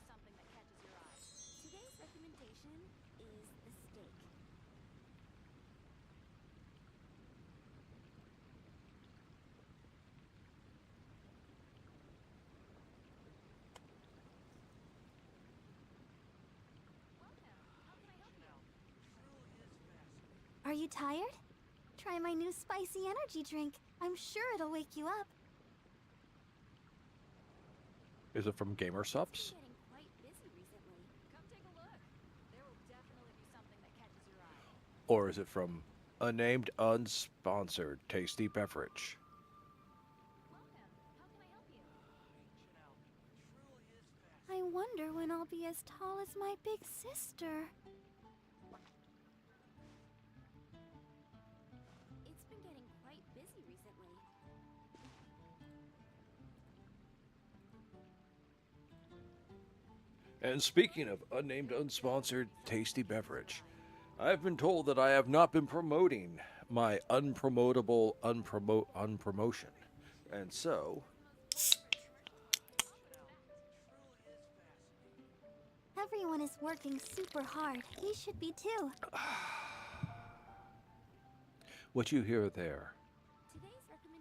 Something that catches your eye. Today's recommendation is the steak. Are you tired? Try my new spicy energy drink. I'm sure it'll wake you up. Is it from Gamer It's been Subs? getting quite busy recently. Come take a look. There will definitely be something that catches your eye. Or is it from Unnamed Unsponsored Tasty Beverage? Welcome. How can I help you? I wonder when I'll be as tall as my big sister. It's been getting quite busy recently. And speaking of unnamed unsponsored tasty beverage, I've been told that I have not been promoting my unpromotable unpromotion. And so, Everyone is working super hard. We should be too. what you hear there Today's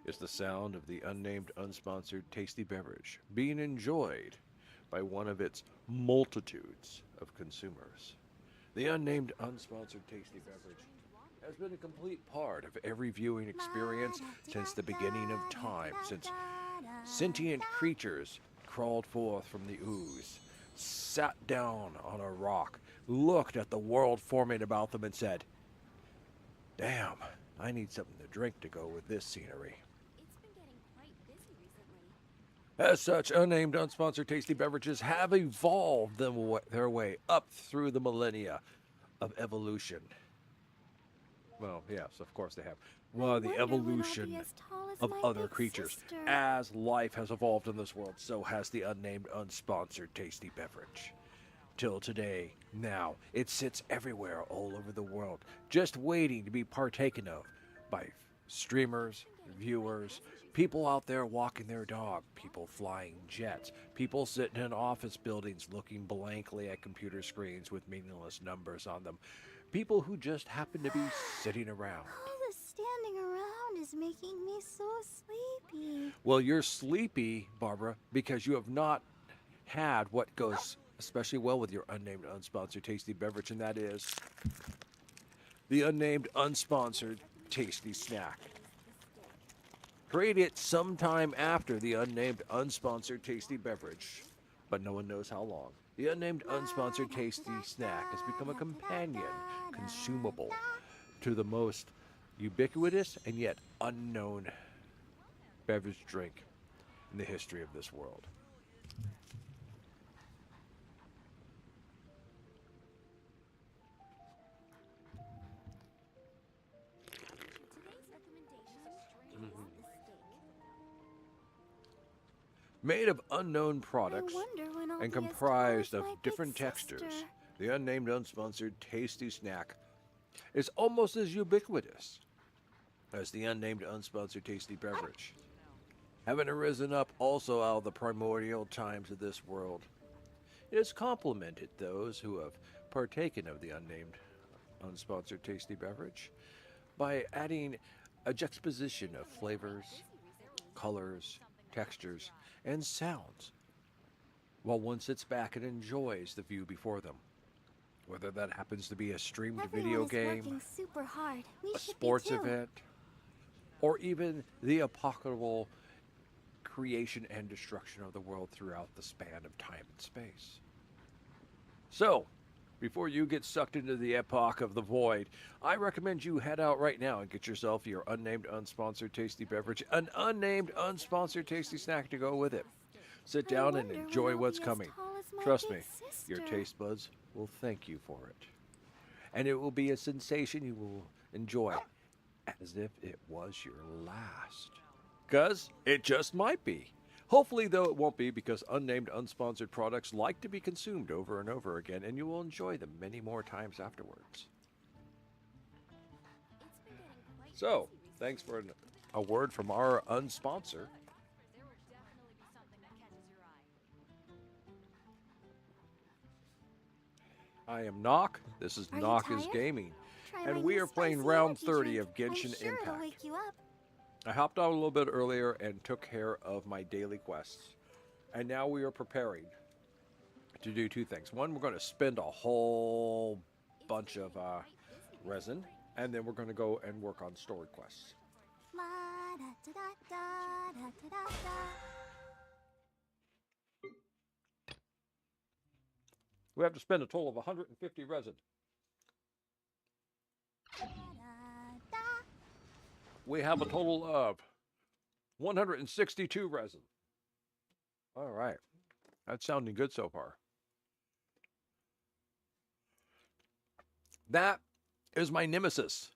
is the recommendation sound of the is unnamed the steak. unsponsored tasty beverage being enjoyed by one of its multitudes of consumers. The unnamed unsponsored tasty beverage has been a complete part of every viewing experience since the beginning of time, since sentient creatures crawled forth from the ooze, sat down on a rock, looked at the world forming about them, and said, "Damn, I need something to drink to go with this scenery." It's been getting quite busy recently. As such, unnamed, unsponsored tasty beverages have evolved their way up through the millennia of evolution. Well, yes, of course they have. I Well, the wonder when I'll be evolution as tall as of my other big creatures. sister. As life has evolved in this world, so has the unnamed, unsponsored tasty beverage. Till today, now, it sits everywhere all over the world, just waiting to be partaken of by streamers, viewers, people out there walking their dog, people flying jets, people sitting in office buildings looking blankly at computer screens with meaningless numbers on them, people who just happen to be sitting around. All the standing around is making me so sleepy. Well, you're sleepy, Barbara, because you have not had what goes especially well with your unnamed, unsponsored tasty beverage, and that is the unnamed, unsponsored tasty snack. Is the steak. Created sometime after the unnamed, unsponsored tasty beverage, but no one knows how long. The unnamed, unsponsored tasty snack has become a companion, consumable, to the most ubiquitous and yet unknown beverage drink in the history of this world. Today's recommendation is the steak. Made of unknown products I wonder when I'll and be as tall comprised as of my big different sister. textures, the unnamed, unsponsored tasty snack is almost as ubiquitous as the unnamed, unsponsored tasty beverage. Having arisen up also out of the primordial times of this world, it has complemented those who have partaken of the unnamed, unsponsored tasty beverage by adding a juxtaposition of flavors, colors, textures, and sounds while one sits back and enjoys the view before them. Whether that happens to be a streamed Everyone video is game, working super hard. We a should be sports too. event, or even the apocalyptic creation and destruction of the world throughout the span of time and space. So, before you get sucked into the epoch of the void, I recommend you head out right now and get yourself your unnamed, unsponsored tasty beverage, an unnamed, unsponsored tasty snack to go with it. Sit I down and wonder when enjoy I'll what's be as coming. tall as my Trust big me, sister. your taste buds will thank you for it. And it will be a sensation you will enjoy as if it was your last. Because it just might be. Hopefully, though, it won't be because unnamed, unsponsored products like to be consumed over and over again, and you will enjoy them many more times afterwards. It's been getting quite So, busy thanks recently. for a word from our unsponsor. There will I am NoC. This is Are you NoC is tired? Gaming. Try my And we new are playing spicy round energy 30 drink. of Genshin I'm sure it'll Impact. wake you up. I hopped out a little bit earlier and took care of my daily quests. And now we are preparing to do two things. One, we're going to spend a whole bunch of resin, and then we're going to go and work on story quests. La da da da da da da da. We have to spend a total of 150 resin. Da, da. We have a total of 162 resin. All right. That's sounding good so far. That is my nemesis.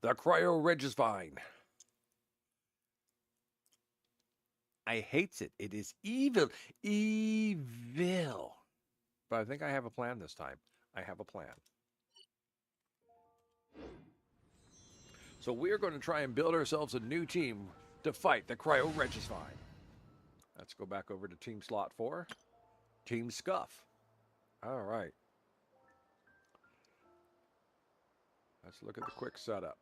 The Cryo Regisvine. I hates it. It is evil. Evil. But I think I have a plan this time. I have a plan. So we're going to try and build ourselves a new team to fight the Cryo Regisvine. Let's go back over to Team Slot 4. Team Scuff. All right. Let's look at the quick setup.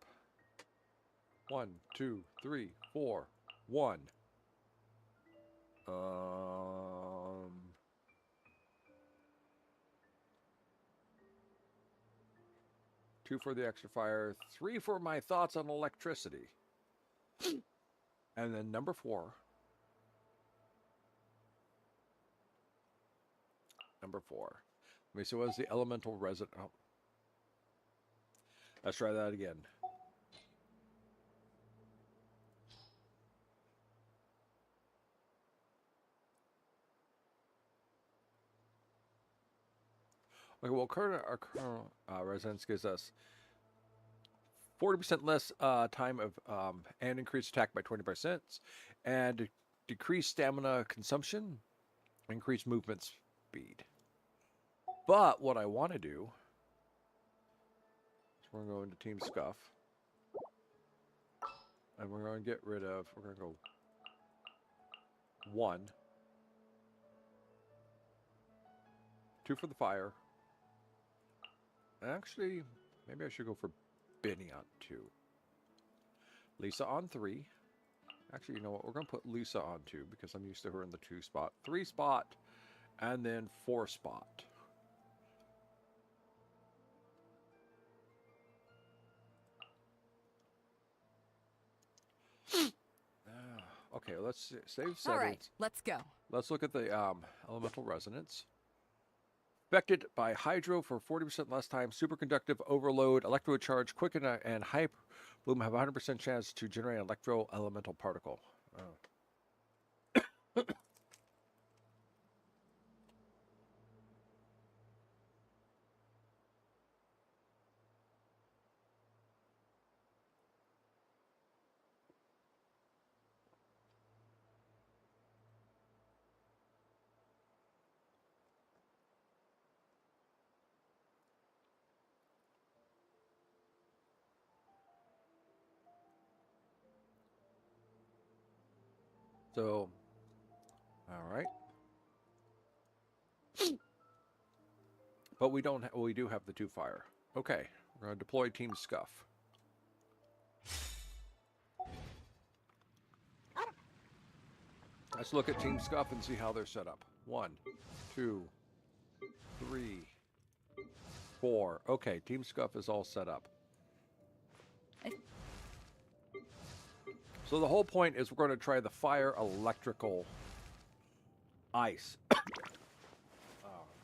1, 2, 3, 4, 1. 2 for the extra fire, 3 for my thoughts on electricity. And then number 4. Number 4. Let me see, what is the elemental resident? Oh. Let's try that again. Okay, well, our current residence gives us 40% less time of and increased attack by 20%, and decreased stamina consumption, increased movement speed. But what I want to do is we're going to go into Team Scuff, and we're going to get rid of, we're going to go 1, 2 for the fire. Actually, maybe I should go for Benny on 2. Lisa on 3. Actually, you know what? We're going to put Lisa on 2 because I'm used to her in the 2 spot. 3 spot, and then 4 spot. Okay, let's save settings. All right, let's go. Let's look at the elemental resonance. Affected by Hydro for 40% less time, Superconductive Overload, Electro Charge, Quicken, and Hyper Bloom have a 100% chance to generate an Electro Elemental Particle. Oh. So, all right. But we don't. We do have the 2 fire. Okay, we're going to deploy Team Scuff. Let's look at Team Scuff and see how they're set up. 1, 2, 3, 4. Okay, Team Scuff is all set up. So the whole point is we're going to try the fire, electrical, ice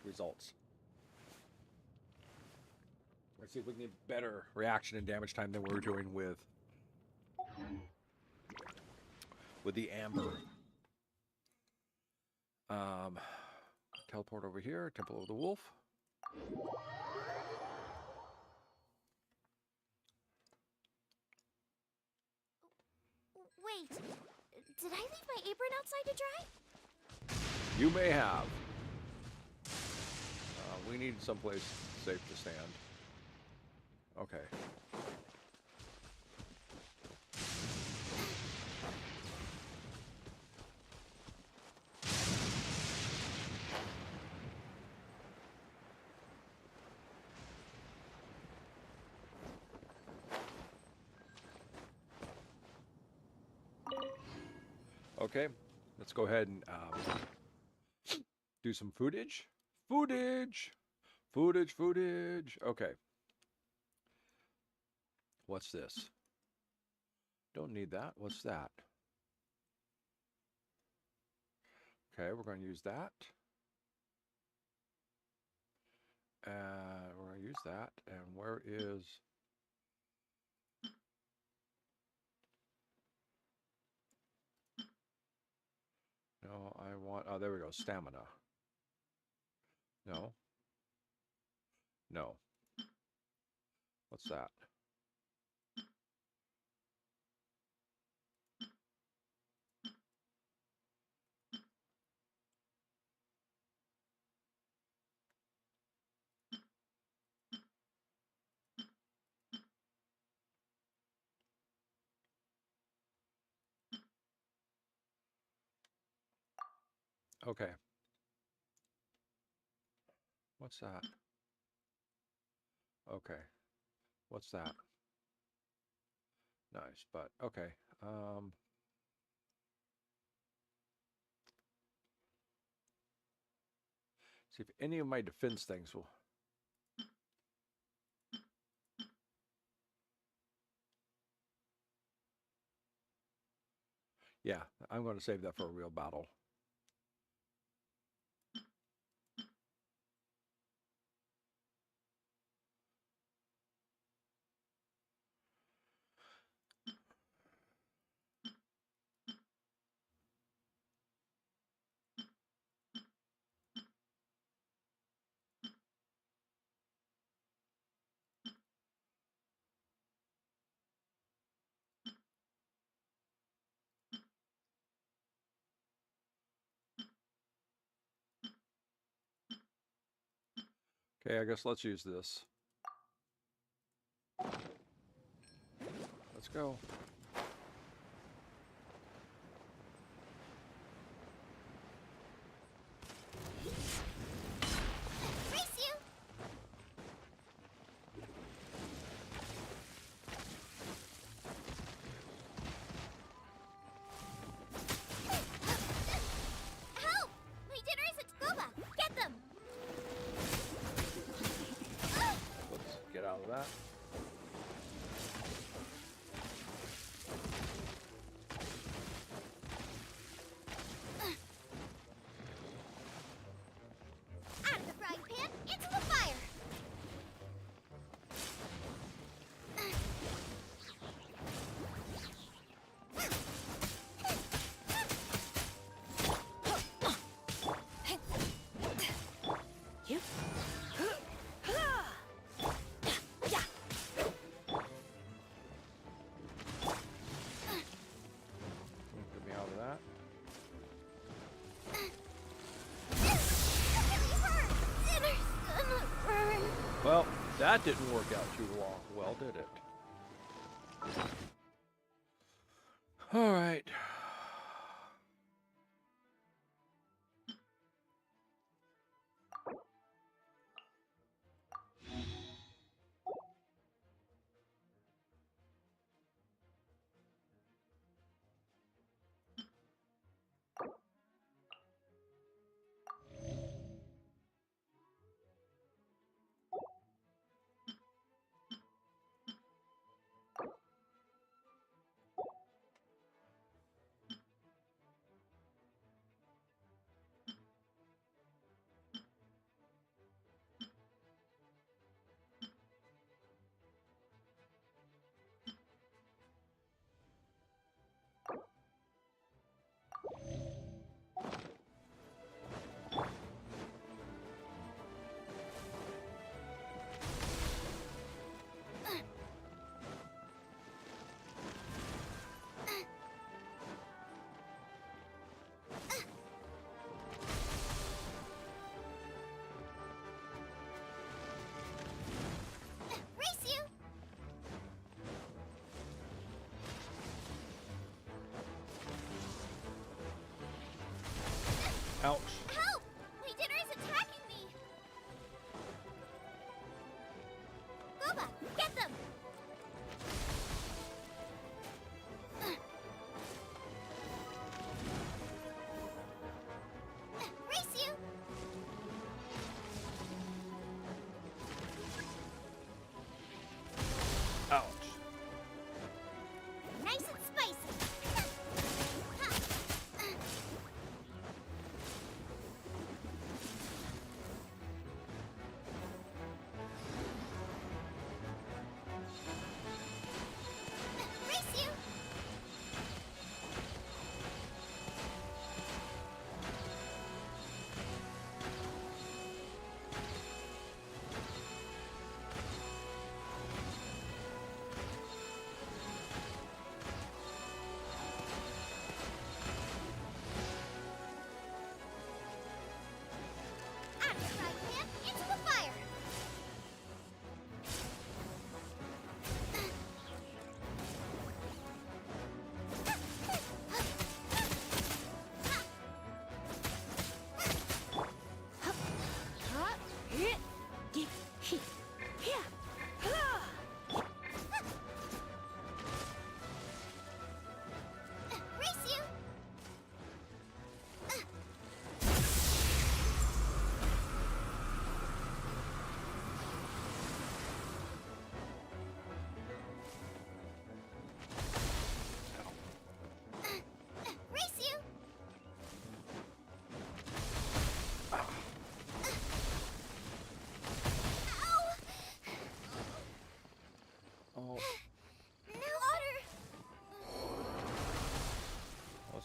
results. Let's see if we can get better reaction and damage time than we were doing with the amber. Teleport over here, Temple of the Wolf. Wait, did I leave my apron outside to dry? You may have. We need someplace safe to stand. Okay. Okay, let's go ahead and do some footage. Footage! Footage, footage. Okay. What's this? Don't need that. What's that? Okay, we're going to use that. And we're going to use that. And where is... No, I want... Oh, there we go. Stamina. No. No. What's that? Okay. What's that? Okay. What's that? Nice, but okay. See if any of my defense things will... Yeah, I'm going to save that for a real battle. Okay, I guess let's use this. Let's go. Race you! Help! My dinner is at Goba! Get them! Let's get out of that. Out of the frying pan, into the fire! You? Get me out of that. Dinner's gonna burn. Well, that didn't work out too well, did it? All right. Race you! Ouch. Help! My dinner is attacking me! Goba, get them!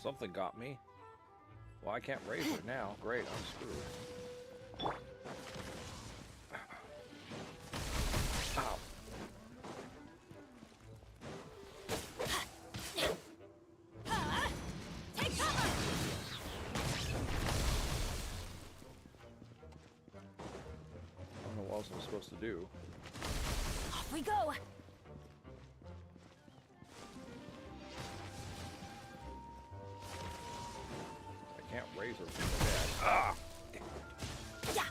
Something got me. Well, I can't raise it now. Great, I'm screwed. Ow. Take cover! I don't know what else I'm supposed to do. Off we go! I can't raise her from the dead. Ah! Yeah.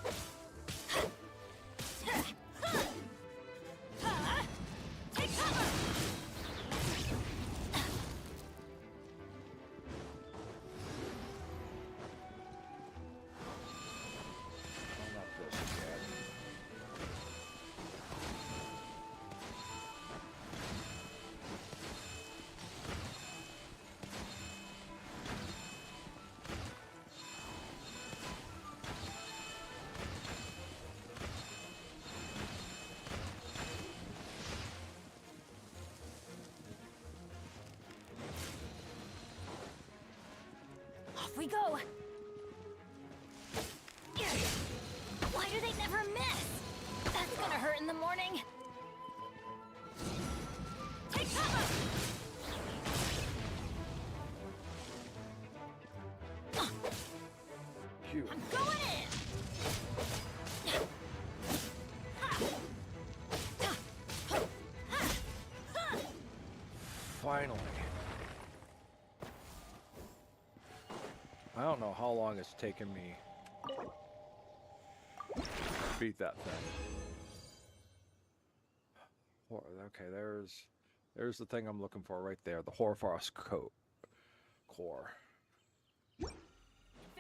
Take cover! Oh, not this again. Off we go! Why do they never miss? That's gonna hurt in the morning. Take cover! Phew. I'm going in! Finally. I don't know how long it's taken me to beat that thing. Okay, there's the thing I'm looking for right there, the Hoarfrost core.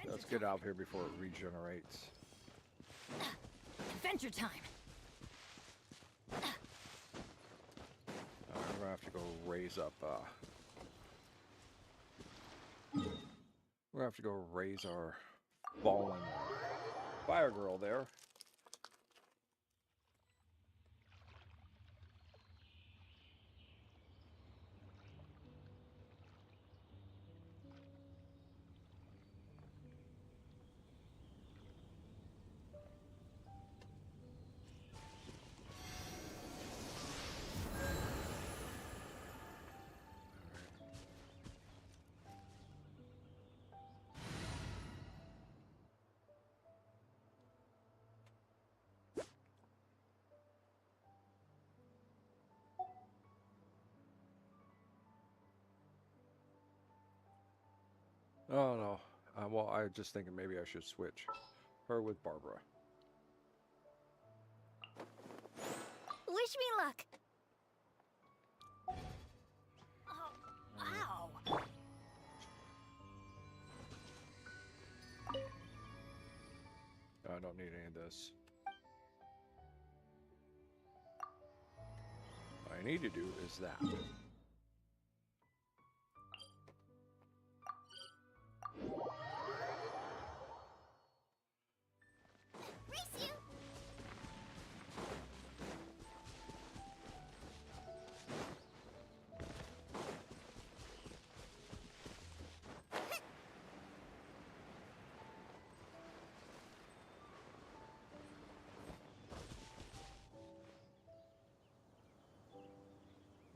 Let's get out of here before it regenerates. Adventure time! I'm gonna have to go raise up. We're gonna have to go raise our fallen fire girl there. Oh no. Well, I was just thinking maybe I should switch her with Barbara. Wish me luck. Oh, ow! I don't need any of this. What I need to do is that. Race you.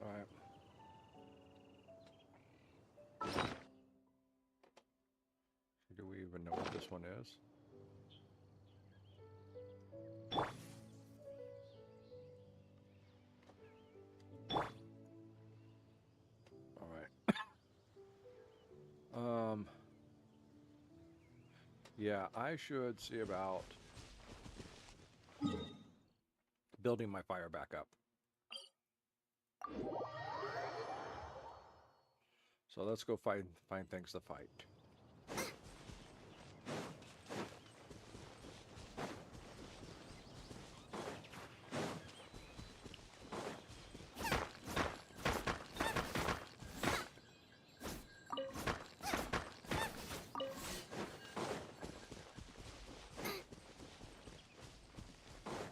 All right. Do we even know what this one is? All right. Yeah, I should see about building my fire back up. So let's go find things to fight.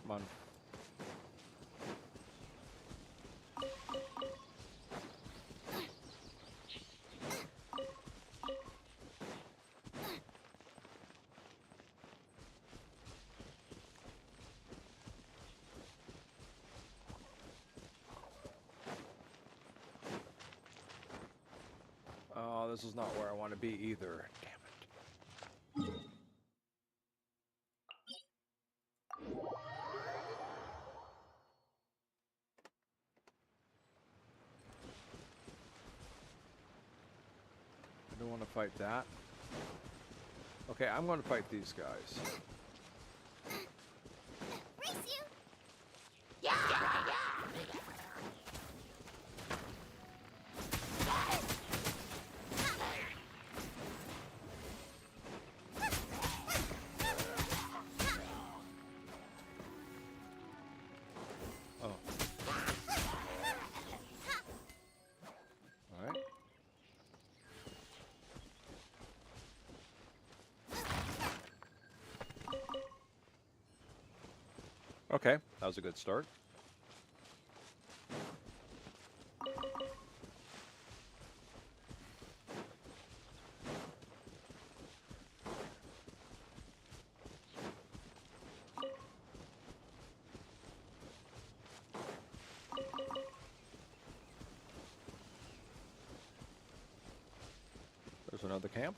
Come on. this is not where I want to be either. Damn it. I don't want to fight that. Okay, I'm going to fight these guys. Race you! Oh. All right. Okay, that was a good start. There's another camp.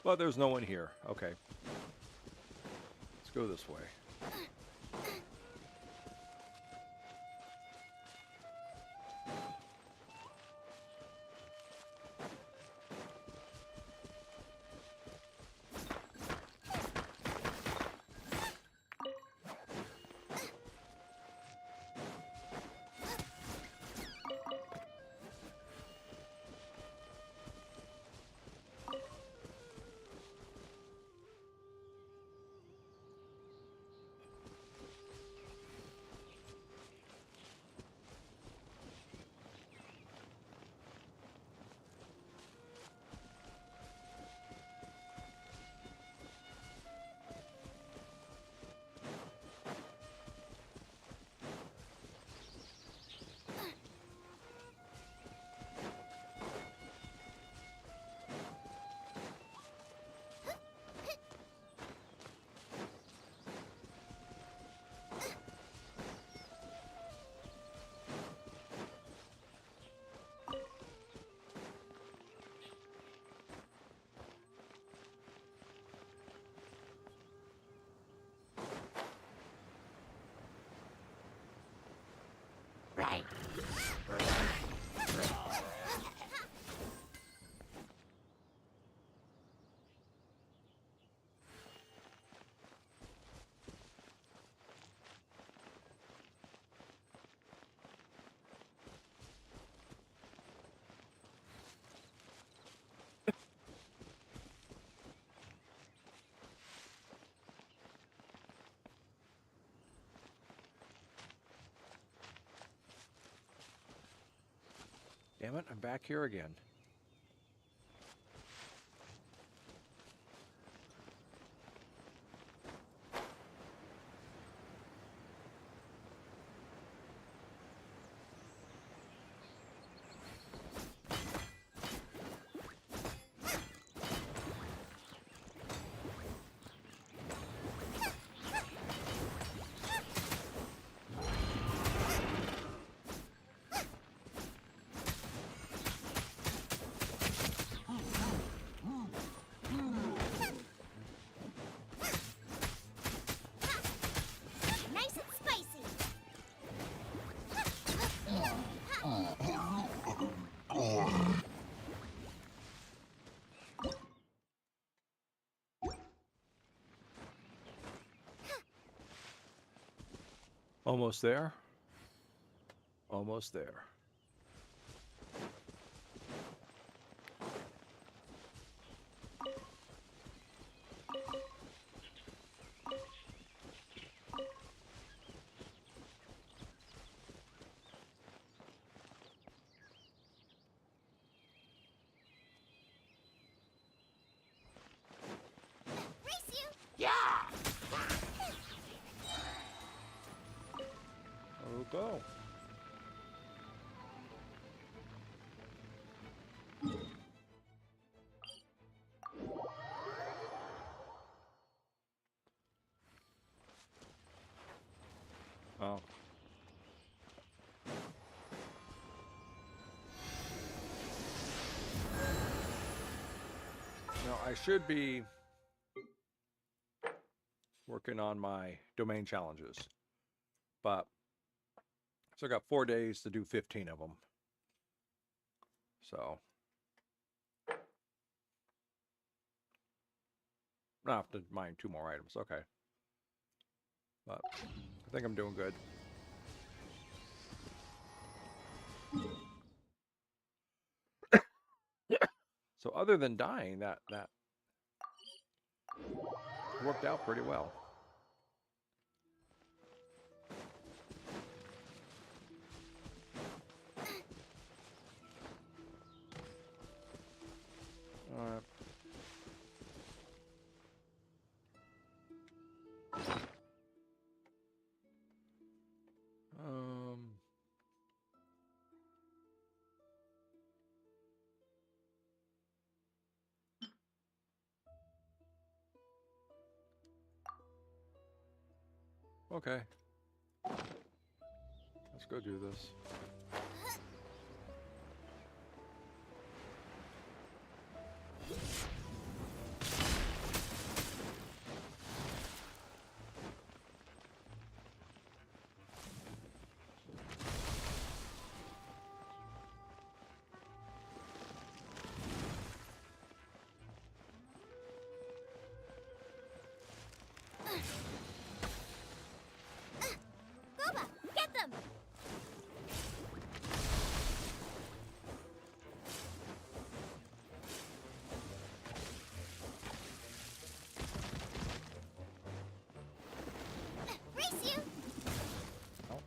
But there's no one here. Okay. Let's go this way. Damn it, I'm back here again. Nice and spicy! Almost there. Almost there. Race you! Oh, go. Oh. Now, I should be working on my domain challenges, but so I got 4 days to do 15 of them. So I have to mine 2 more items. Okay, but I think I'm doing good. So other than dying, that worked out pretty well. Alright. Okay. Let's go do this. Boba, get them! Race you! Oh.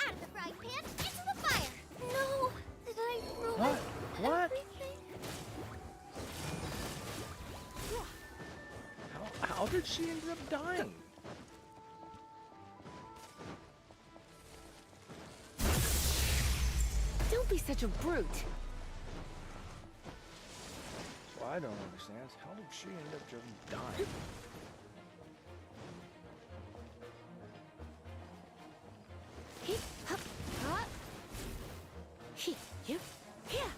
Out of the frying pan, into the fire! No! Did I ruin What? everything? How did she end up dying? Don't be such a brute. What I don't understand is how did she end up just dying? Hee, hup, huh? Hee, you, here.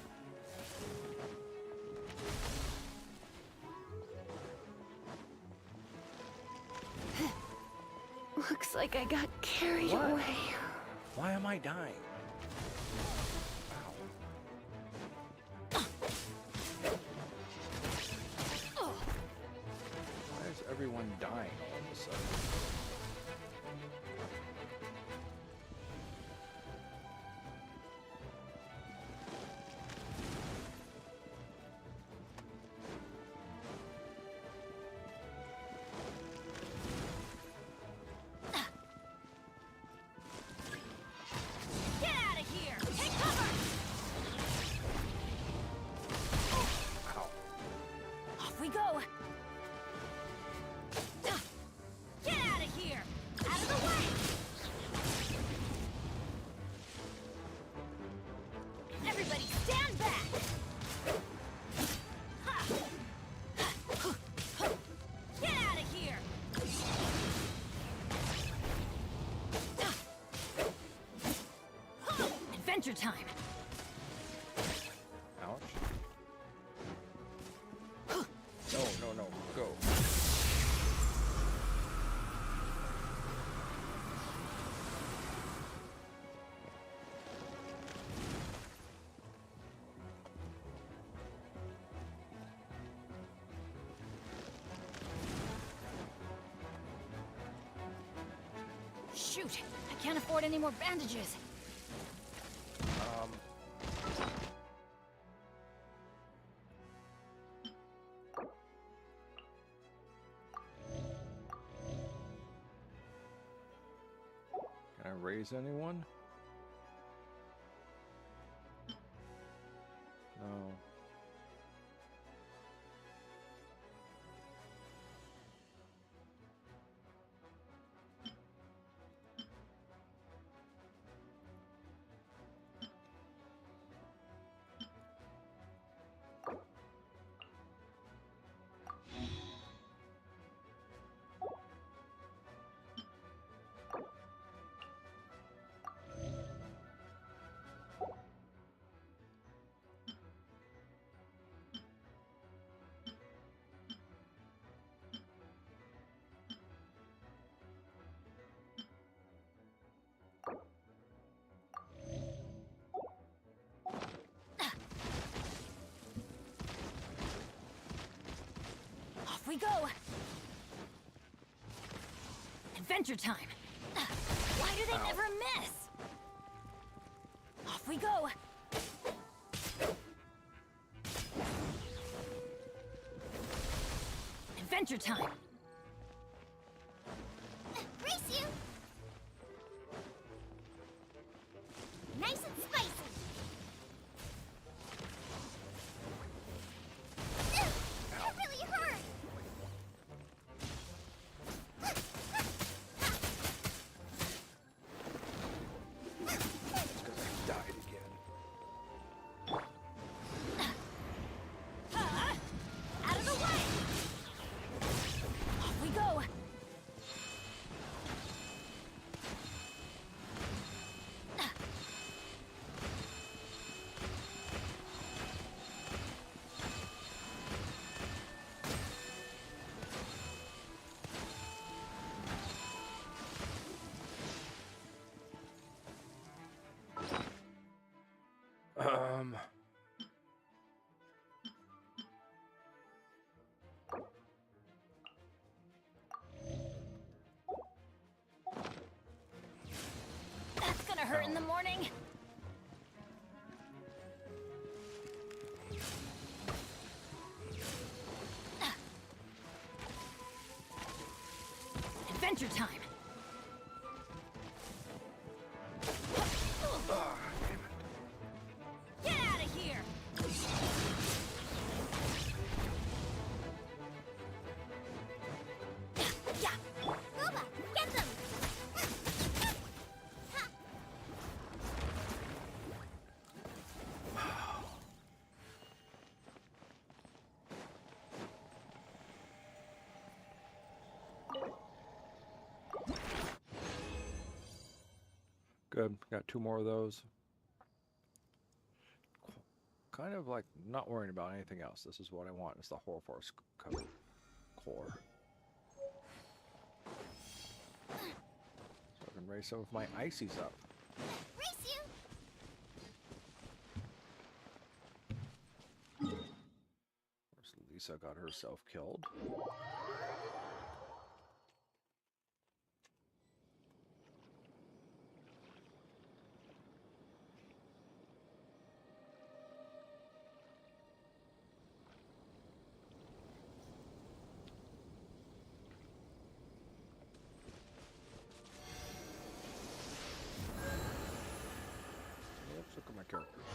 Looks like I got carried What? away. Why am I dying? Ow. Why is everyone dying all of a sudden? Get out of here! Take cover! Ow. Off we go! Get out of here! Out of the way! Everybody stand back! Get out of here! Adventure time! Ouch. No, go. Shoot! I can't afford any more bandages. Can I raise anyone? No. we go! Adventure time! Why do they never miss? Off we go! Adventure time! Race you! Nice and spicy! That really hurt! Because I died again. Out of the way! Off we go! Um. That's gonna hurt in the morning! Adventure time! Get out of here! Yeah! Boba, get them! Good. Got 2 more of those. Kind of like not worrying about anything else. This is what I want. It's the Horror Force core. So I can raise some of my ices up. Race you! Of course, Lisa got herself killed. Let's look at my characters.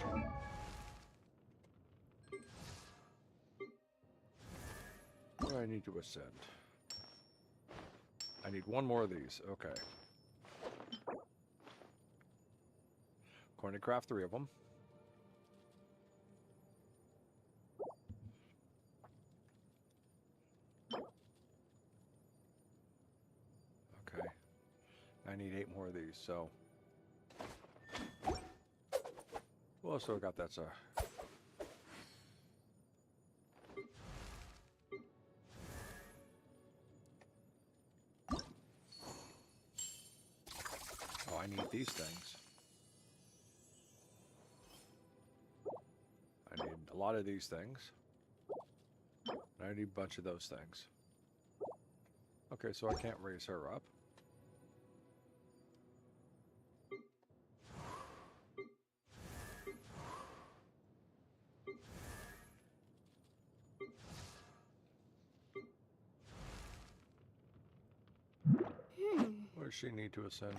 What do I need to ascend? I need 1 more of these. Okay. Going to craft 3 of them. Okay. I need 8 more of these, so. Well, so I got that, so. Oh, I need these things. I need a lot of these things. And I need a bunch of those things. Okay, so I can't raise her up. Where does she need to ascend?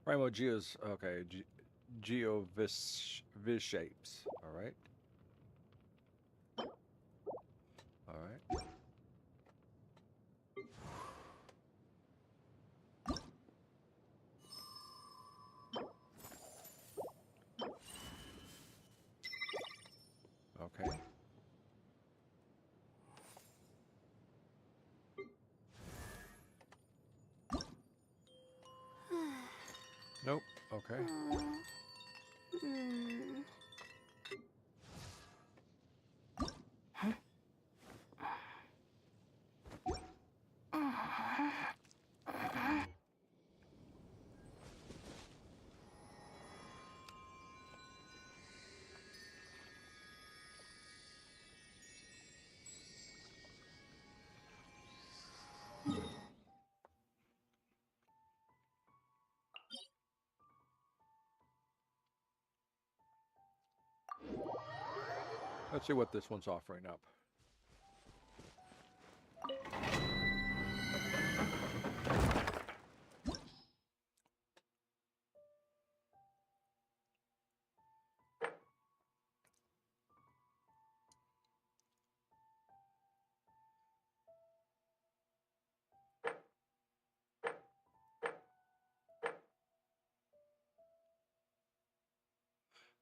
Primo Geos, okay, Geo Vis shapes, alright. Alright. Okay. Nope. Okay. Let's see what this one's offering up.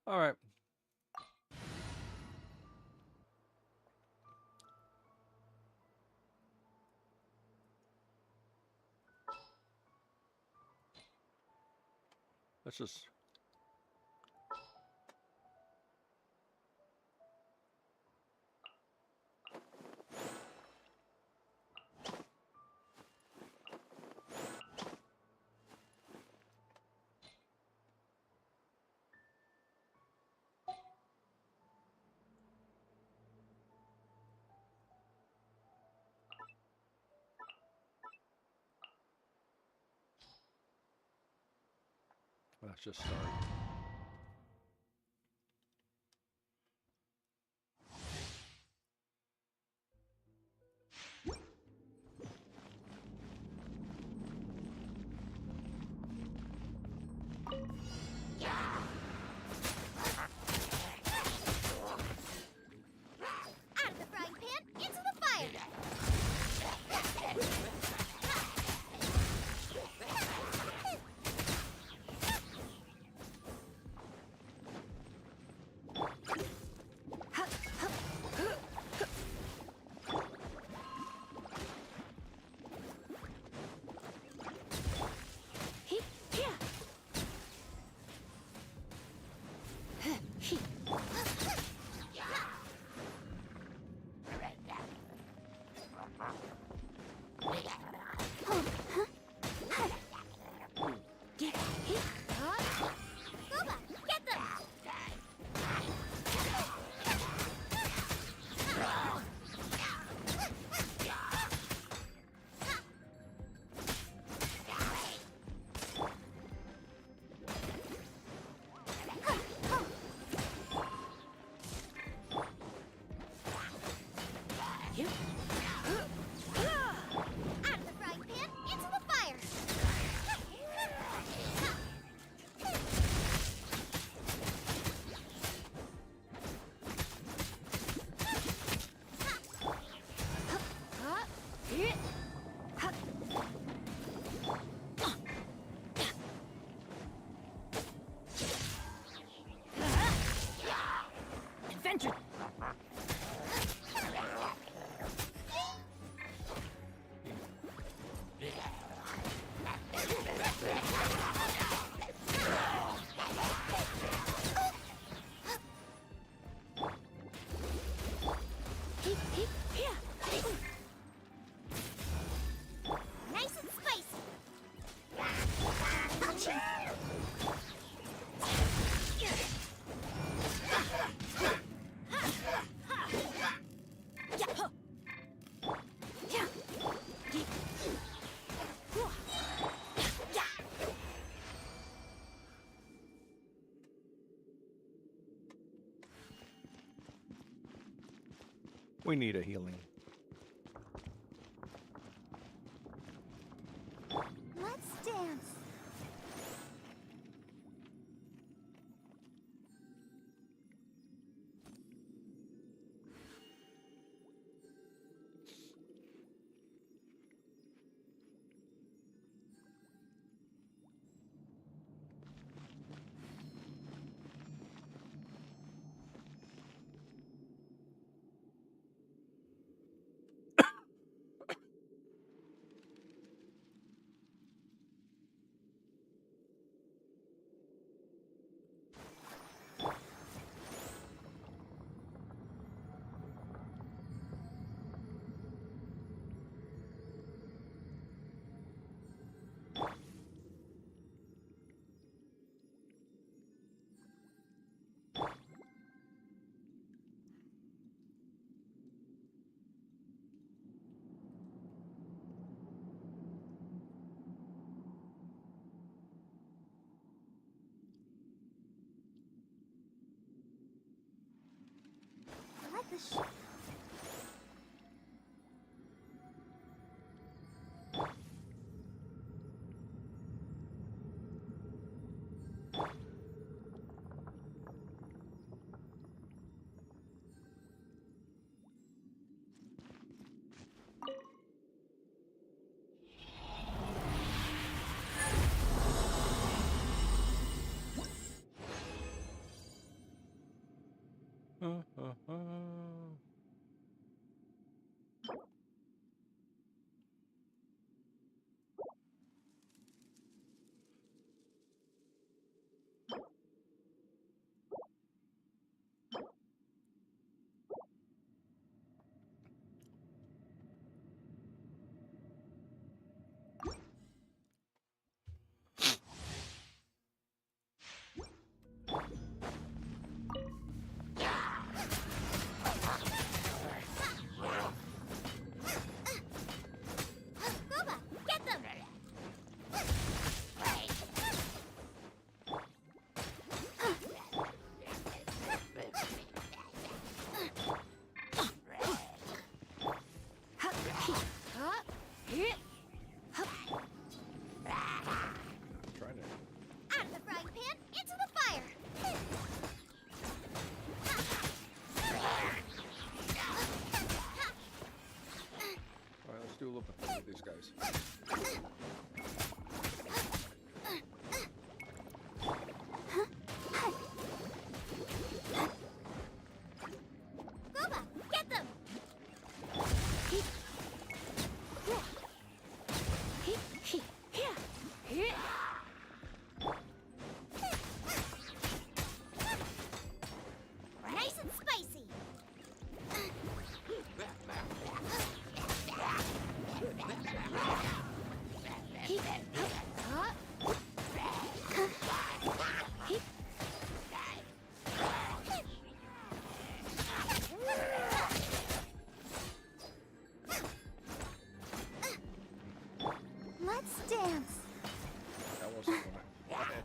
All right. Let's just... Let's just start. Out of the frying pan, into the fire! Boba, get them! Out of the frying pan, into the fire! Adventure. Nice and spicy! We need a healing. Let's dance. The sh- Boba, get them! Trying to. Out of the frying pan, into the fire! All right, let's do a little bit with these guys. Boba, get them! Nice and spicy! Let's dance! That wasn't what I wanted.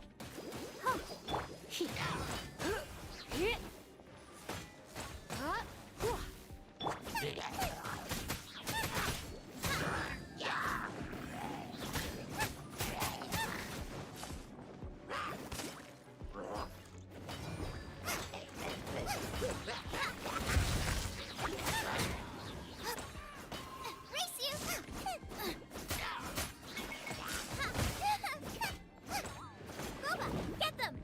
Race you! Boba, get them!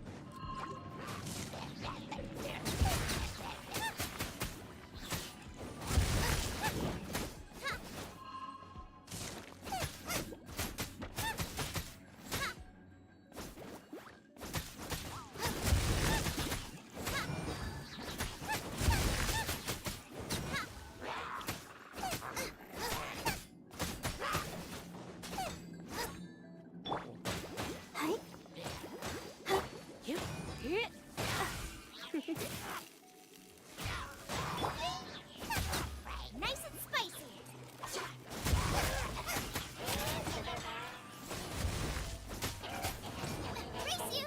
Hi. Nice and spicy. Race you.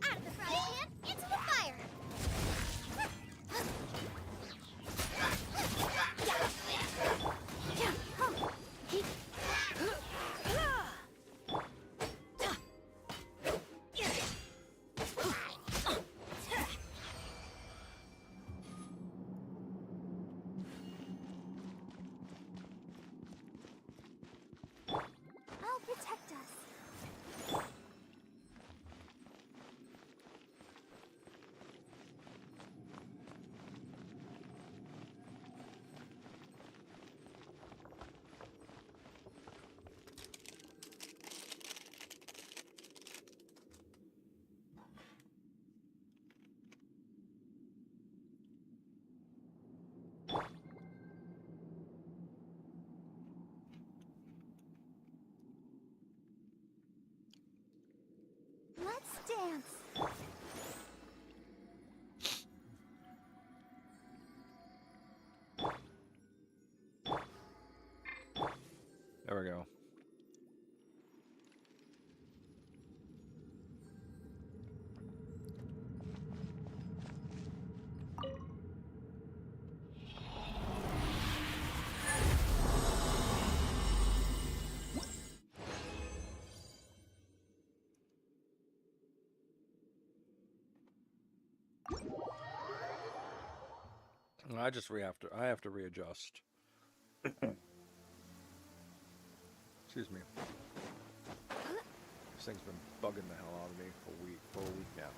Out of the frying pan, into the fire. I'll protect us. I have to readjust. Excuse me. This thing's been bugging the hell out of me for a week now.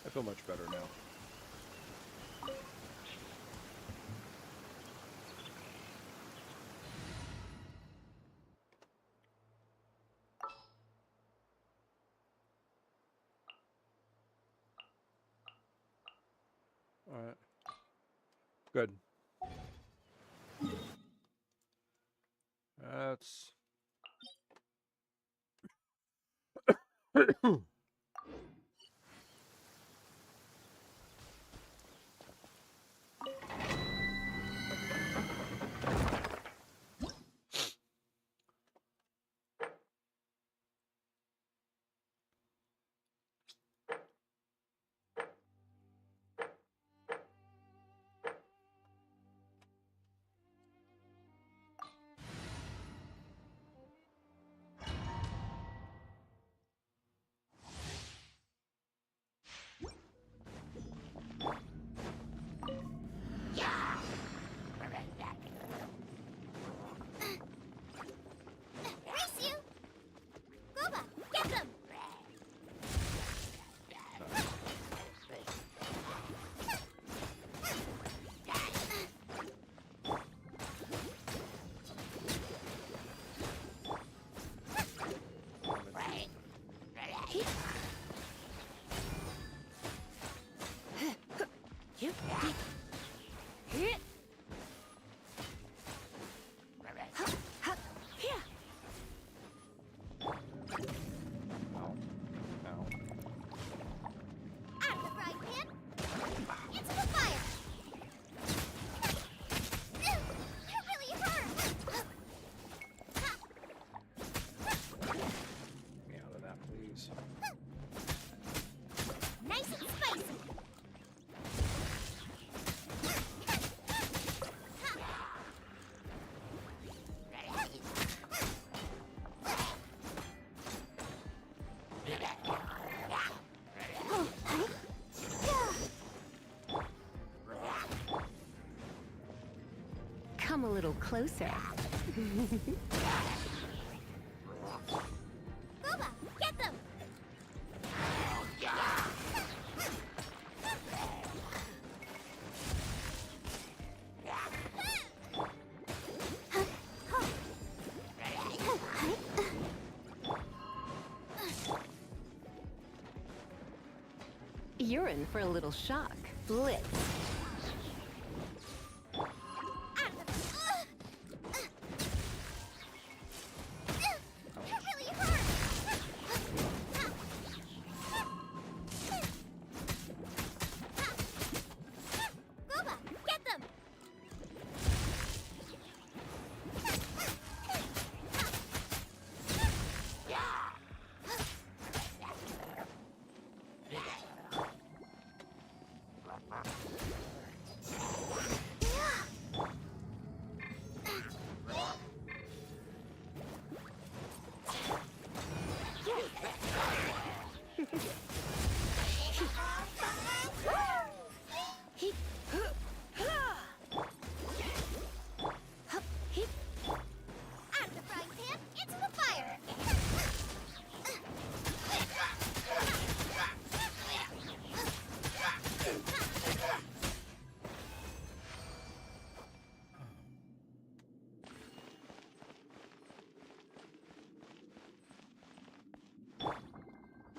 I feel much better now. All right. Good. That's... Race you! Goba, get them! Ow. Ow. Out of the frying pan, into the fire! That really hurt! Get me out of that, please. Nice and spicy! Come a little closer. Goba, get them! You're in for a little shock. Blitz. That really hurt! Goba, get them! Out of the frying pan, into the fire!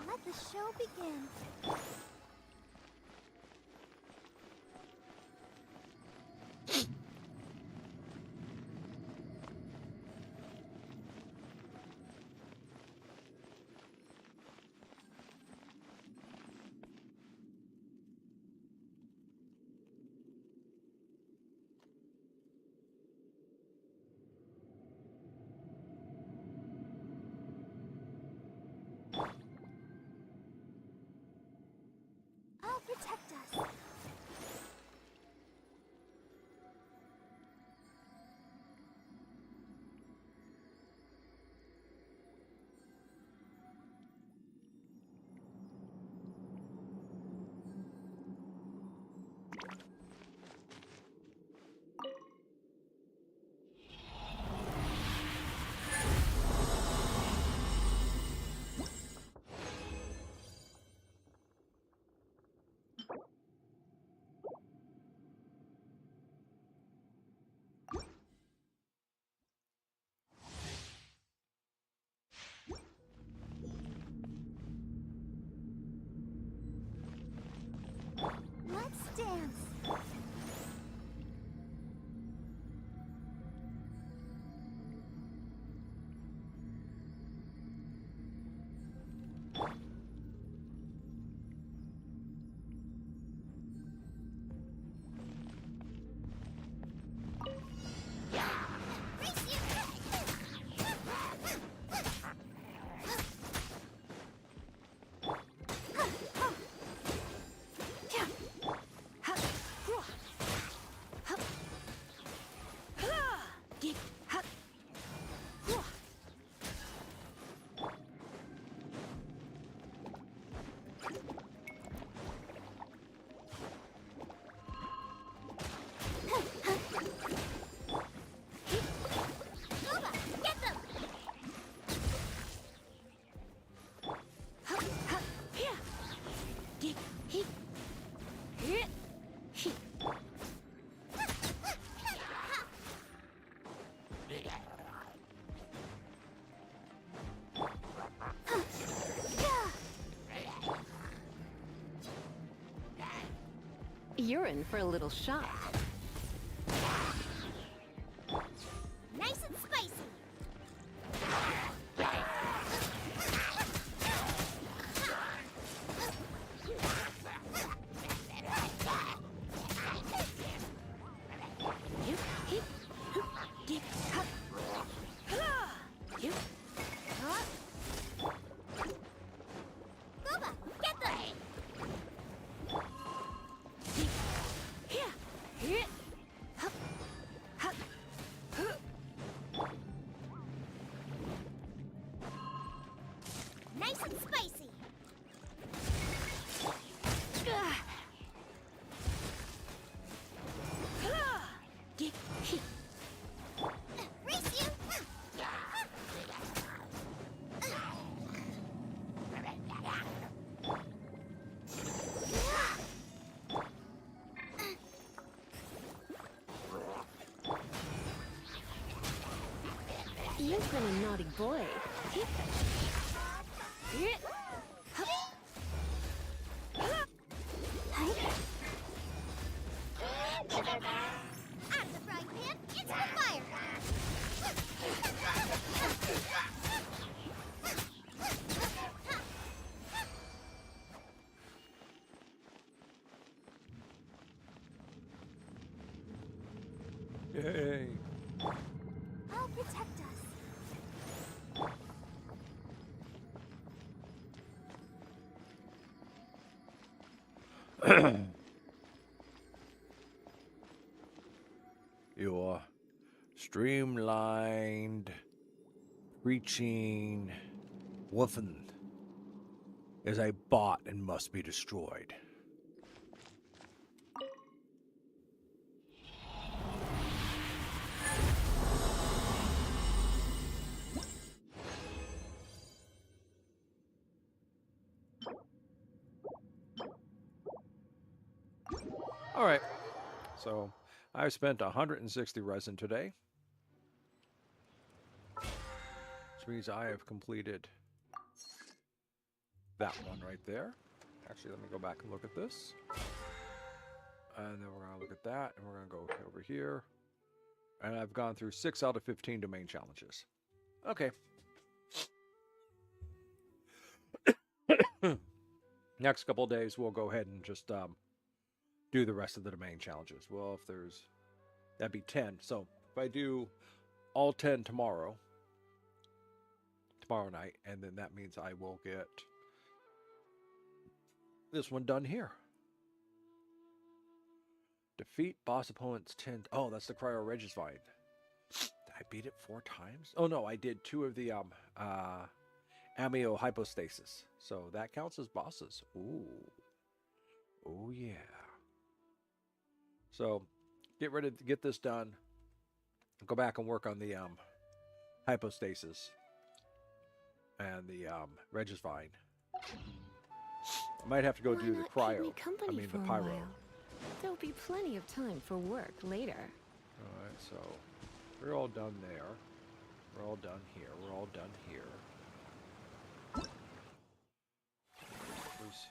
Let the show begin. Let's dance. You're in for a little shock. Nice and spicy. Booba, get them! Nice and spicy. Race you! You've been a naughty boy. Out of the frying pan, into the fire! Yay. I'll protect us. Your streamlined, preaching wolfen is a bot and must be destroyed. All right, so I've spent 160 resin today, which means I have completed that one right there. Actually, let me go back and look at this. And then we're going to look at that, and we're going to go over here. And I've gone through 6 out of 15 domain challenges. Okay. Next couple of days, we'll go ahead and just do the rest of the domain challenges. Well, if there's... that'd be 10. So if I do all 10 tomorrow night, and then that means I will get this one done here. Defeat boss opponents 10. Oh, that's the Cryo Regicide. Did I beat it 4 times? Oh no, I did 2 of the Amio Hypostasis. So that counts as bosses. Ooh. Oh yeah. So get ready to get this done. Go back and work on the Hypostasis and the Regicide. I might have to go Why do the not keep cryo. me company I mean, for the a pyro. while? There'll be plenty of time for work later. Alright, so we're all done there. We're all done here. We're all done here. There's-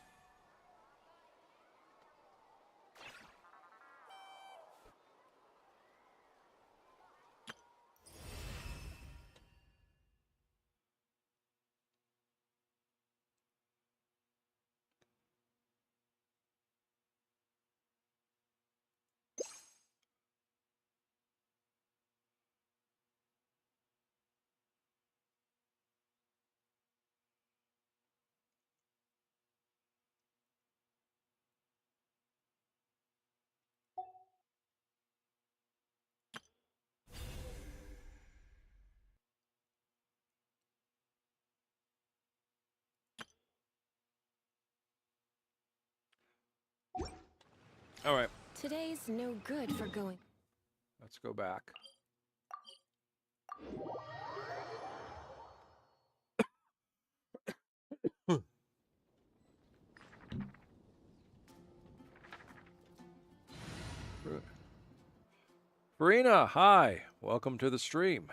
Alright, Today's no good for going. let's go back. Farina, hi. Welcome to the stream.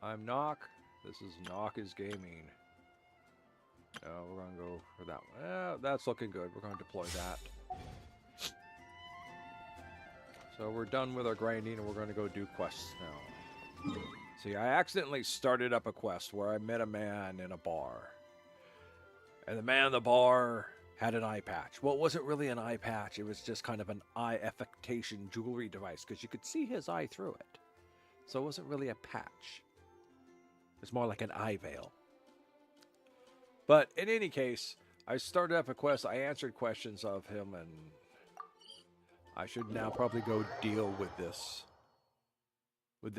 I'm NoC. This is NoC is Gaming. We're going to go for that one. That's looking good. We're going to deploy that. So we're done with our grinding and we're going to go do quests now. See, I accidentally started up a quest where I met a man in a bar. And the man in the bar had an eye patch. Well, it wasn't really an eye patch. It was just kind of an eye affectation jewelry device because you could see his eye through it. So it wasn't really a patch. It's more like an eye veil. But in any case, I started up a quest. I answered questions of him, and I should now probably go deal with this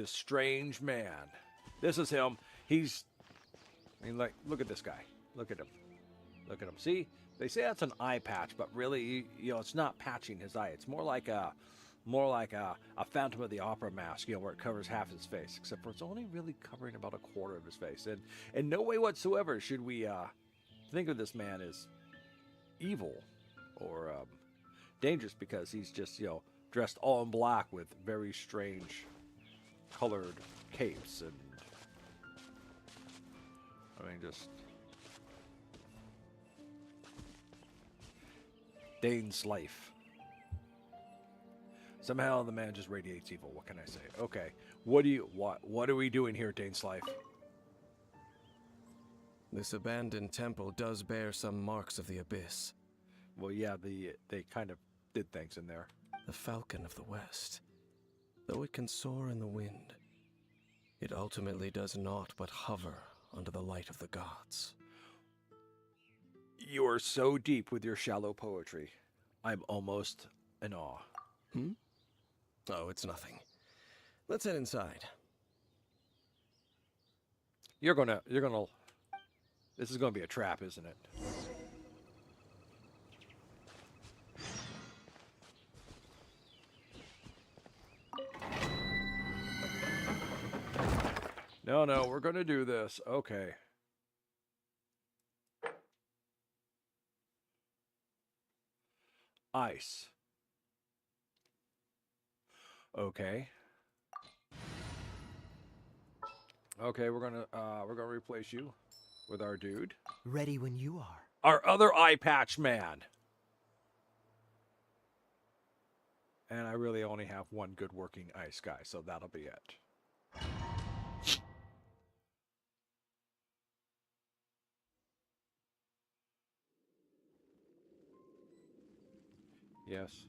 strange man. This is him. I mean, like, look at this guy. Look at him. Look at him. See, they say that's an eye patch, but really, it's not patching his eye. It's more like a Phantom of the Opera mask, where it covers half his face, except for it's only really covering about a quarter of his face. And in no way whatsoever should we think of this man as evil or dangerous, because he's just, dressed all in black with very strange colored capes and, just Dane's life. Somehow the man just radiates evil. What can I say? Okay. What are we doing here, Dane's life? This abandoned temple does bear some marks of the abyss. Well, yeah, they kind of did things in there. The Falcon of the West. Though it can soar in the wind, it ultimately does naught but hover under the light of the gods. You are so deep with your shallow poetry. I'm almost in awe. Oh, it's nothing. Let's head inside. You're gonna... This is gonna be a trap, isn't it? No, we're gonna do this. Okay. Ice. Okay. Okay, we're gonna replace you with our dude. Ready when you are. Our other eye patch man. And I really only have one good working ice guy, so that'll be it. Yes.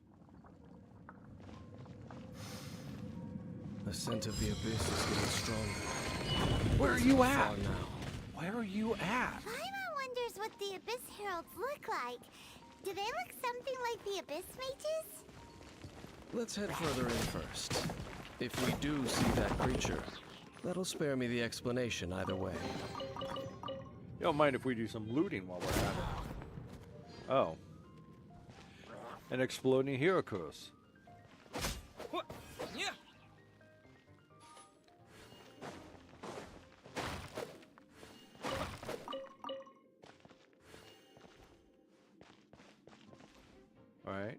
The scent of the abyss is getting stronger. Where are you at? Far now. Where are you at? Paimon wonders what the Abyss Heralds look like. Do they look something like the Abyss Mages? Let's head further in first. If we do see that creature, that'll spare me the explanation either way. You don't mind if we do some looting while we're at it? Oh. An exploding Hyricus. Alright.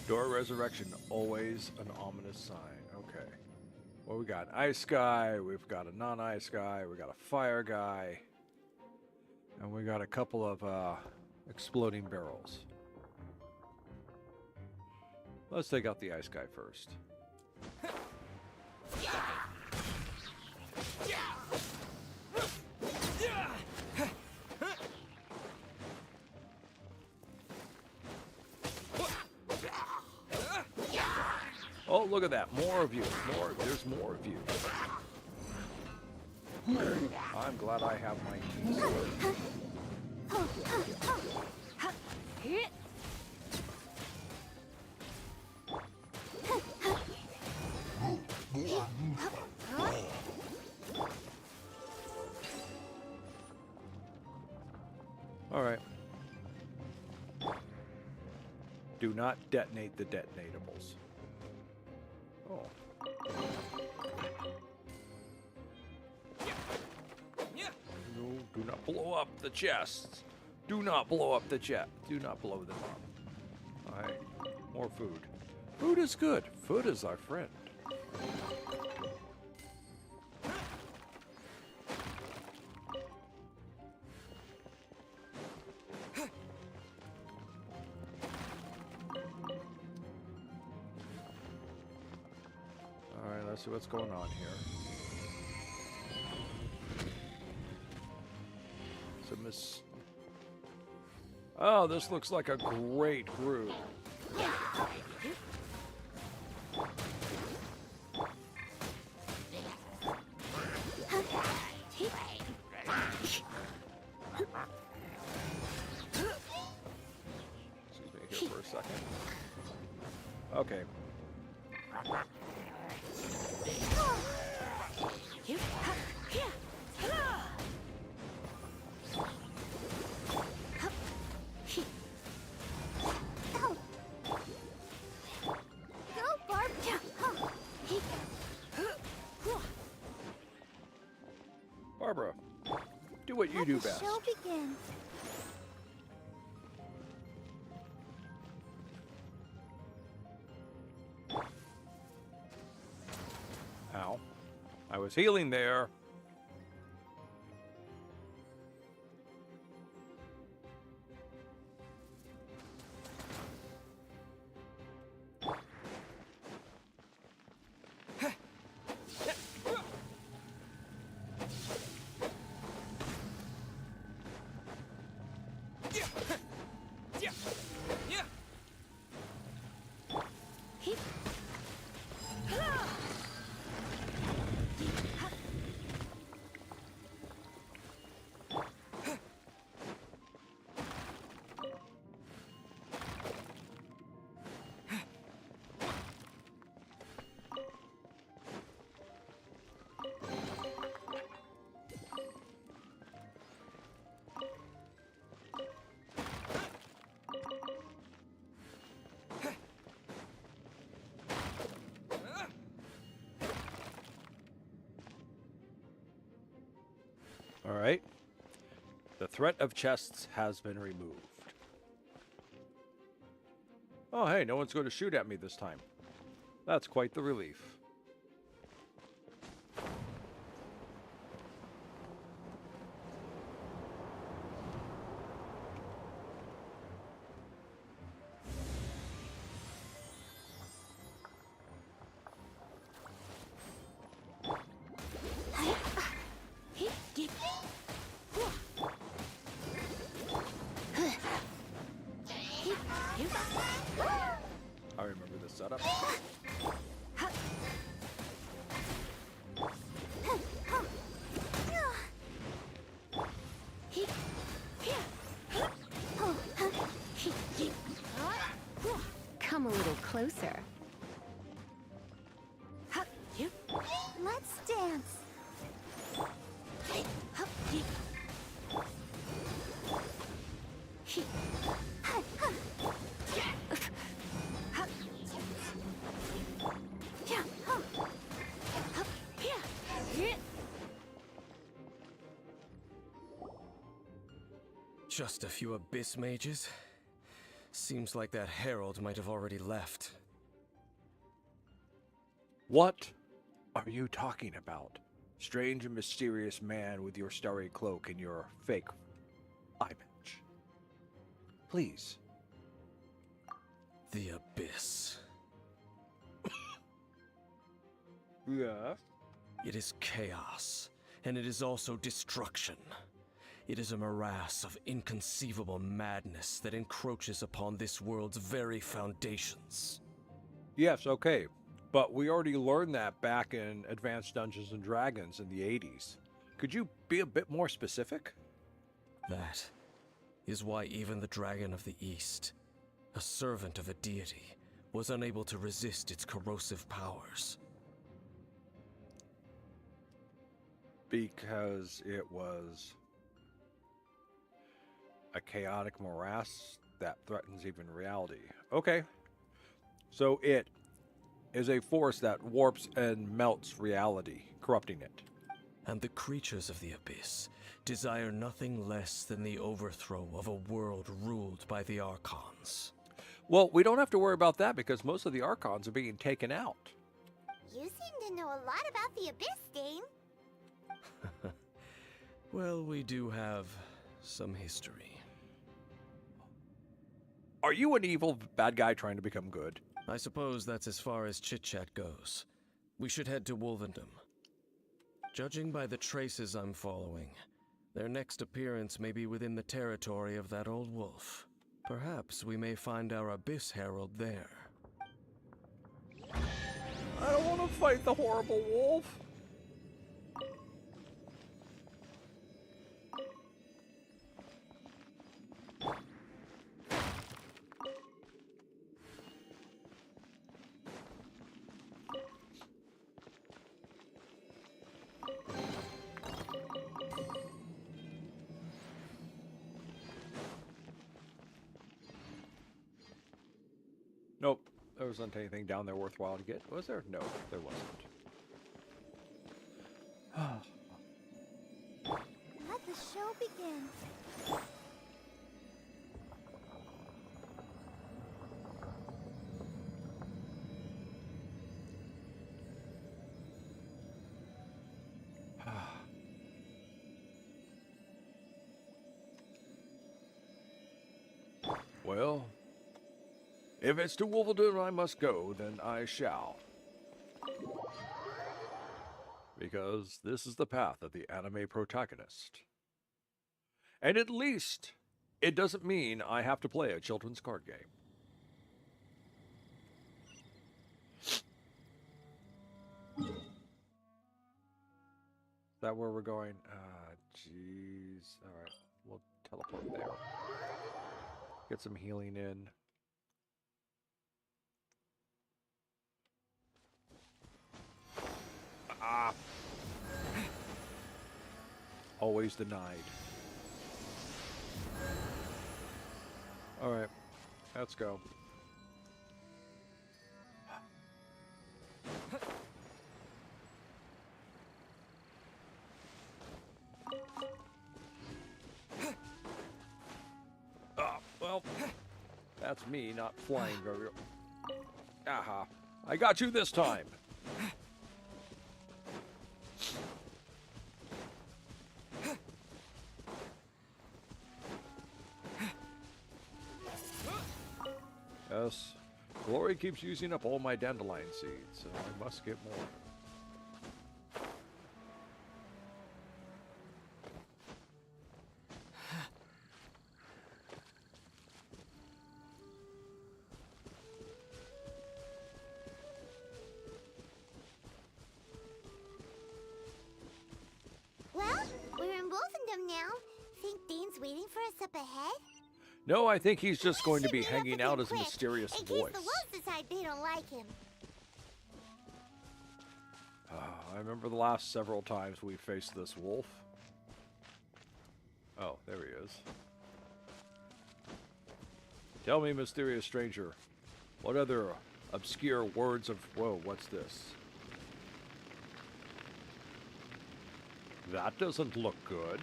Door resurrection, always an ominous sign. Okay. What we got? Ice guy, we've got a non-ice guy, we got a fire guy, and we got a couple of exploding barrels. Let's take out the ice guy first. Oh, look at that. More of you. There's more of you. I'm glad I have my keys. All right. Do not detonate the detonatables. Oh. No, do not blow up the chests. Do not blow up the chest. Do not blow them up. Alright. More food. Food is good. Food is our friend. Alright, let's see what's going on here. Oh, this looks like a great group. Excuse me here for a second. Okay. Barbara, do what you do best. Let the show begin. Ow. I was healing there. All right. The threat of chests has been removed. Oh, hey, no one's going to shoot at me this time. That's quite the relief. I remember this setup. Come a little closer. Let's dance. Just a few abyss mages? Seems like that herald might have already left. What are you talking about? Strange and mysterious man with your starry cloak and your fake eye patch. Please. The abyss. Yeah? It is chaos, and it is also destruction. It is a morass of inconceivable madness that encroaches upon this world's very foundations. Yes, okay. But we already learned that back in Advanced Dungeons and Dragons in the 80s. Could you be a bit more specific? That is why even the Dragon of the East, a servant of a deity, was unable to resist its corrosive powers. Because it was a chaotic morass that threatens even reality. Okay. So it is a force that warps and melts reality, corrupting it. And the creatures of the abyss desire nothing less than the overthrow of a world ruled by the Archons. Well, we don't have to worry about that because most of the Archons are being taken out. You seem to know a lot about the Abyss, Dame. Well, we do have some history. Are you an evil bad guy trying to become good? I suppose that's as far as chit-chat goes. We should head to Wolvendom. Judging by the traces I'm following, their next appearance may be within the territory of that old wolf. Perhaps we may find our Abyss Herald there. I don't want to fight the horrible wolf. Nope, there wasn't anything down there worthwhile to get, was there? No, there wasn't. Let the show begin. Well, if it's to Wolvendom I must go, then I shall. Because this is the path of the anime protagonist. And at least, it doesn't mean I have to play a children's card game. Is that where we're going? Jeez. Alright, we'll teleport there. Get some healing in. Ah! Always denied. Alright, let's go. Well, that's me not flying very well. Aha. I got you this time. Yes, Glory keeps using up all my dandelion seeds, so I must get more. Well, we're in Wolfendom now. Think Dane's waiting for us up ahead? No, I think he's just going to Should be meet up hanging with him out as a quick, mysterious in voice. case the wolves decide they don't like him. I remember the last several times we faced this wolf. Oh, there he is. Tell me, mysterious stranger, what other obscure words of... Whoa, what's this? That doesn't look good.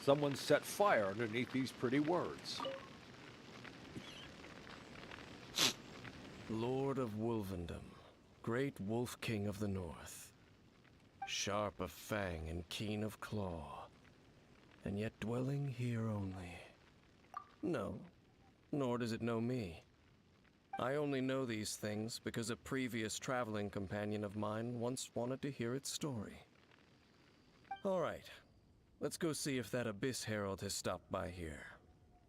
Someone set fire underneath these pretty words. Lord of Wolvendom, great Wolf King of the North. Sharp of fang and keen of claw, and yet dwelling here only. No, nor does it know me. I only know these things because a previous traveling companion of mine once wanted to hear its story. All right, let's go see if that Abyss Herald has stopped by here.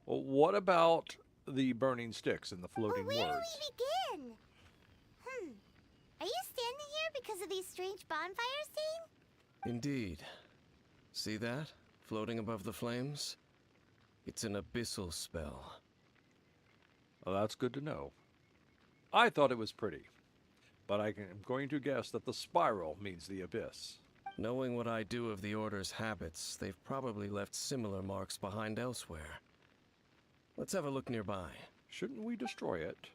Well, what about the burning sticks and the floating Well, where words? do we begin? Are you standing here because of these strange bonfires, Zane? Indeed. See that? Floating above the flames? It's an abyssal spell. Well, that's good to know. I thought it was pretty, but I'm going to guess that the spiral means the abyss. Knowing what I do of the Order's habits, they've probably left similar marks behind elsewhere. Let's have a look nearby. Shouldn't we destroy it?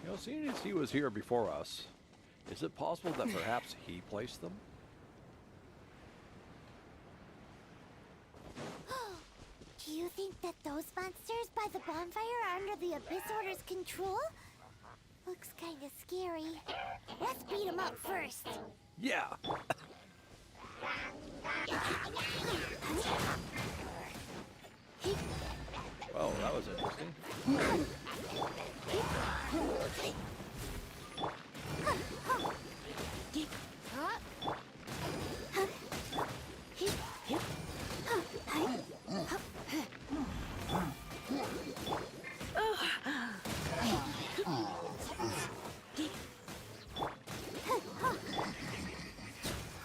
You know, seeing as he was here before us, is it possible that perhaps he placed them? Do you think that those monsters by the bonfire are under the Abyss Order's control? Looks kinda scary. Let's beat them up first. Yeah! Well, that was interesting.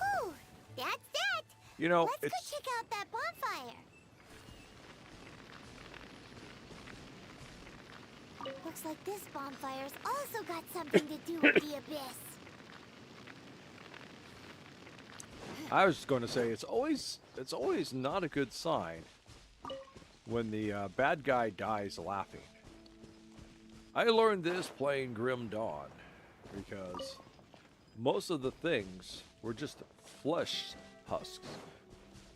Whew, that's that. You know, Let's go it's... check out that bonfire. Looks like this bonfire's also got something to do with the Abyss. I was just going to say, it's always not a good sign when the bad guy dies laughing. I learned this playing Grim Dawn, because most of the things were just flesh husks,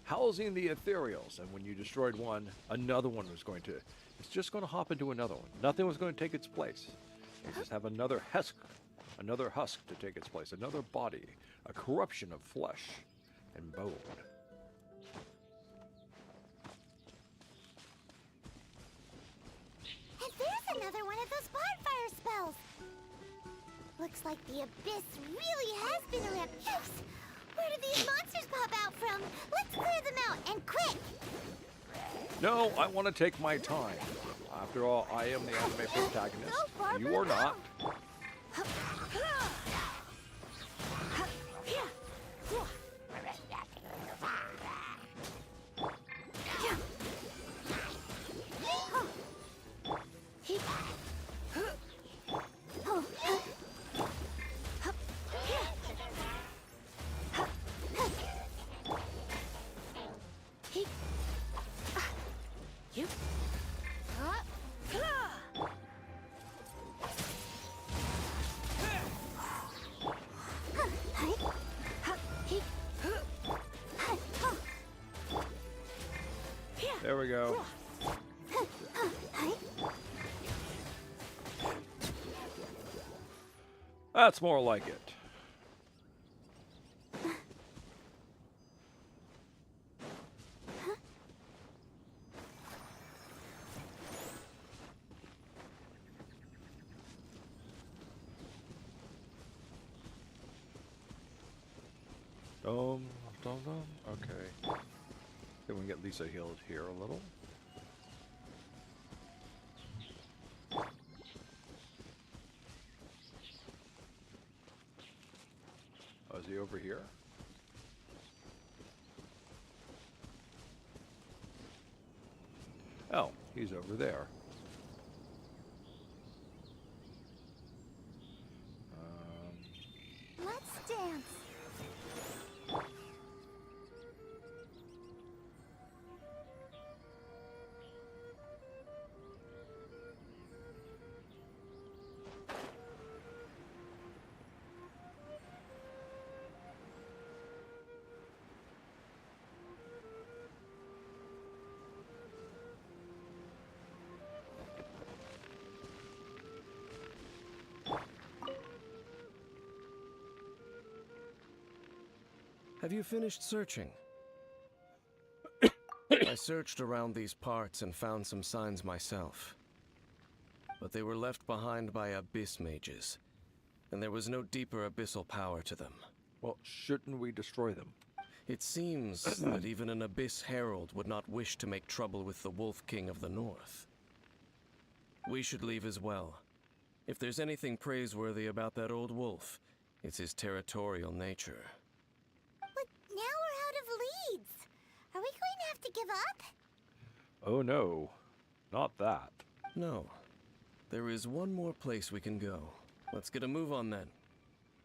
housing the ethereals, and when you destroyed one, another one was going to, it's just going to hop into another one. Nothing was going to take its place. You just have another husk to take its place, another body, a corruption of flesh and bone. And there's another one of those bonfire spells. Looks like the Abyss really has been around. Yes! Where did these monsters pop out from? Let's clear them out, and quick! No, I want to take my time. After all, I am the anime protagonist. Go, Barbara, You are go. not. There we go. That's more like it. Okay. Then we can get Lisa healed here a little. Oh, is he over here? Oh, he's over there. Let's dance. Have you finished searching? I searched around these parts and found some signs myself. But they were left behind by abyss mages, and there was no deeper abyssal power to them. Well, shouldn't we destroy them? It seems that even an Abyss Herald would not wish to make trouble with the Wolf King of the North. We should leave as well. If there's anything praiseworthy about that old wolf, it's his territorial nature. But now we're out of leads. Are we going to have to give up? Oh no, not that. No. There is one more place we can go. Let's get a move on then.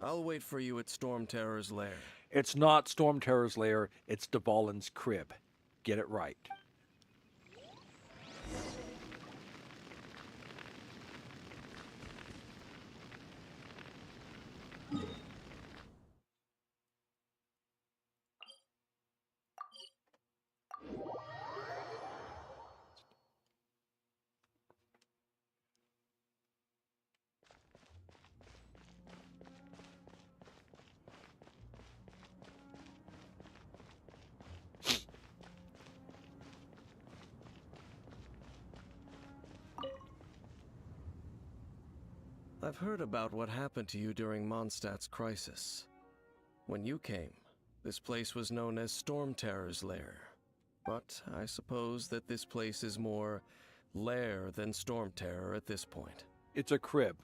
I'll wait for you at Storm Terror's lair. It's not Storm Terror's lair, it's Dvalin's crib. Get it right. I've heard about what happened to you during Mondstadt's crisis. When you came, this place was known as Storm Terror's lair. But I suppose that this place is more lair than Storm Terror at this point. It's a crib.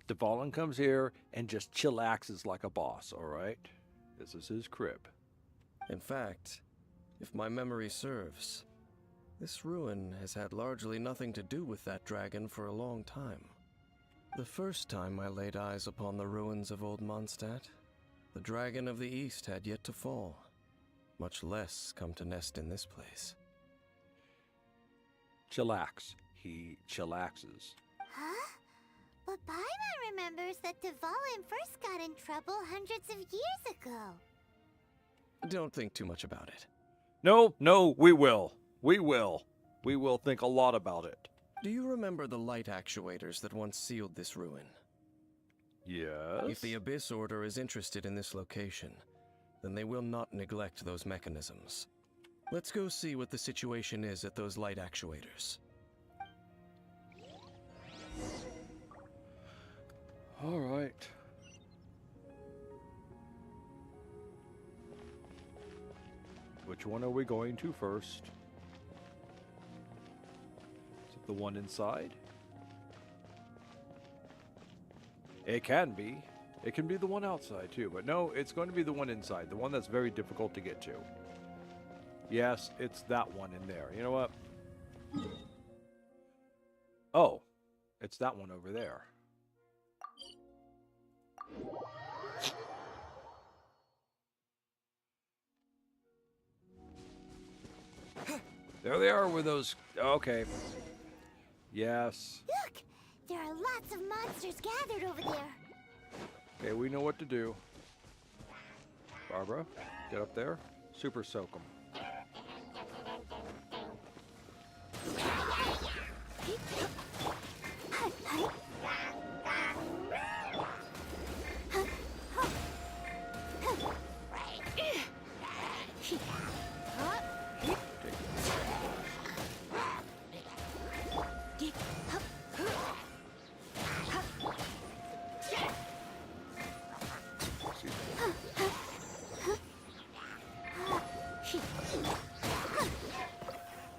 Dvalin comes here and just chillaxes like a boss, alright? This is his crib. In fact, if my memory serves, this ruin has had largely nothing to do with that dragon for a long time. The first time I laid eyes upon the ruins of old Mondstadt, the Dragon of the East had yet to fall, much less come to nest in this place. Chillax. He chillaxes. Huh? But Paimon remembers that Dvalin first got in trouble hundreds of years ago. Don't think too much about it. No, we will. We will. We will think a lot about it. Do you remember the light actuators that once sealed this ruin? Yes? If the Abyss Order is interested in this location, then they will not neglect those mechanisms. Let's go see what the situation is at those light actuators. All right. Which one are we going to first? Is it the one inside? It can be. It can be the one outside too, but no, it's going to be the one inside, the one that's very difficult to get to. Yes, it's that one in there. You know what? Oh, it's that one over there. There they are with those... Okay. Yes. Look! There are lots of monsters gathered over there. Okay, we know what to do. Barbara, get up there. Super soak them.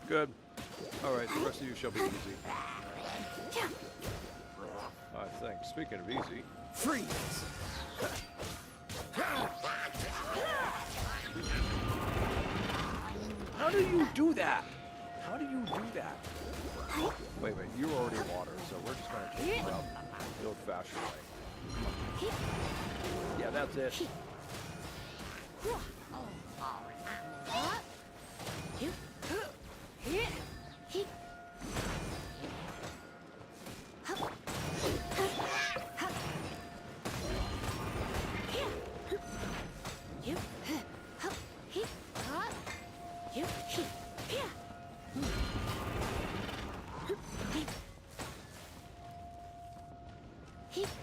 Good. Alright, the rest of you shall be easy. I think. Speaking of easy. Freeze! How do you do that? How do you do that? Wait, you're already water, so we're just going to take it out the old-fashioned way. Yeah, that's it.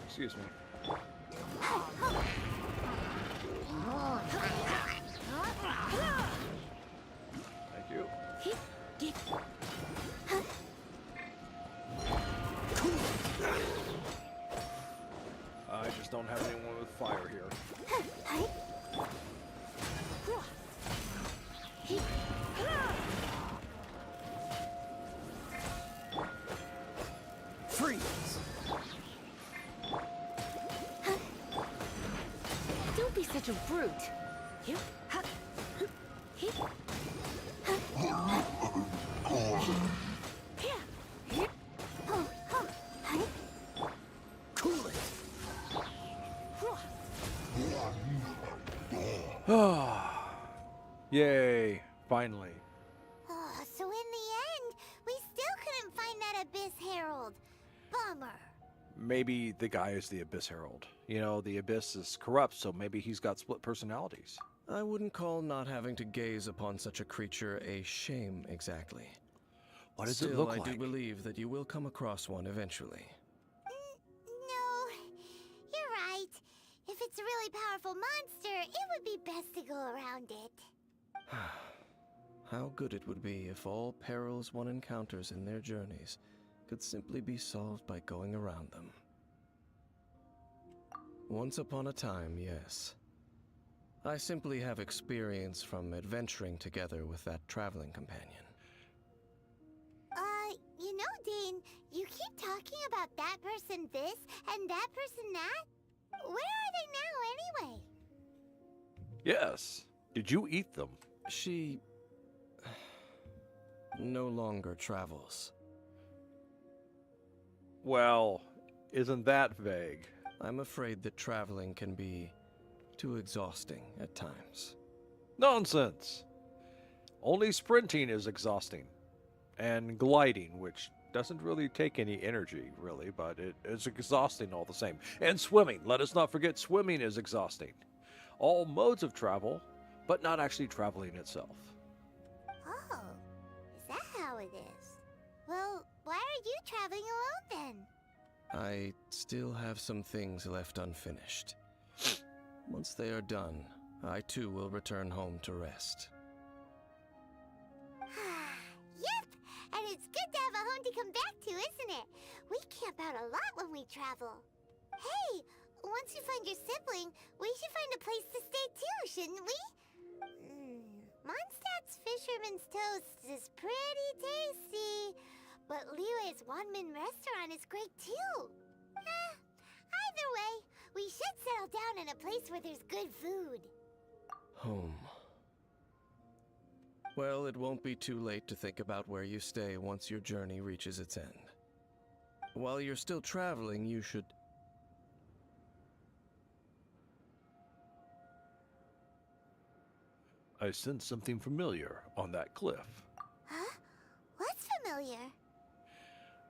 Excuse me. fire here. Freeze! Don't be such a brute. Cool it! Yay, finally. Oh, so in the end, we still couldn't find that Abyss Herald. Bummer. Maybe the guy is the Abyss Herald. You know, the Abyss is corrupt, so maybe he's got split personalities. I wouldn't call not having to gaze upon such a creature a shame exactly. What does Still, it look I like? do believe that you will come across one eventually. No, you're right. If it's a really powerful monster, it would be best to go around it. How good it would be if all perils one encounters in their journeys could simply be solved by going around them. Once upon a time, yes. I simply have experience from adventuring together with that traveling companion. You know, Dane, you keep talking about that person this and that person that. Where are they now, anyway? Yes. Did you eat them? She no longer travels. Well, isn't that vague? I'm afraid that traveling can be too exhausting at times. Nonsense. Only sprinting is exhausting. And gliding, which doesn't really take any energy, really, but it's exhausting all the same. And swimming. Let us not forget swimming is exhausting. All modes of travel, but not actually traveling itself. Oh, is that how it is? Well, why are you traveling alone then? I still have some things left unfinished. Once they are done, I too will return home to rest. Yep, and it's good to have a home to come back to, isn't it? We camp out a lot when we travel. Hey, once you find your sibling, we should find a place to stay too, shouldn't we? Mondstadt's Fisherman's Toast is pretty tasty, but Liyue's Wanmin restaurant is great too. Either way, we should settle down in a place where there's good food. Home. Well, it won't be too late to think about where you stay once your journey reaches its end. While you're still traveling, you should... I sense something familiar on that cliff. Huh? What's familiar?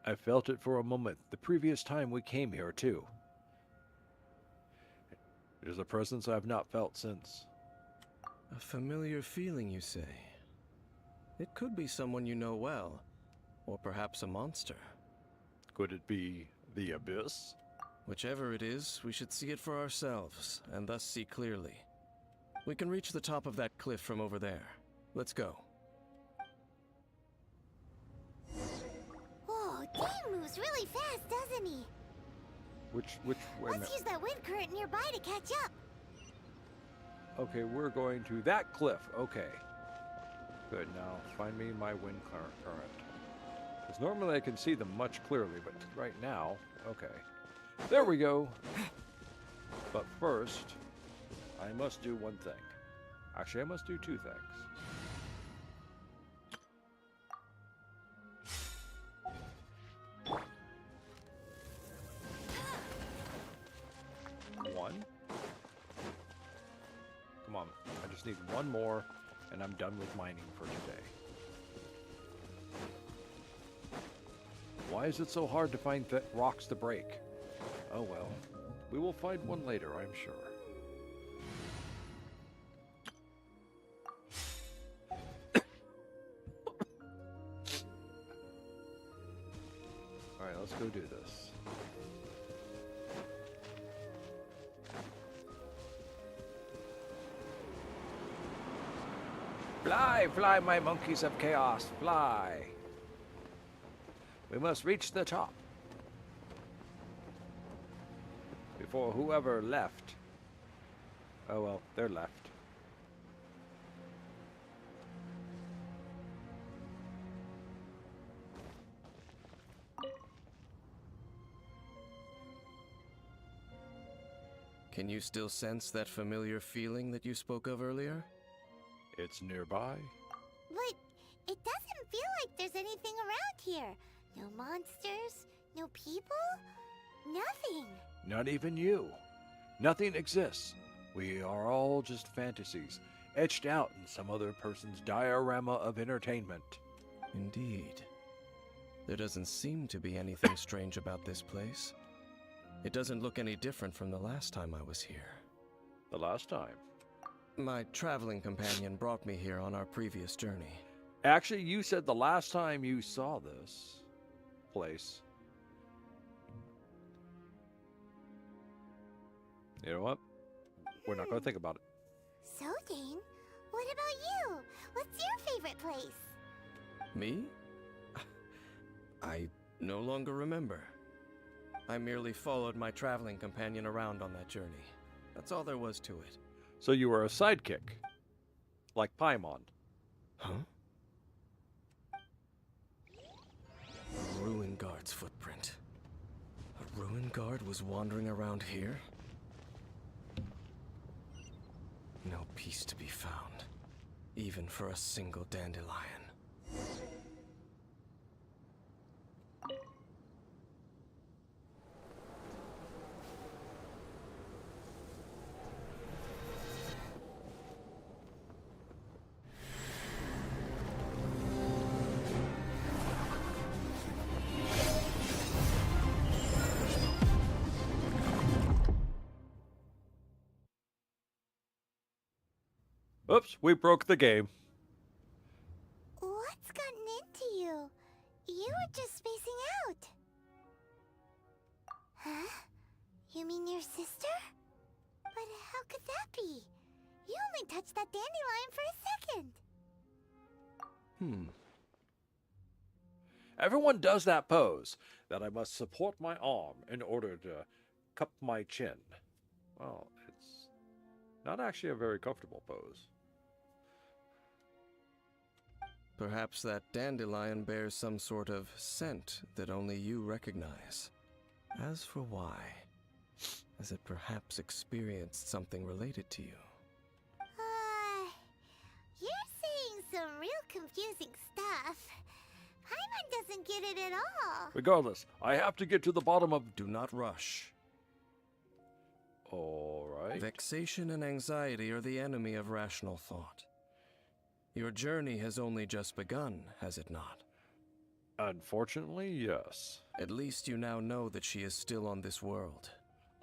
I felt it for a moment the previous time we came here, too. It is a presence I have not felt since. A familiar feeling, you say? It could be someone you know well, or perhaps a monster. Could it be the Abyss? Whichever it is, we should see it for ourselves, and thus see clearly. We can reach the top of that cliff from over there. Let's go. Whoa, Dane moves really fast, doesn't he? Wait a minute. Let's use that wind current nearby to catch up. Okay, we're going to that cliff. Okay. Good, now find me my wind current. Because normally I can see them much clearly, but right now, okay. There we go. But first, I must do one thing. Actually, I must do two things. One. Come on, I just need one more, and I'm done with mining for today. Why is it so hard to find rocks to break? Oh well, we will find one later, I'm sure. Alright, let's go do this. Fly, fly, my monkeys of chaos, fly! We must reach the top before whoever left Oh well, they're left. Can you still sense that familiar feeling that you spoke of earlier? It's nearby. But it doesn't feel like there's anything around here. No monsters, no people, nothing. Not even you. Nothing exists. We are all just fantasies, etched out in some other person's diorama of entertainment. Indeed. There doesn't seem to be anything strange about this place. It doesn't look any different from the last time I was here. The last time. My traveling companion brought me here on our previous journey. Actually, you said the last time you saw this place. You know what? We're not going to think about it. So, Dane, what about you? What's your favorite place? Me? I no longer remember. I merely followed my traveling companion around on that journey. That's all there was to it. So you were a sidekick. Like Paimon. Huh? A ruin guard's footprint. A ruin guard was wandering around here? No peace to be found, even for a single dandelion. Oops, we broke the game. What's gotten into you? You were just spacing out. Huh? You mean your sister? But how could that be? You only touched that dandelion for a second. Everyone does that pose, that I must support my arm in order to cup my chin. Well, it's not actually a very comfortable pose. Perhaps that dandelion bears some sort of scent that only you recognize. As for why, has it perhaps experienced something related to you? You're saying some real confusing stuff. Paimon doesn't get it at all. Regardless, I have to get to the bottom of... Do not rush. Alright. Vexation and anxiety are the enemy of rational thought. Your journey has only just begun, has it not? Unfortunately, yes. At least you now know that she is still on this world.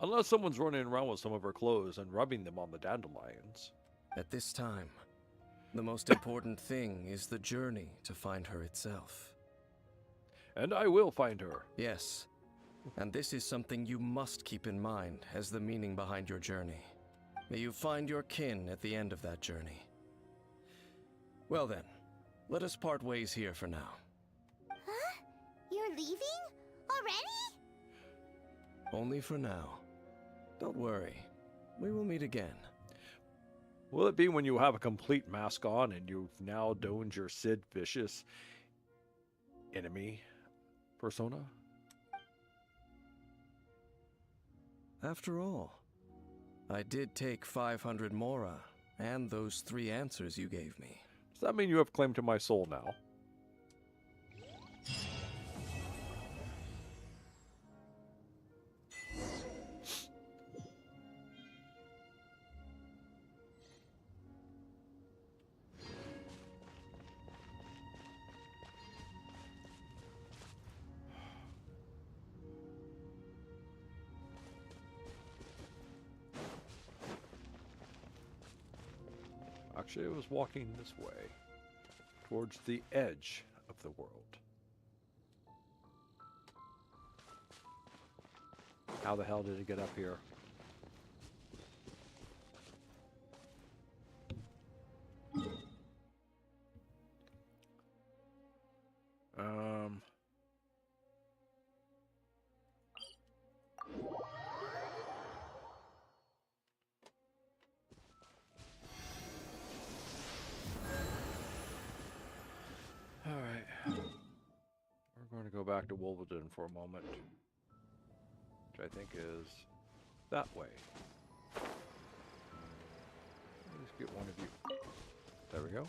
Unless someone's running around with some of her clothes and rubbing them on the dandelions. At this time, the most important thing is the journey to find her itself. And I will find her. Yes, and this is something you must keep in mind as the meaning behind your journey. May you find your kin at the end of that journey. Well then, let us part ways here for now. Huh? You're leaving? Already? Only for now. Don't worry, we will meet again. Will it be when you have a complete mask on and you've now donned your Sid Vicious enemy persona? After all, I did take 500 Mora and those 3 answers you gave me. Does that mean you have claim to my soul now? Actually, I was walking this way, towards the edge of the world. How the hell did it get up here? back to Wolverton for a moment, which I think is that way. Let's get one of you. There we go.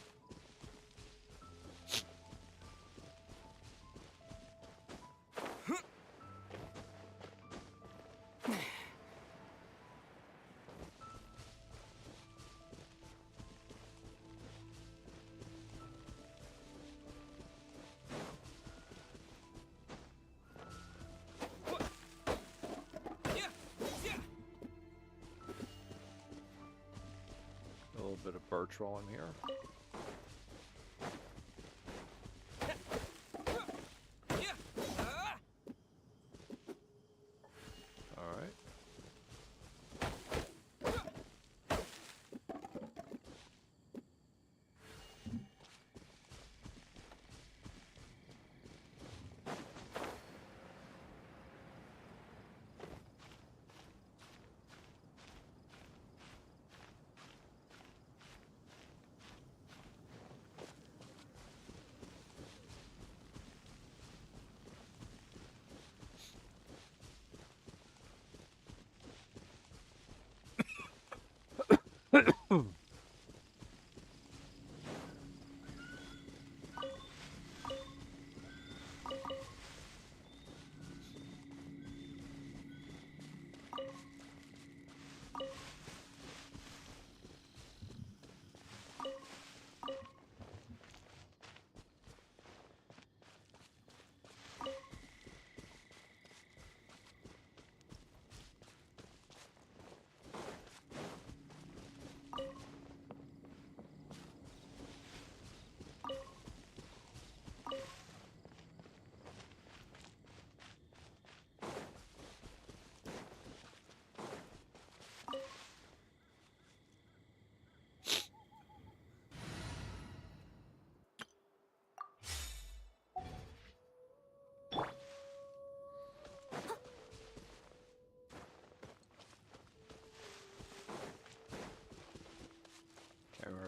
A little bit of birch while I'm here. All right.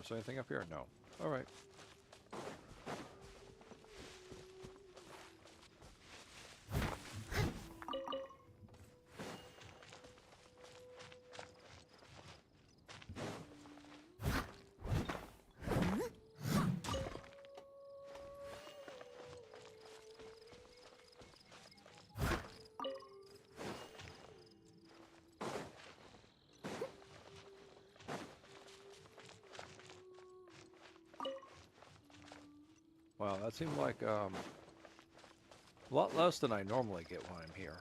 Is there anything up here? No. All right. Wow, that seemed like a lot less than I normally get when I'm here.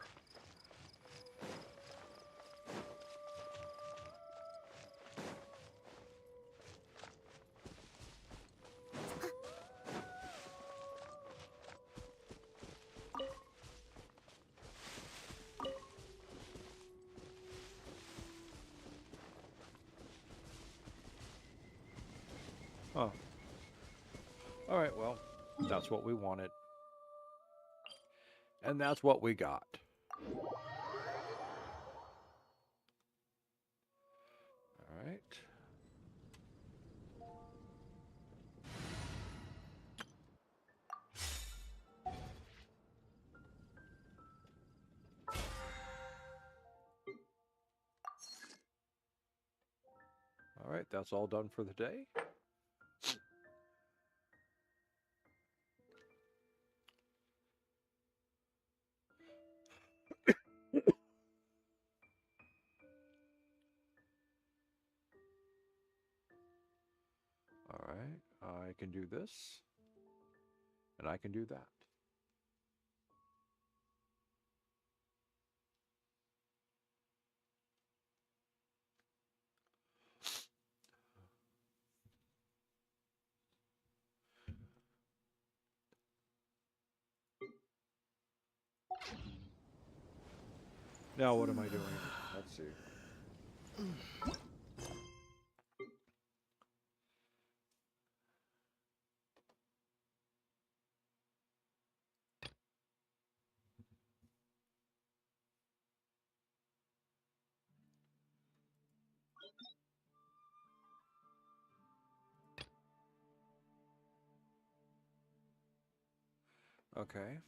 Oh. Alright, well, that's what we wanted. And that's what we got. Alright. Alright, that's all done for the day. Alright, I can do this. And I can do that. Now what am I doing? Let's see. Okay.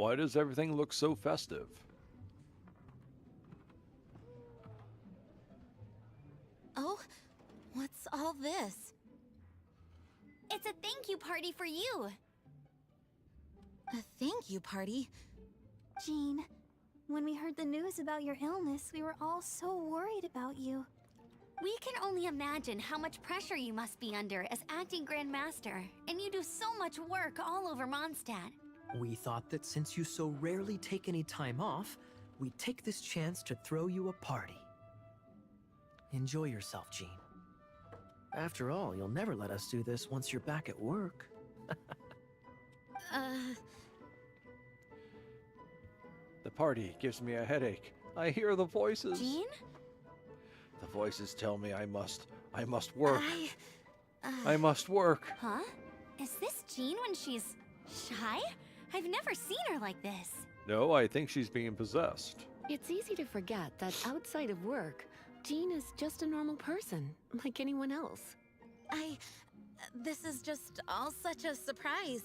Why does everything look so festive? Oh, what's all this? It's a thank you party for you. A thank you party? Jean, when we heard the news about your illness, we were all so worried about you. We can only imagine how much pressure you must be under as acting Grand Master, and you do so much work all over Mondstadt. We thought that since you so rarely take any time off, we'd take this chance to throw you a party. Enjoy yourself, Jean. After all, you'll never let us do this once you're back at work. The party gives me a headache. I hear the voices. Jean? The voices tell me I must work. I must work. Huh? Is this Jean when she's shy? I've never seen her like this. No, I think she's being possessed. It's easy to forget that outside of work, Jean is just a normal person, like anyone else. This is just all such a surprise.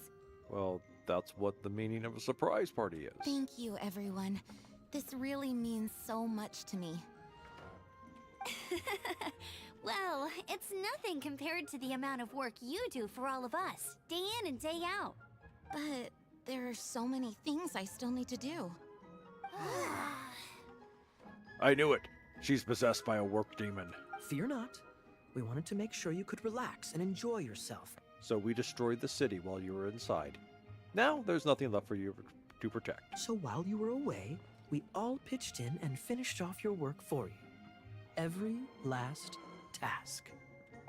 Well, that's what the meaning of a surprise party is. Thank you, everyone. This really means so much to me. Well, it's nothing compared to the amount of work you do for all of us, day in and day out. But there are so many things I still need to do. I knew it. She's possessed by a work demon. Fear not. We wanted to make sure you could relax and enjoy yourself. So we destroyed the city while you were inside. Now there's nothing left for you to protect. So while you were away, we all pitched in and finished off your work for you. Every last task.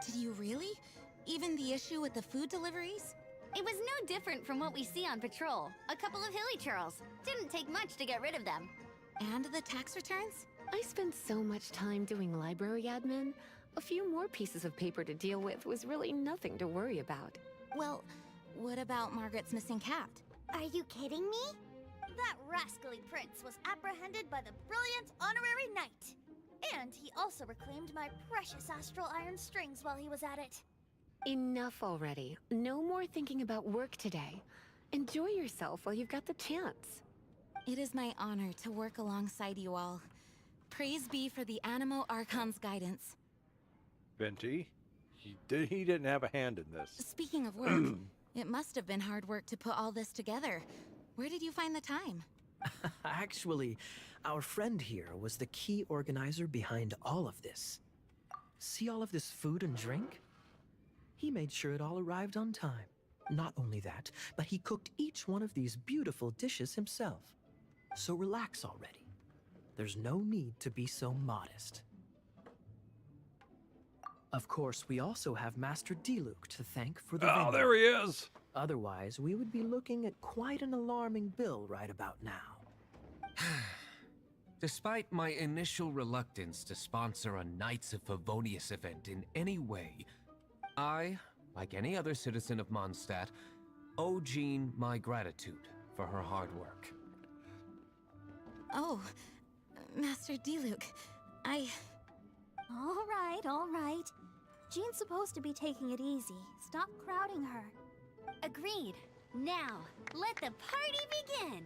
Did you really? Even the issue with the food deliveries? It was no different from what we see on patrol. A couple of hilly churls. Didn't take much to get rid of them. And the tax returns? I spent so much time doing library admin. A few more pieces of paper to deal with was really nothing to worry about. Well, what about Margaret's missing cat? Are you kidding me? That rascally prince was apprehended by the brilliant honorary knight. And he also reclaimed my precious astral iron strings while he was at it. Enough already. No more thinking about work today. Enjoy yourself while you've got the chance. It is my honor to work alongside you all. Praise be for the Animo Archon's guidance. Venti, he didn't have a hand in this. Speaking of work, it must have been hard work to put all this together. Where did you find the time? Actually, our friend here was the key organizer behind all of this. See all of this food and drink? He made sure it all arrived on time. Not only that, but he cooked each one of these beautiful dishes himself. So relax already. There's no need to be so modest. Of course, we also have Master Diluc to thank for the Oh, venue. there he is! Otherwise, we would be looking at quite an alarming bill right about now. Despite my initial reluctance to sponsor a Knights of Favonius event in any way, I, like any other citizen of Mondstadt, owe Jean my gratitude for her hard work. Oh, Master Diluc, All right. Jean's supposed to be taking it easy. Stop crowding her. Agreed. Now, let the party begin!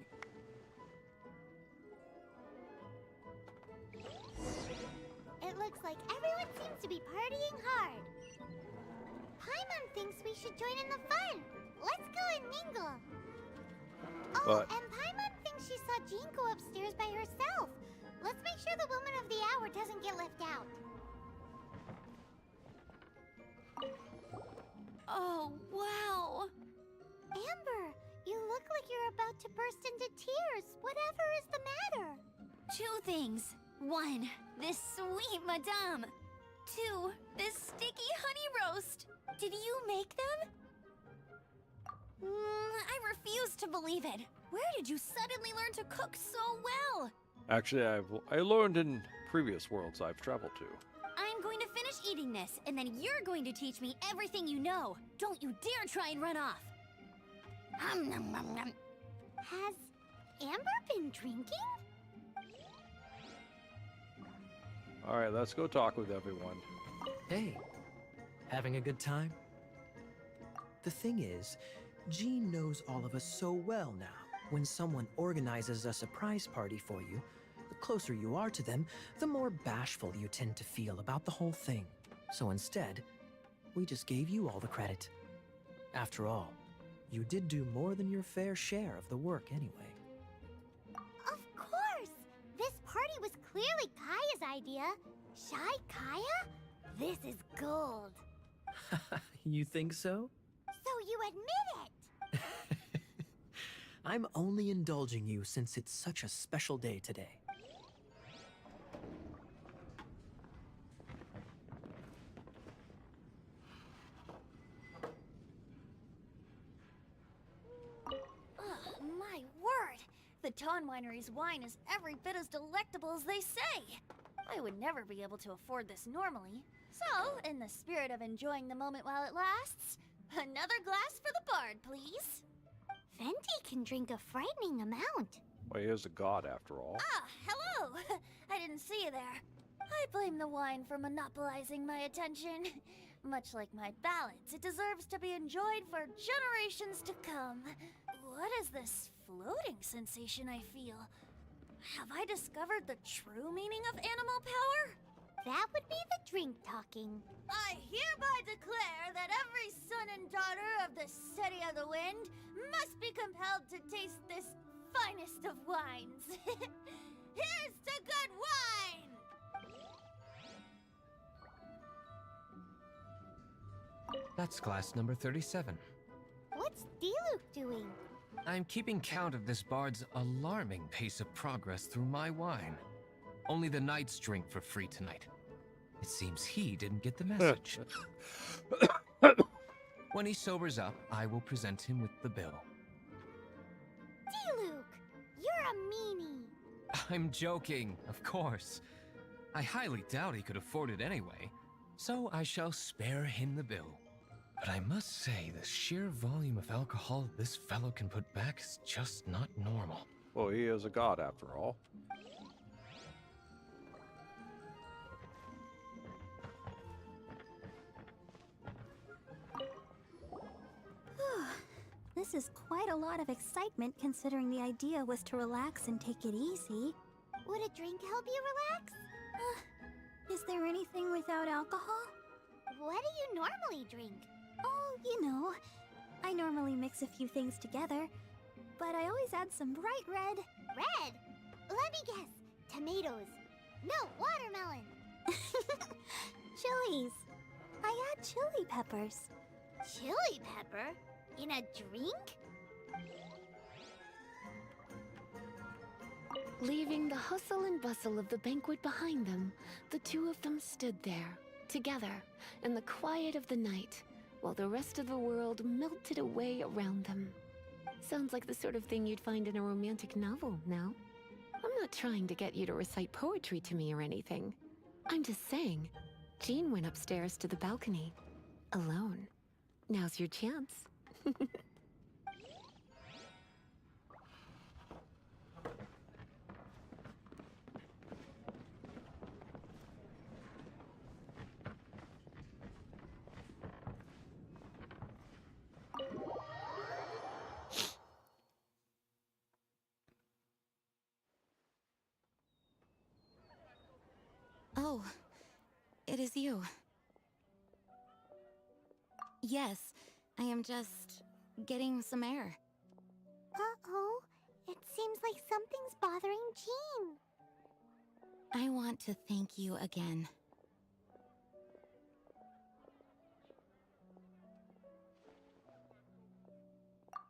It looks like everyone seems to be partying hard. Paimon thinks we should join in the fun. Let's go and mingle. Oh, But- and Paimon thinks she saw Jean go upstairs by herself. Let's make sure the woman of the hour doesn't get left out. Oh, wow! Amber, you look like you're about to burst into tears. Whatever is the matter? Two things. One, this sweet madame. Two, this sticky honey roast. Did you make them? I refuse to believe it. Where did you suddenly learn to cook so well? Actually, I learned in previous worlds I've traveled to. I'm going to finish eating this, and then you're going to teach me everything you know. Don't you dare try and run off. Has Amber been drinking? All right, let's go talk with everyone. Hey, having a good time? The thing is, Jean knows all of us so well now. When someone organizes a surprise party for you, the closer you are to them, the more bashful you tend to feel about the whole thing. So instead, we just gave you all the credit. After all, you did do more than your fair share of the work anyway. Of course! This party was clearly Kaya's idea. Shy Kaya? This is gold. You think so? So you admit it! I'm only indulging you since it's such a special day today. Ugh, my word! The Dawn Winery's wine is every bit as delectable as they say. I would never be able to afford this normally. So, in the spirit of enjoying the moment while it lasts, another glass for the bard, please. Venti can drink a frightening amount. Well, he is a god after all. Ah, hello! I didn't see you there. I blame the wine for monopolizing my attention. Much like my ballads, it deserves to be enjoyed for generations to come. What is this floating sensation I feel? Have I discovered the true meaning of animal power? That would be the drink talking. I hereby declare that every son and daughter of the City of the Wind must be compelled to taste this finest of wines. Here's to good wine! That's glass number 37. What's Diluc doing? I'm keeping count of this bard's alarming pace of progress through my wine. Only the knights drink for free tonight. It seems he didn't get the message. When he sobers up, I will present him with the bill. Diluc, you're a meanie. I'm joking, of course. I highly doubt he could afford it anyway, so I shall spare him the bill. But I must say, the sheer volume of alcohol this fellow can put back is just not normal. Well, he is a god after all. This is quite a lot of excitement considering the idea was to relax and take it easy. Would a drink help you relax? Is there anything without alcohol? What do you normally drink? Oh, you know, I normally mix a few things together, but I always add some bright red. Red? Let me guess. Tomatoes. No, watermelon. Chilies. I add chili peppers. Chili pepper? In a drink? Leaving the hustle and bustle of the banquet behind them, the two of them stood there, together, in the quiet of the night, while the rest of the world melted away around them. Sounds like the sort of thing you'd find in a romantic novel, no? I'm not trying to get you to recite poetry to me or anything. I'm just saying, Jean went upstairs to the balcony, alone. Now's your chance. Oh, it is you. Yes, I am just getting some air. Uh-oh. It seems like something's bothering Jean. I want to thank you again.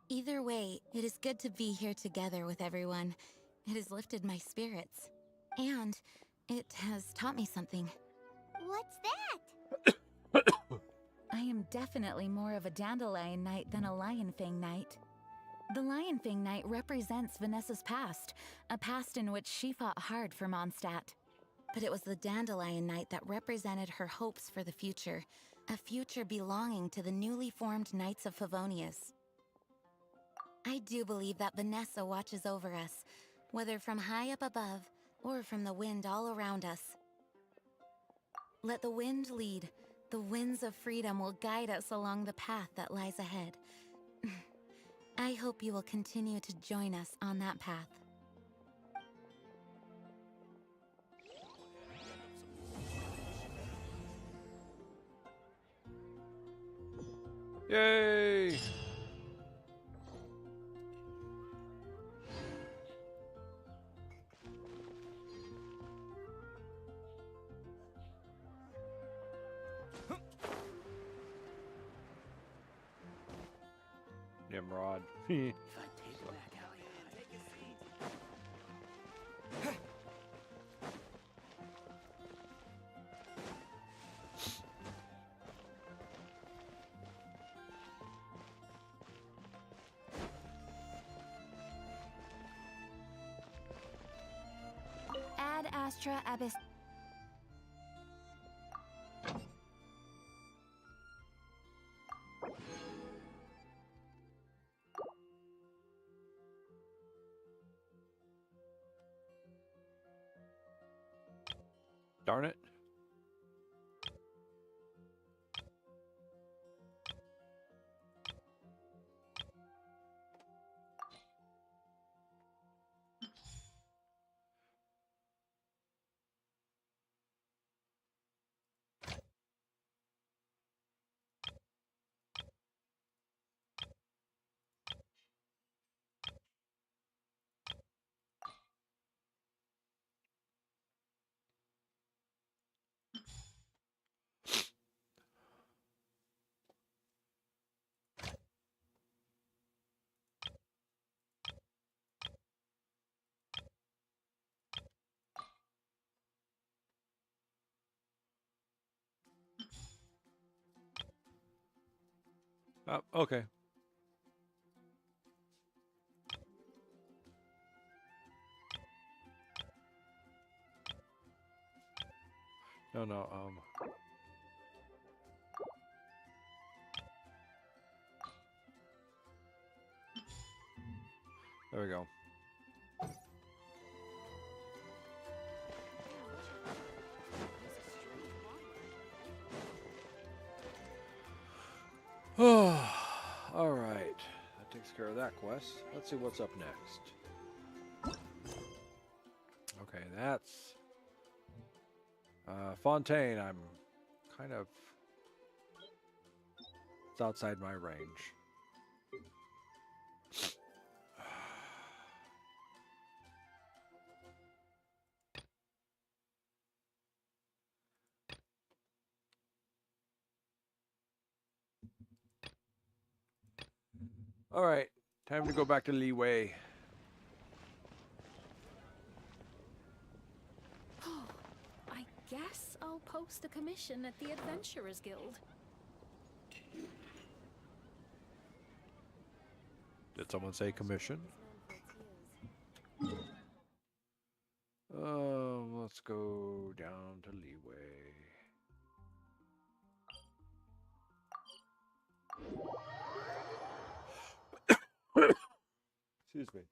Either way, it is good to be here together with everyone. It has lifted my spirits. And it has taught me something. What's that? I am definitely more of a Dandelion Knight than a Lion Fang Knight. The Lion Fang Knight represents Vanessa's past, a past in which she fought hard for Mondstadt. But it was the Dandelion Knight that represented her hopes for the future, a future belonging to the newly formed Knights of Favonius. I do believe that Vanessa watches over us, whether from high up above or from the wind all around us. Let the wind lead. The winds of freedom will guide us along the path that lies ahead. I hope you will continue to join us on that path. Yay! Nimrod. Ad Astra Abyss. Darn it. Oh, okay. No. There we go. All right. That takes care of that quest. Let's see what's up next. Okay, that's Fontaine. I'm kind of... It's outside my range. All right, time to go back to Leeway. I guess I'll post a commission at the Adventurers Guild. Did someone say commission? Let's go down to Leeway. Excuse me.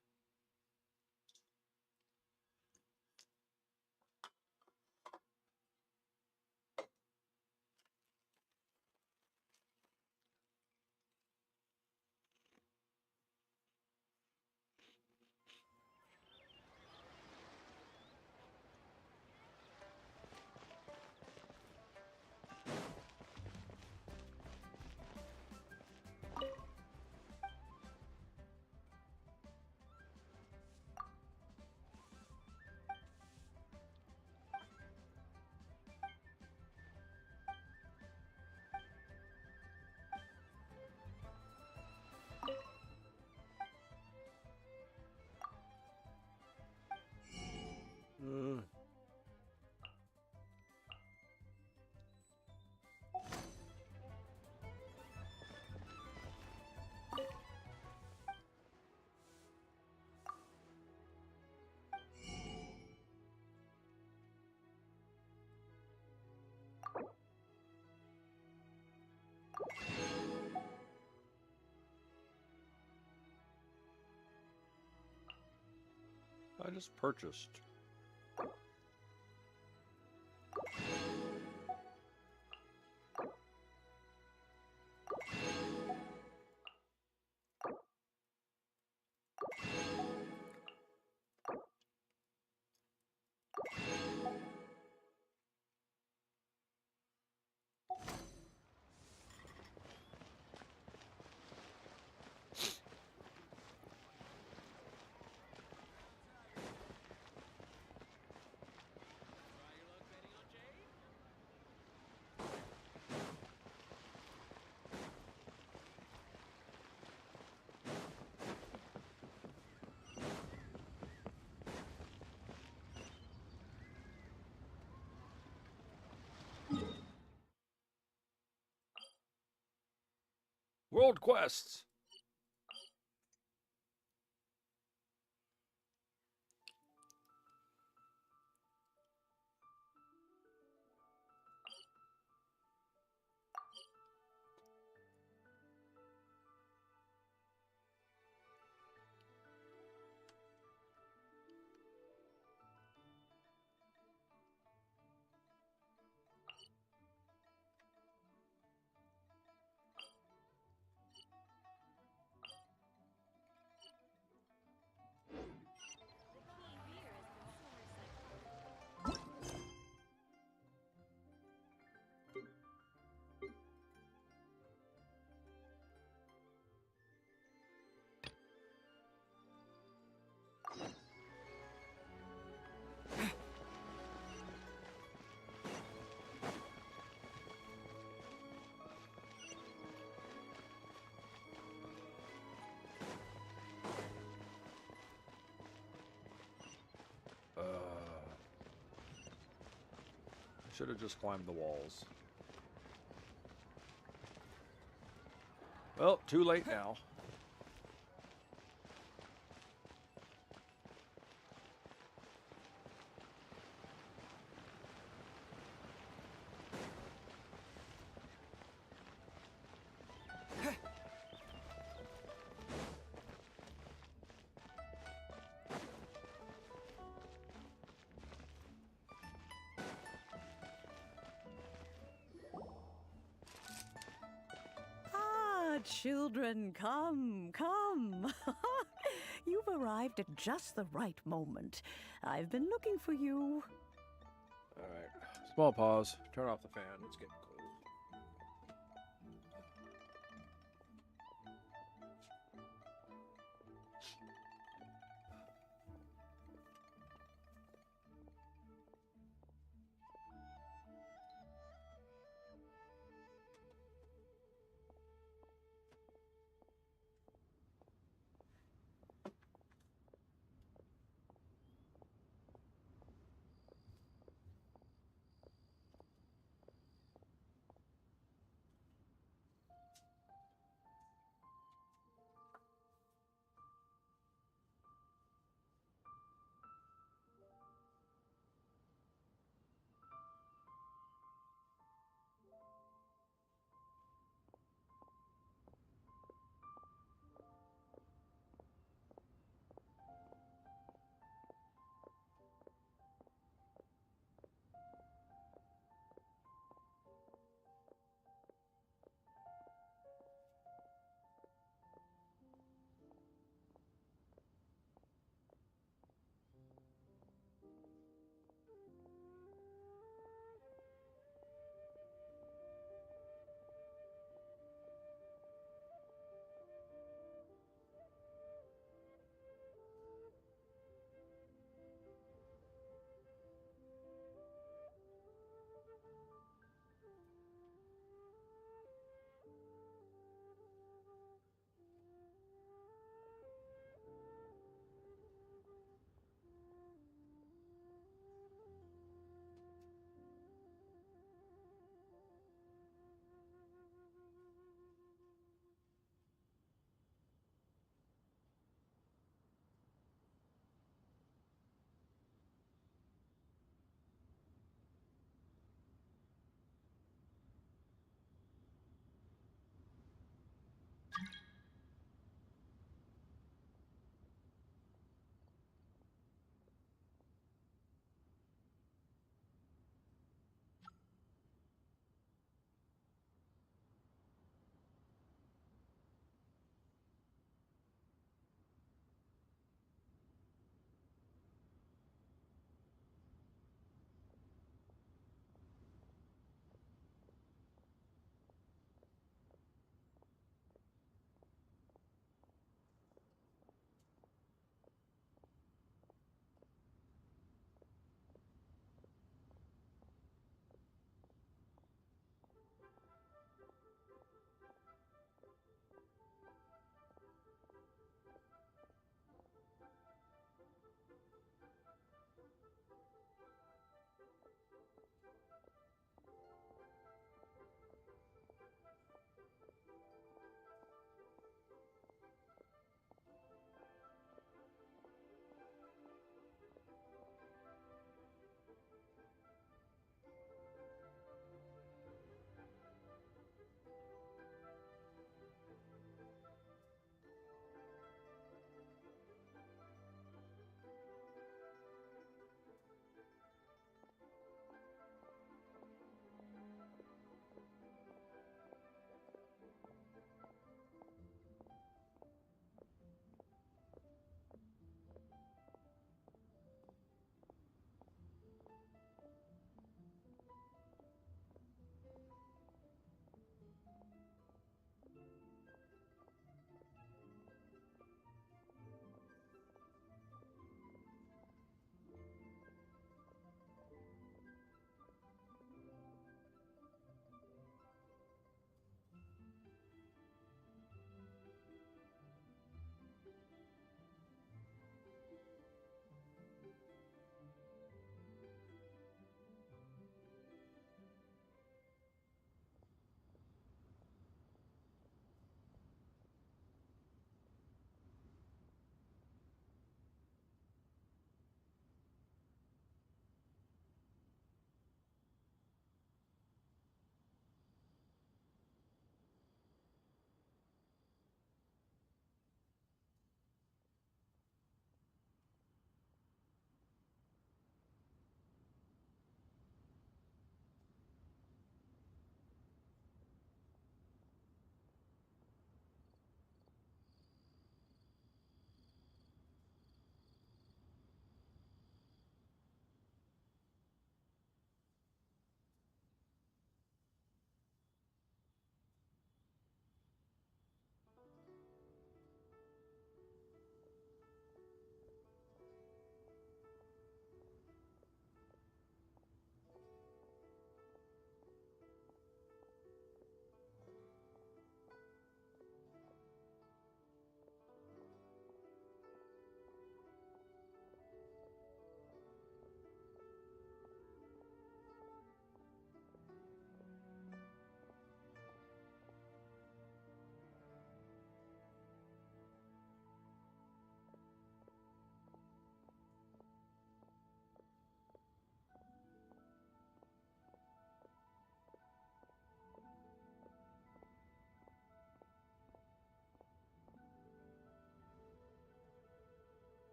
I just purchased. world quests. Should have just climbed the walls. Well, too late now. Children, come, come. You've arrived at just the right moment. I've been looking for you. All right. Small pause. Turn off the fan. It's getting cold.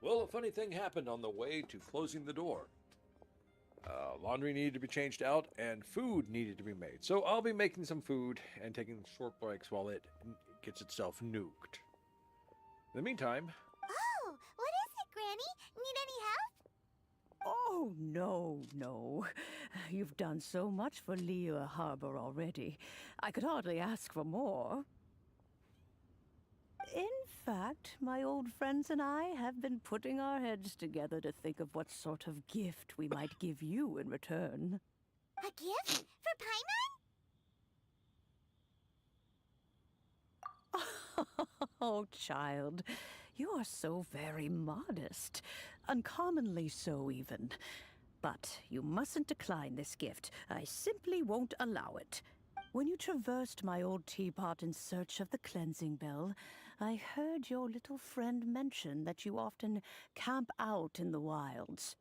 Well, a funny thing happened on the way to closing the door. Laundry needed to be changed out, and food needed to be made. So I'll be making some food and taking short breaks while it gets itself nuked. In the meantime, Oh, what is it, Granny? Need any help? Oh, no, no. You've done so much for Lea Harbor already. I could hardly ask for more. In fact, my old friends and I have been putting our heads together to think of what sort of gift we might give you in return. A gift? For Paimon? Oh, child, you are so very modest. Uncommonly so, even. But you mustn't decline this gift. I simply won't allow it. When you traversed my old teapot in search of the cleansing bell, I heard your little friend mention that you often camp out in the wilds.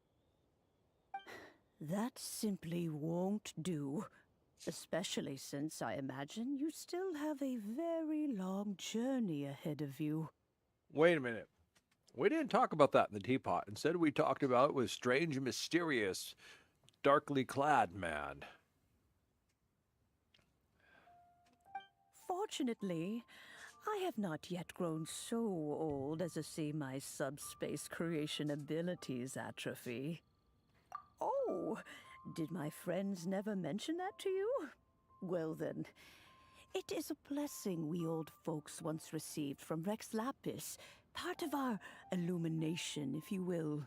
That simply won't do. Especially since I imagine you still have a very long journey ahead of you. wait a minute. We didn't talk about that in the teapot. Instead, we talked about it with strange, mysterious, darkly clad man. Fortunately, I have not yet grown so old as to see my subspace creation abilities atrophy. Oh, did my friends never mention that to you? Well then, it is a blessing we old folks once received from Rex Lapis, part of our illumination, if you will.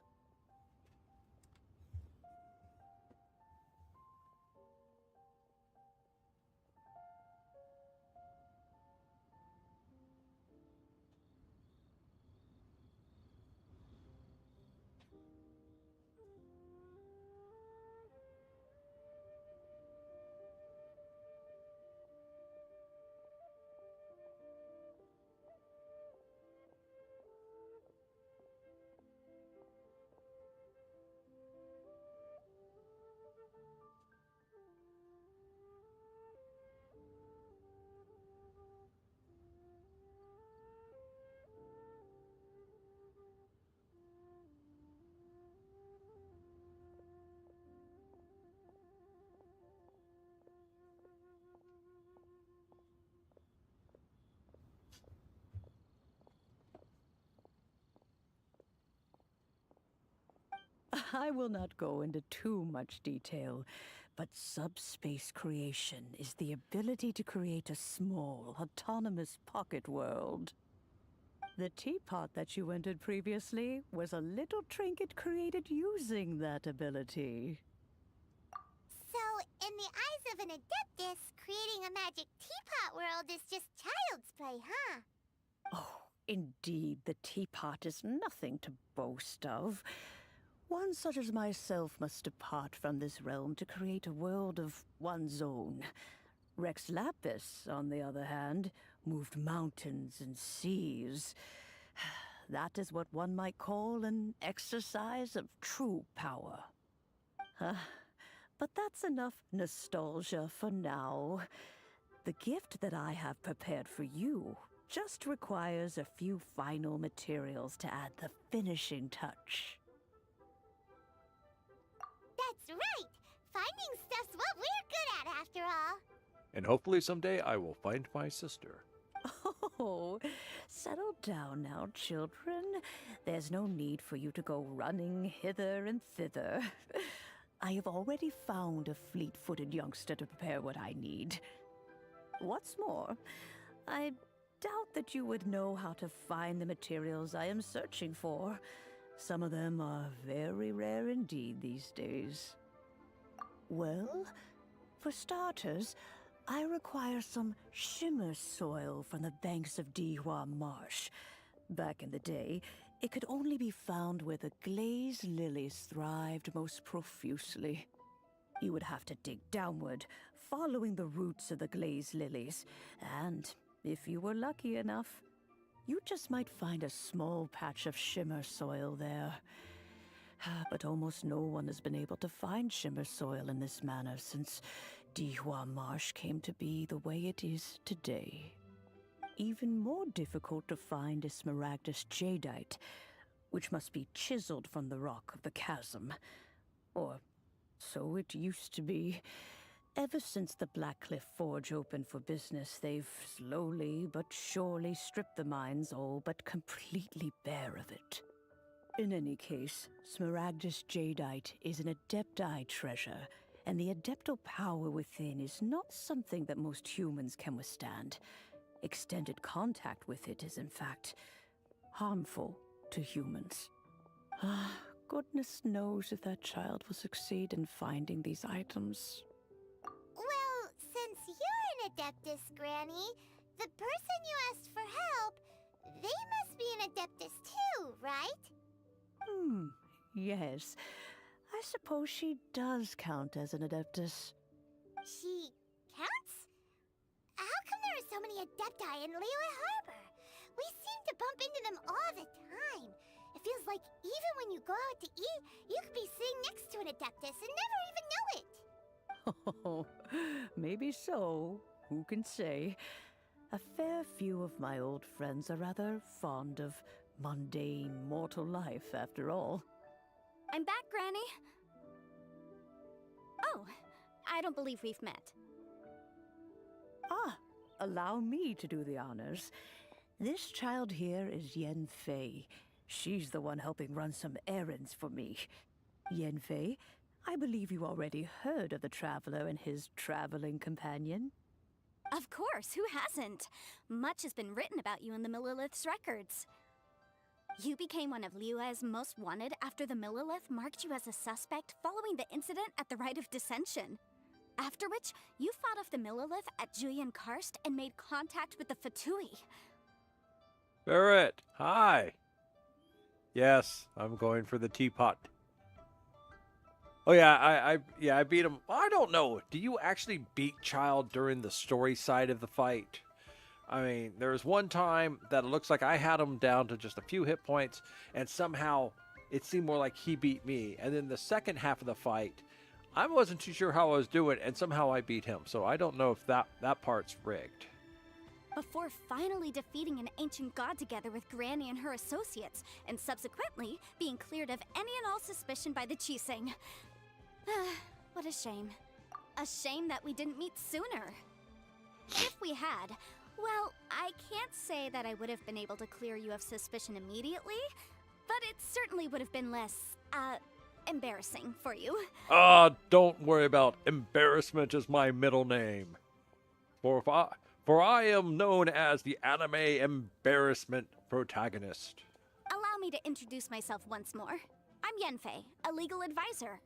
I will not go into too much detail, but subspace creation is the ability to create a small, autonomous pocket world. The teapot that you entered previously was a little trinket created using that ability. So, in the eyes of an adeptus, creating a magic teapot world is just child's play, huh? Oh, indeed, the teapot is nothing to boast of. One such as myself must depart from this realm to create a world of one's own. Rex Lapis, on the other hand, moved mountains and seas. That is what one might call an exercise of true power. But that's enough nostalgia for now. The gift that I have prepared for you just requires a few final materials to add the finishing touch. That's right! Finding stuff's what we're good at, after all. And hopefully someday I will find my sister. Oh, settle down now, children. There's no need for you to go running hither and thither. I have already found a fleet-footed youngster to prepare what I need. What's more, I doubt that you would know how to find the materials I am searching for. Some of them are very rare indeed these days. Well, for starters, I require some shimmer soil from the banks of Dihua Marsh. Back in the day, it could only be found where the glazed lilies thrived most profusely. You would have to dig downward, following the roots of the glazed lilies, and if you were lucky enough, you just might find a small patch of shimmer soil there. But almost no one has been able to find shimmer soil in this manner since Dihua Marsh came to be the way it is today. Even more difficult to find is smaragdus jadeite, which must be chiseled from the rock of the chasm. Or so it used to be. Ever since the Blackcliff Forge opened for business, they've slowly but surely stripped the mines all but completely bare of it. In any case, Smaragdus Jadeite is an Adepti treasure, and the Adeptal power within is not something that most humans can withstand. Extended contact with it is, in fact, harmful to humans. Goodness knows if that child will succeed in finding these items. Well, since you're an Adeptus, Granny, the person you asked for help, they must be an Adeptus too, right? Yes. I suppose she does count as an Adeptus. She counts? How come there are so many Adepti in Liyue Harbor? We seem to bump into them all the time. It feels like even when you go out to eat, you could be sitting next to an Adeptus and never even know it. Oh, maybe so. Who can say? A fair few of my old friends are rather fond of mundane mortal life, after all. I'm back, Granny. Oh, I don't believe we've met. Allow me to do the honors. This child here is Yen Fei. She's the one helping run some errands for me. Yen Fei, I believe you already heard of the Traveler and his traveling companion. Of course, who hasn't? Much has been written about you in the Millilith's records. You became one of Liyue's most wanted after the Millilith marked you as a suspect following the incident at the Rite of Dissension. After which, you fought off the Millilith at Julian Karst and made contact with the Fatui. Barrett, hi. Yes, I'm going for the teapot. Oh yeah, I beat him. I don't know. Do you actually beat Child during the story side of the fight? I mean, there was one time that it looks like I had him down to just a few hit points, and somehow it seemed more like he beat me. And then the second half of the fight, I wasn't too sure how I was doing, and somehow I beat him. So I don't know if that part's rigged. Before finally defeating an ancient god together with Granny and her associates, and subsequently being cleared of any and all suspicion by the Chiseng. What a shame. A shame that we didn't meet sooner. If we had, well, I can't say that I would have been able to clear you of suspicion immediately, but it certainly would have been less, embarrassing for you. Don't worry about embarrassment is my middle name. For I am known as the Anime Embarrassment Protagonist. Allow me to introduce myself once more. I'm Yenfei, a legal advisor.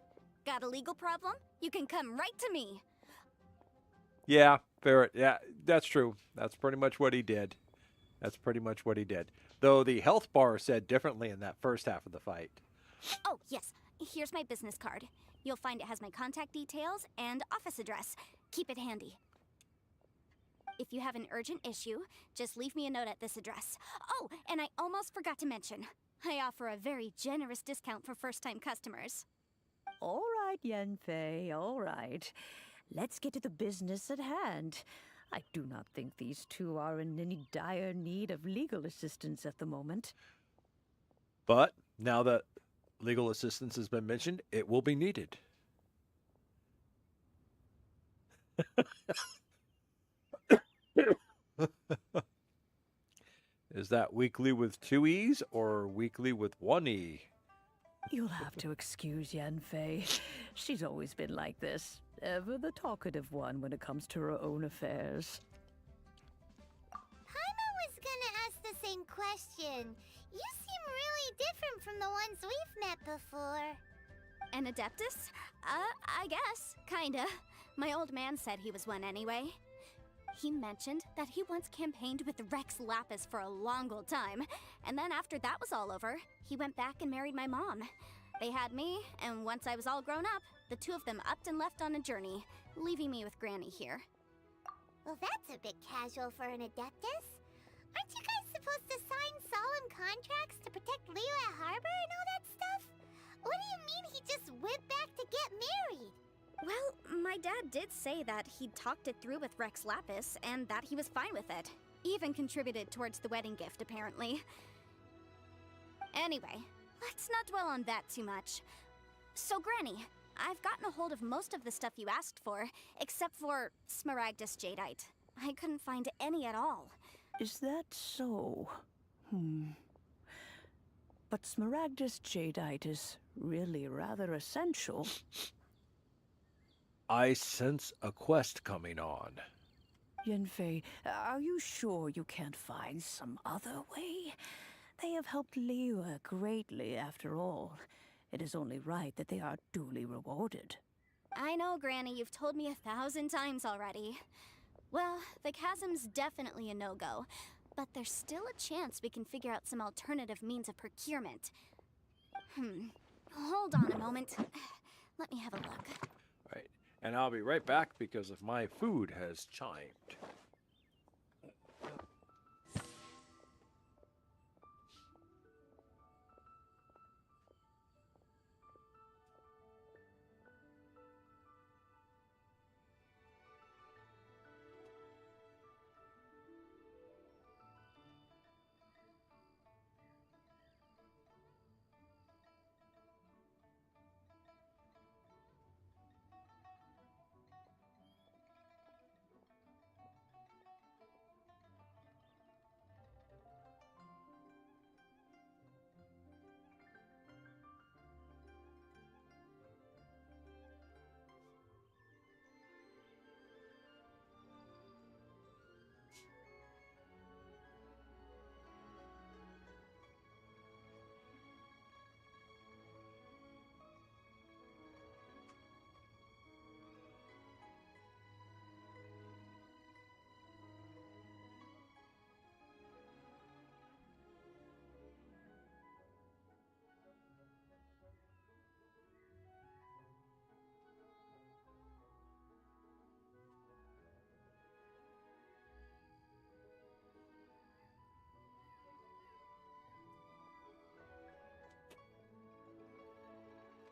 Got a legal problem? You can come right to me. Yeah, Ferret. Yeah, that's true. That's pretty much what he did. Though the health bar said differently in that first half of the fight. Oh, yes. Here's my business card. You'll find it has my contact details and office address. Keep it handy. If you have an urgent issue, just leave me a note at this address. Oh, and I almost forgot to mention, I offer a very generous discount for first-time customers. All right, Yenfei, all right. Let's get to the business at hand. I do not think these two are in any dire need of legal assistance at the moment. But now that legal assistance has been mentioned, it will be needed. Is that weekly with 2 E's or weekly with 1 E? You'll have to excuse Yenfei. She's always been like this. Ever the talkative one when it comes to her own affairs. Paimon was gonna ask the same question. You seem really different from the ones we've met before. An Adeptus? I guess. Kinda. My old man said he was one anyway. He mentioned that he once campaigned with Rex Lapis for a long old time, and then after that was all over, he went back and married my mom. They had me, and once I was all grown up, the two of them upped and left on a journey, leaving me with Granny here. Well, that's a bit casual for an Adeptus. Aren't you guys supposed to sign solemn contracts to protect Liyue Harbor and all that stuff? What do you mean he just went back to get married? Well, my dad did say that he'd talked it through with Rex Lapis, and that he was fine with it. Even contributed towards the wedding gift, apparently. Anyway, let's not dwell on that too much. So, Granny, I've gotten a hold of most of the stuff you asked for, except for Smaragdus Jadeite. I couldn't find any at all. Is that so? But Smaragdus Jadeite is really rather essential. I sense a quest coming on. Yenfei, are you sure you can't find some other way? They have helped Liyue greatly, after all. It is only right that they are duly rewarded. I know, Granny, you've told me 1,000 times already. Well, the chasm's definitely a no-go, but there's still a chance we can figure out some alternative means of procurement. Hold on a moment. Let me have a look. Right. And I'll be right back because of my food has chimed.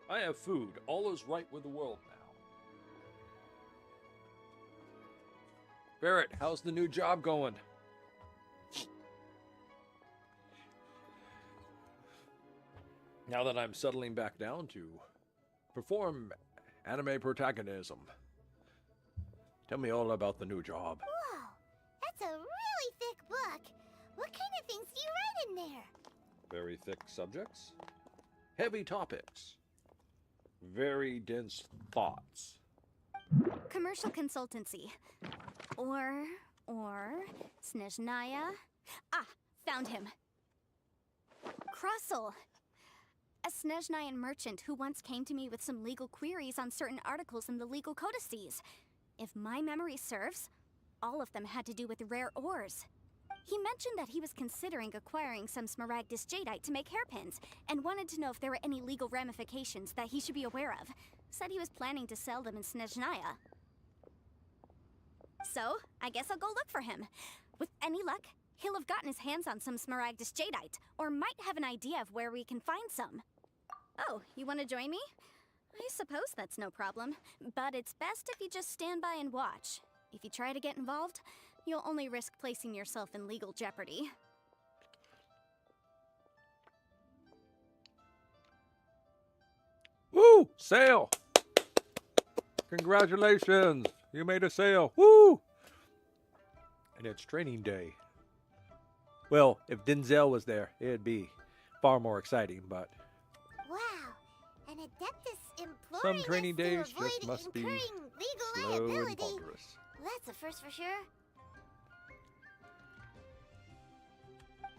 I have food. All is right with the world now. Barrett, how's the new job going? Now that I'm settling back down to perform anime protagonism. Tell me all about the new job. Whoa, that's a really thick book. What kind of things do you write in there? Very thick subjects. Heavy topics. Very dense thoughts. Commercial consultancy. Or Snezhnaya. Ah, found him. Crossel. A Snezhnayan merchant who once came to me with some legal queries on certain articles in the legal codices. If my memory serves, all of them had to do with rare ores. He mentioned that he was considering acquiring some Smaragdus Jadeite to make hairpins, and wanted to know if there were any legal ramifications that he should be aware of. Said he was planning to sell them in Snezhnaya. So, I guess I'll go look for him. With any luck, he'll have gotten his hands on some Smaragdus Jadeite, or might have an idea of where we can find some. Oh, you want to join me? I suppose that's no problem, but it's best if you just stand by and watch. If you try to get involved, you'll only risk placing yourself in legal jeopardy. Woo! Sale! Congratulations! You made a sale! Woo! And it's training day. Well, if Denzel was there, it'd be far more exciting, but... Wow, an Adeptus imploring some training us to days avoid just must be incurring legal slow and liability. ponderous. Well, that's a first for sure.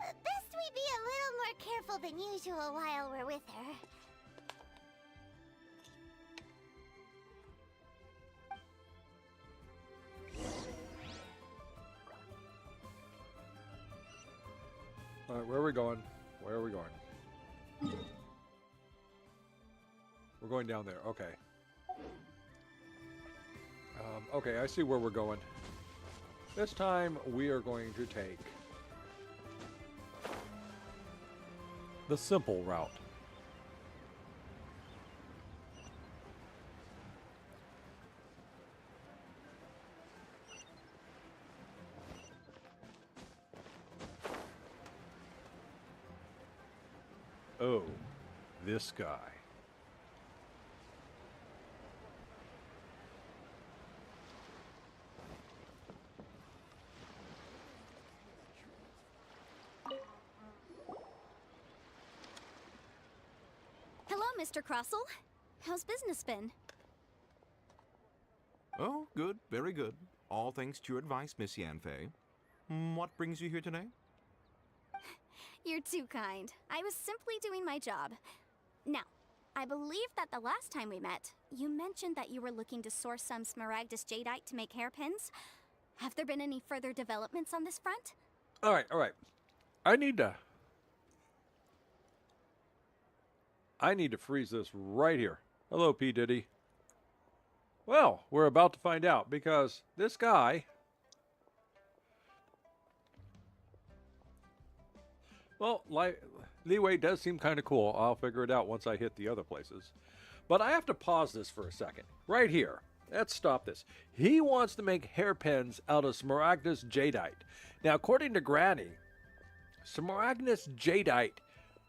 Best we be a little more careful than usual while we're with her. Alright, where are we going? Where are we going? We're going down there, okay. Okay, I see where we're going. This time we are going to take the simple route. Oh, this guy. Hello, Mr. Crossell. How's business been? Oh, good, very good. All thanks to your advice, Miss Yanfei. What brings you here today? You're too kind. I was simply doing my job. Now, I believe that the last time we met, you mentioned that you were looking to source some Smaragdus Jadeite to make hairpins. Have there been any further developments on this front? All right, all right. I need to freeze this right here. Hello, P. Diddy. Well, we're about to find out because this guy... Well, Leeway does seem kind of cool. I'll figure it out once I hit the other places. But I have to pause this for a second. Right here. Let's stop this. He wants to make hairpins out of Smaragdus Jadeite. Now, according to Granny, Smaragdus Jadeite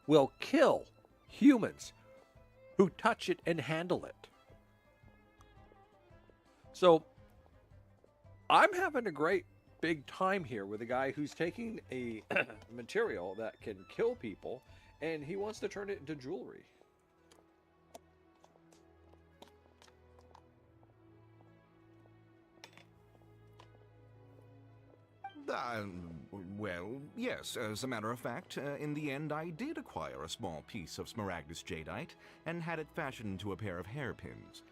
will kill humans who touch it and handle it. So, I'm having a great big time here with a guy who's taking a material that can kill people and he wants to turn it into jewelry. Well, yes, as a matter of fact, in the end I did acquire a small piece of Smaragdus Jadeite and had it fashioned into a pair of hairpins.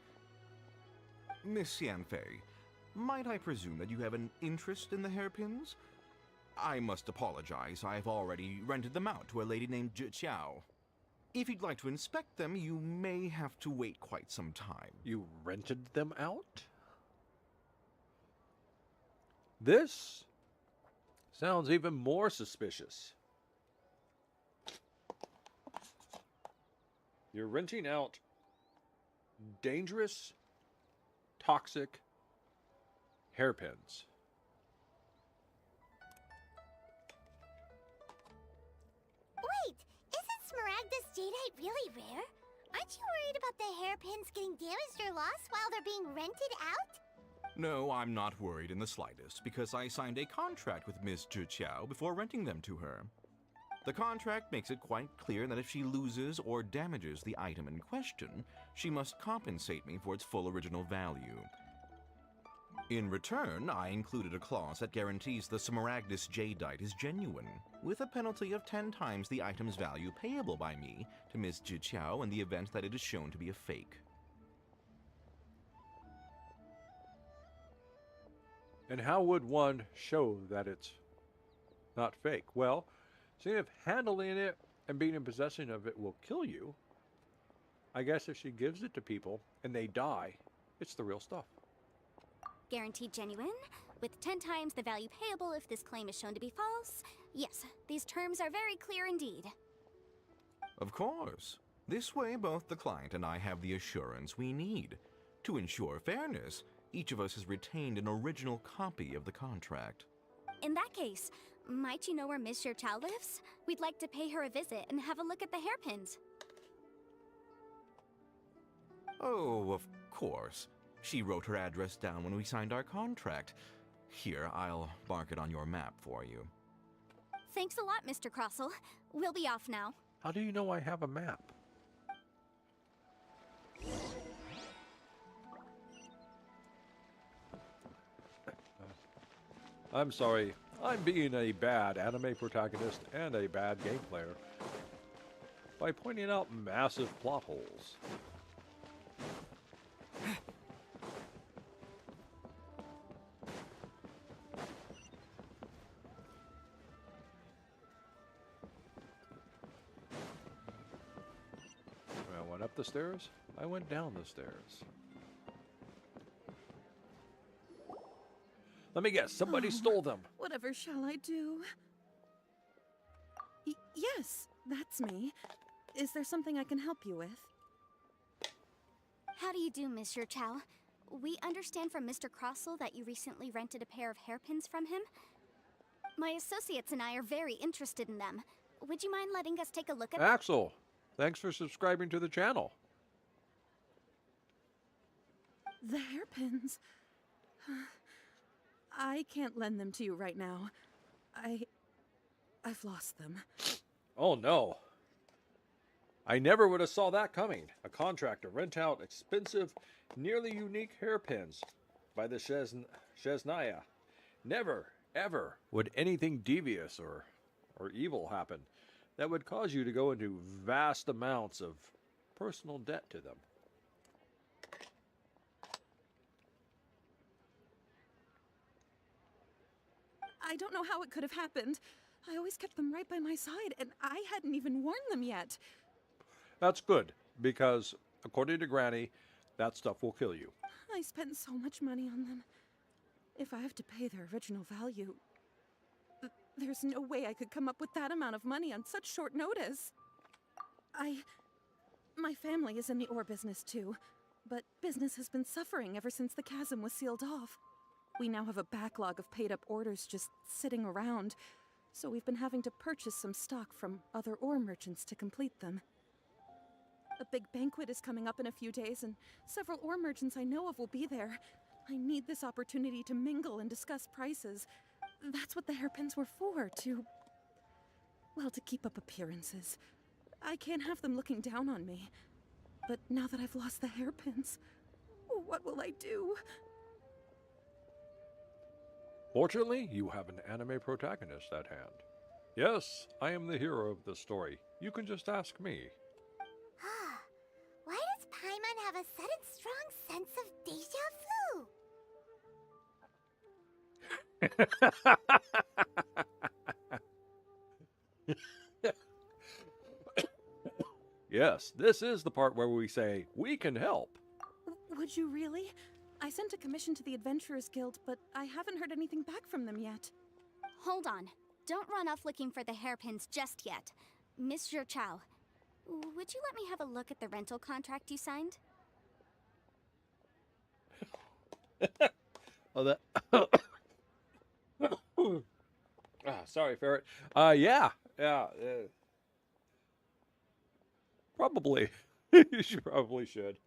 Miss Yanfei, might I presume that you have an interest in the hairpins? I must apologize, I've already rented them out to a lady named Zhi Qiao. If you'd like to inspect them, you may have to wait quite some time. You rented them out? This sounds even more suspicious. You're renting out dangerous, toxic hairpins. Wait, isn't Smaragdus Jadeite really rare? Aren't you worried about the hairpins getting damaged or lost while they're being rented out? No, I'm not worried in the slightest, because I signed a contract with Miss Zhi Qiao before renting them to her. The contract makes it quite clear that if she loses or damages the item in question, she must compensate me for its full original value. In return, I included a clause that guarantees the Smaragdus Jadeite is genuine, with a penalty of 10 times the item's value payable by me to Miss Zhi Qiao in the event that it is shown to be a fake. And how would one show that it's not fake? Well, seeing if handling it and being in possession of it will kill you, I guess if she gives it to people and they die, it's the real stuff. Guaranteed genuine, with 10 times the value payable if this claim is shown to be false. Yes, these terms are very clear indeed. Of course. This way, both the client and I have the assurance we need. To ensure fairness, each of us has retained an original copy of the contract. In that case, might you know where Miss Zhi Qiao lives? We'd like to pay her a visit and have a look at the hairpins. Oh, of course. She wrote her address down when we signed our contract. Here, I'll mark it on your map for you. Thanks a lot, Mr. Crossell. We'll be off now. How do you know I have a map? I'm sorry. I'm being a bad anime protagonist and a bad game player by pointing out massive plot holes. I went up the stairs, I went down the stairs. Let me guess, somebody stole them. Whatever shall I do? Yes, that's me. Is there something I can help you with? How do you do, Miss Zhi Qiao? We understand from Mr. Crossell that you recently rented a pair of hairpins from him. My associates and I are very interested in them. would you mind letting us take a look at Axel, thanks for subscribing to the channel. The hairpins. I can't lend them to you right now. I've lost them. Oh no. I never would have saw that coming. A contract to rent out expensive, nearly unique hairpins by the Shesnaya. Never, ever would anything devious or evil happen that would cause you to go into vast amounts of personal debt to them. I don't know how it could have happened. I always kept them right by my side, and I hadn't even worn them yet. That's good, because according to Granny, that stuff will kill you. I spent so much money on them. If I have to pay their original value, there's no way I could come up with that amount of money on such short notice. My family is in the ore business too, but business has been suffering ever since the chasm was sealed off. We now have a backlog of paid-up orders just sitting around, so we've been having to purchase some stock from other ore merchants to complete them. A big banquet is coming up in a few days, and several ore merchants I know of will be there. I need this opportunity to mingle and discuss prices. That's what the hairpins were for, to keep up appearances. I can't have them looking down on me. But now that I've lost the hairpins, what will I do? Fortunately, you have an anime protagonist at hand. Yes, I am the hero of the story. You can just ask me. Why does Paimon have a sudden strong sense of deja vu? Yes, this is the part where we say, we can help. Would you really? I sent a commission to the Adventurers Guild, but I haven't heard anything back from them yet. Hold on. Don't run off looking for the hairpins just yet. Miss Chow, would you let me have a look at the rental contract you signed? Oh, that... sorry, Ferret. Yeah. Probably. You probably should.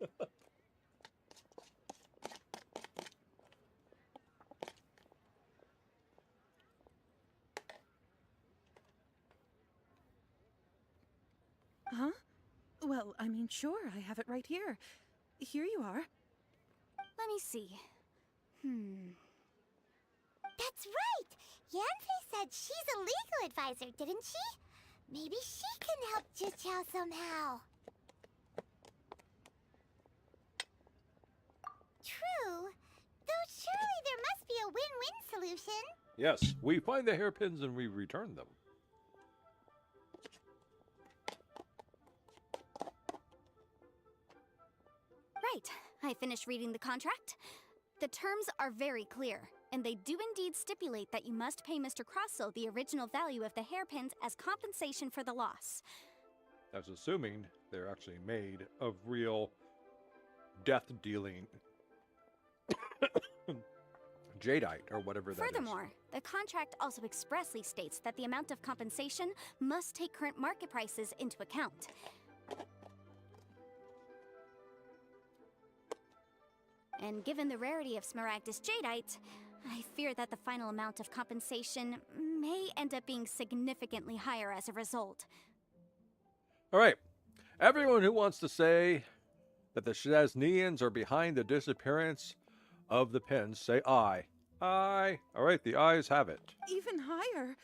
Huh? Well, I mean, sure, I have it right here. Here you are. Let me see. That's right! Yanfei said she's a legal advisor, didn't she? Maybe she can help Juqiao somehow. True. Though surely there must be a win-win solution. Yes, we find the hairpins and we return them. Right. I finished reading the contract. The terms are very clear, and they do indeed stipulate that you must pay Mr. Crossell the original value of the hairpins as compensation for the loss. That's assuming they're actually made of real death-dealing jadeite, or whatever that is. Furthermore, the contract also expressly states that the amount of compensation must take current market prices into account. And given the rarity of Smaragdus jadeite, I fear that the final amount of compensation may end up being significantly higher as a result. All right. Everyone who wants to say that the Shaznians are behind the disappearance of the pins, say aye. Aye. All right, the ayes have it. Even higher.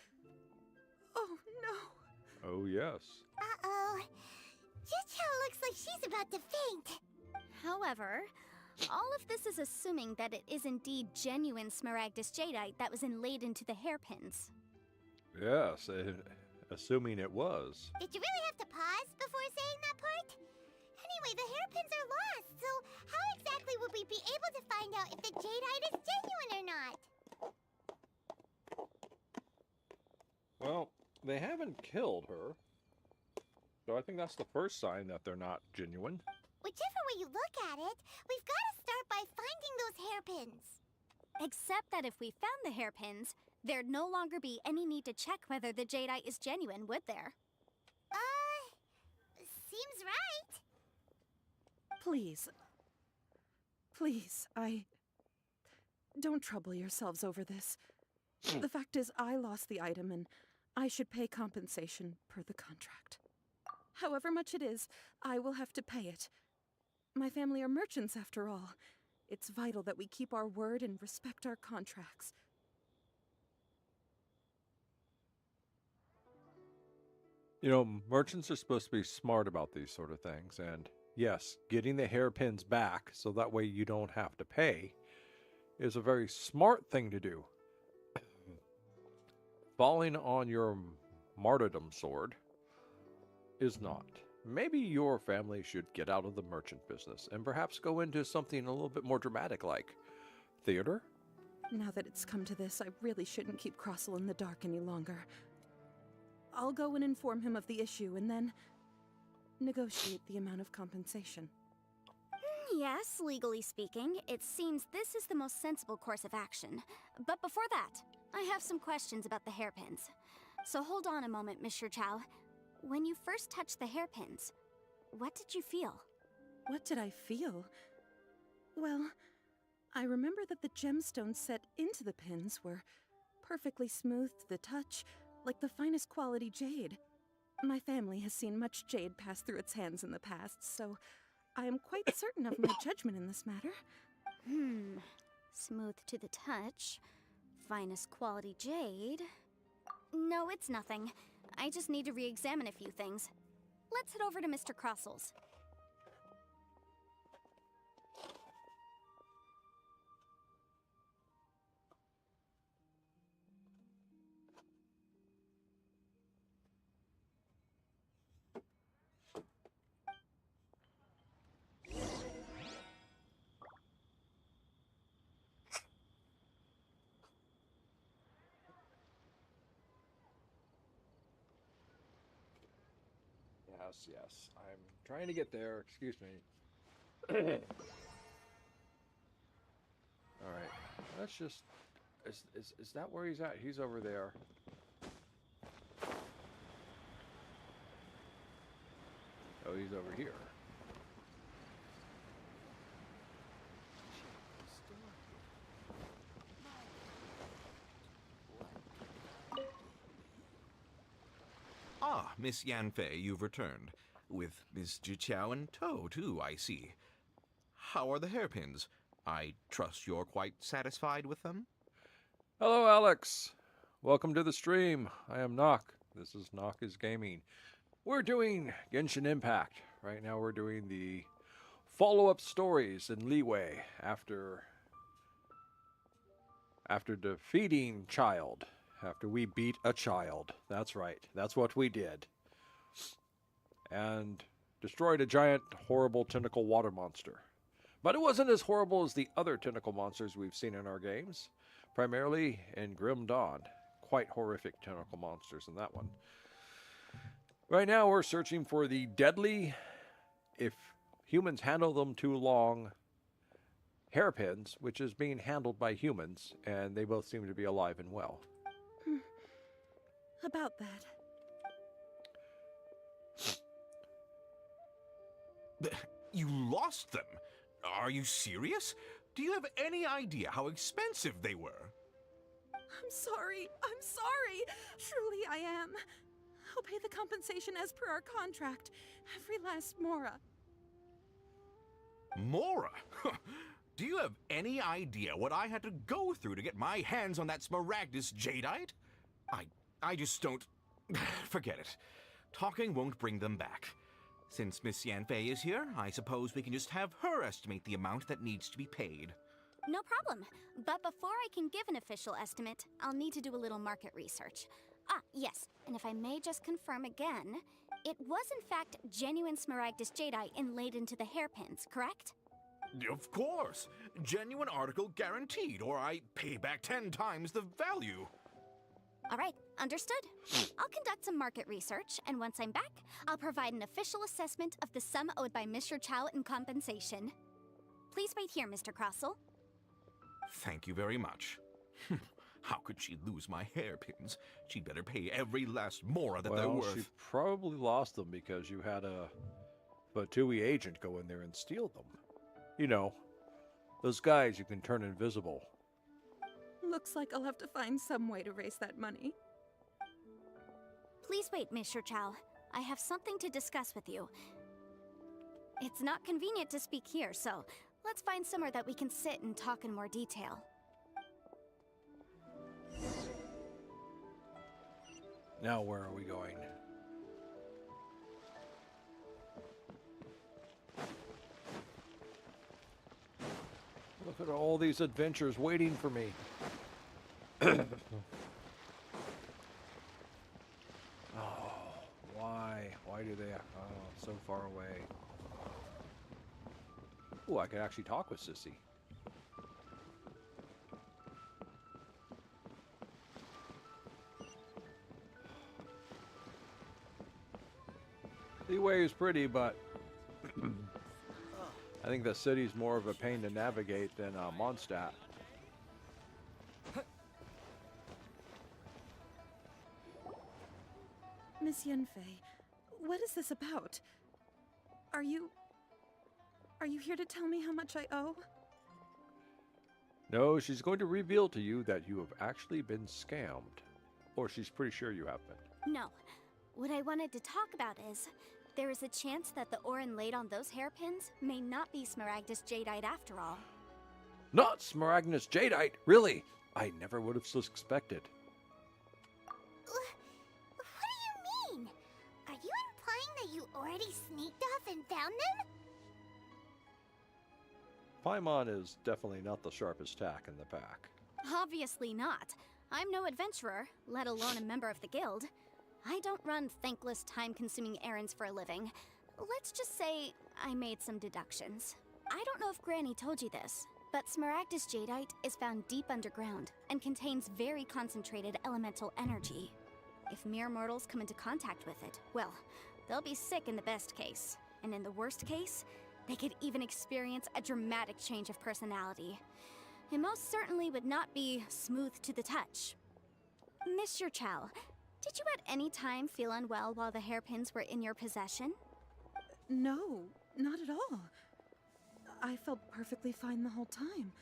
Oh, no. Oh, yes. Uh-oh. Juqiao looks like she's about to faint. However, all of this is assuming that it is indeed genuine Smaragdus jadeite that was inlaid into the hairpins. Yes, assuming it was. Did you really have to pause before saying that part? Anyway, the hairpins are lost, so how exactly would we be able to find out if the jadeite is genuine or not? Well, they haven't killed her. So I think that's the first sign that they're not genuine. Whichever way you look at it, we've got to start by finding those hairpins. Except that if we found the hairpins, There'd no longer be any need to check whether the jadeite is genuine, would there? Seems right. Please. Please, don't trouble yourselves over this. The fact is, I lost the item and I should pay compensation per the contract. However much it is, I will have to pay it. My family are merchants, after all. It's vital that we keep our word and respect our contracts. You know, merchants are supposed to be smart about these sort of things, and yes, getting the hairpins back so that way you don't have to pay is a very smart thing to do. Falling on your martyrdom sword is not. Maybe your family should get out of the merchant business and perhaps go into something a little bit more dramatic like theater? Now that it's come to this, I really shouldn't keep Crossel in the dark any longer. I'll go and inform him of the issue and then negotiate the amount of compensation. Yes, legally speaking, it seems this is the most sensible course of action. But before that, I have some questions about the hairpins. So hold on a moment, Mr. Chow. When you first touched the hairpins, what did you feel? What did I feel? Well, I remember that the gemstones set into the pins were perfectly smooth to the touch, like the finest quality jade. My family has seen much jade pass through its hands in the past, so I am quite certain of my judgment in this matter. Smooth to the touch, finest quality jade. No, it's nothing. I just need to re-examine a few things. Let's head over to Mr. Crossel's. Yes. I'm trying to get there. Excuse me. All right. Let's just... Is that where he's at? He's over there. Oh, he's over here. Ah, Miss Yanfei, you've returned. With Miss Jiqiao in tow, too, I see. How are the hairpins? I trust you're quite satisfied with them? Hello, Alex. Welcome to the stream. I am NoC. This is NoC is Gaming. We're doing Genshin Impact. Right now we're doing the follow-up stories in Leeway after defeating Child. After we beat a child. That's right. That's what we did. And destroyed a giant, horrible tentacle water monster. But it wasn't as horrible as the other tentacle monsters we've seen in our games. Primarily in Grim Dawn. Quite horrific tentacle monsters in that one. Right now we're searching for the deadly, if humans handle them too long, hairpins, which is being handled by humans, and they both seem to be alive and well. About that. You lost them? Are you serious? Do you have any idea how expensive they were? I'm sorry. Truly I am. I'll pay the compensation as per our contract. Every last mora. Mora? Do you have any idea what I had to go through to get my hands on that Smaragdus jadeite? I just don't... Forget it. Talking won't bring them back. Since Miss Yanfei is here, I suppose we can just have her estimate the amount that needs to be paid. No problem. But before I can give an official estimate, I'll need to do a little market research. Ah, yes, and if I may just confirm again, it was in fact genuine Smaragdus jadeite inlaid into the hairpins, correct? Of course! Genuine article guaranteed, or I pay back 10 times the value. All right, understood. I'll conduct some market research, and once I'm back, I'll provide an official assessment of the sum owed by Mr. Chow in compensation. Please wait here, Mr. Crossel. Thank you very much. How could she lose my hairpins? She'd better pay every last mora that they're Well, worth. she probably lost them because you had a Batui agent go in there and steal them. You know, those guys you can turn invisible. Looks like I'll have to find some way to raise that money. Please wait, Mr. Chow. I have something to discuss with you. It's not convenient to speak here, so let's find somewhere that we can sit and talk in more detail. Now where are we going? Look at all these adventures waiting for me. Oh, why? Why do they? Oh, so far away. Oh, I could actually talk with Sissy. Liyue is pretty, but I think the city's more of a pain to navigate than Mondstadt. Miss Yunfei, what is this about? Are you here to tell me how much I owe? No, she's going to reveal to you that you have actually been scammed. Or she's pretty sure you have been. No. What I wanted to talk about is, there is a chance that the Orin laid on those hairpins may not be Smaragdus Jadeite after all. Not Smaragdus Jadeite? Really? I never would have suspected. What do you mean? Are you implying that you already sneaked off and found them? Paimon is definitely not the sharpest tack in the pack. Obviously not. I'm no adventurer, let alone a member of the guild. I don't run thankless, time-consuming errands for a living. Let's just say I made some deductions. I don't know if Granny told you this, but Smaragdus Jadeite is found deep underground and contains very concentrated elemental energy. If mere mortals come into contact with it, well, they'll be sick in the best case. And in the worst case, they could even experience a dramatic change of personality. It most certainly would not be smooth to the touch. Mr. Chow, did you at any time feel unwell while the hairpins were in your possession? No, not at all. I felt perfectly fine the whole time.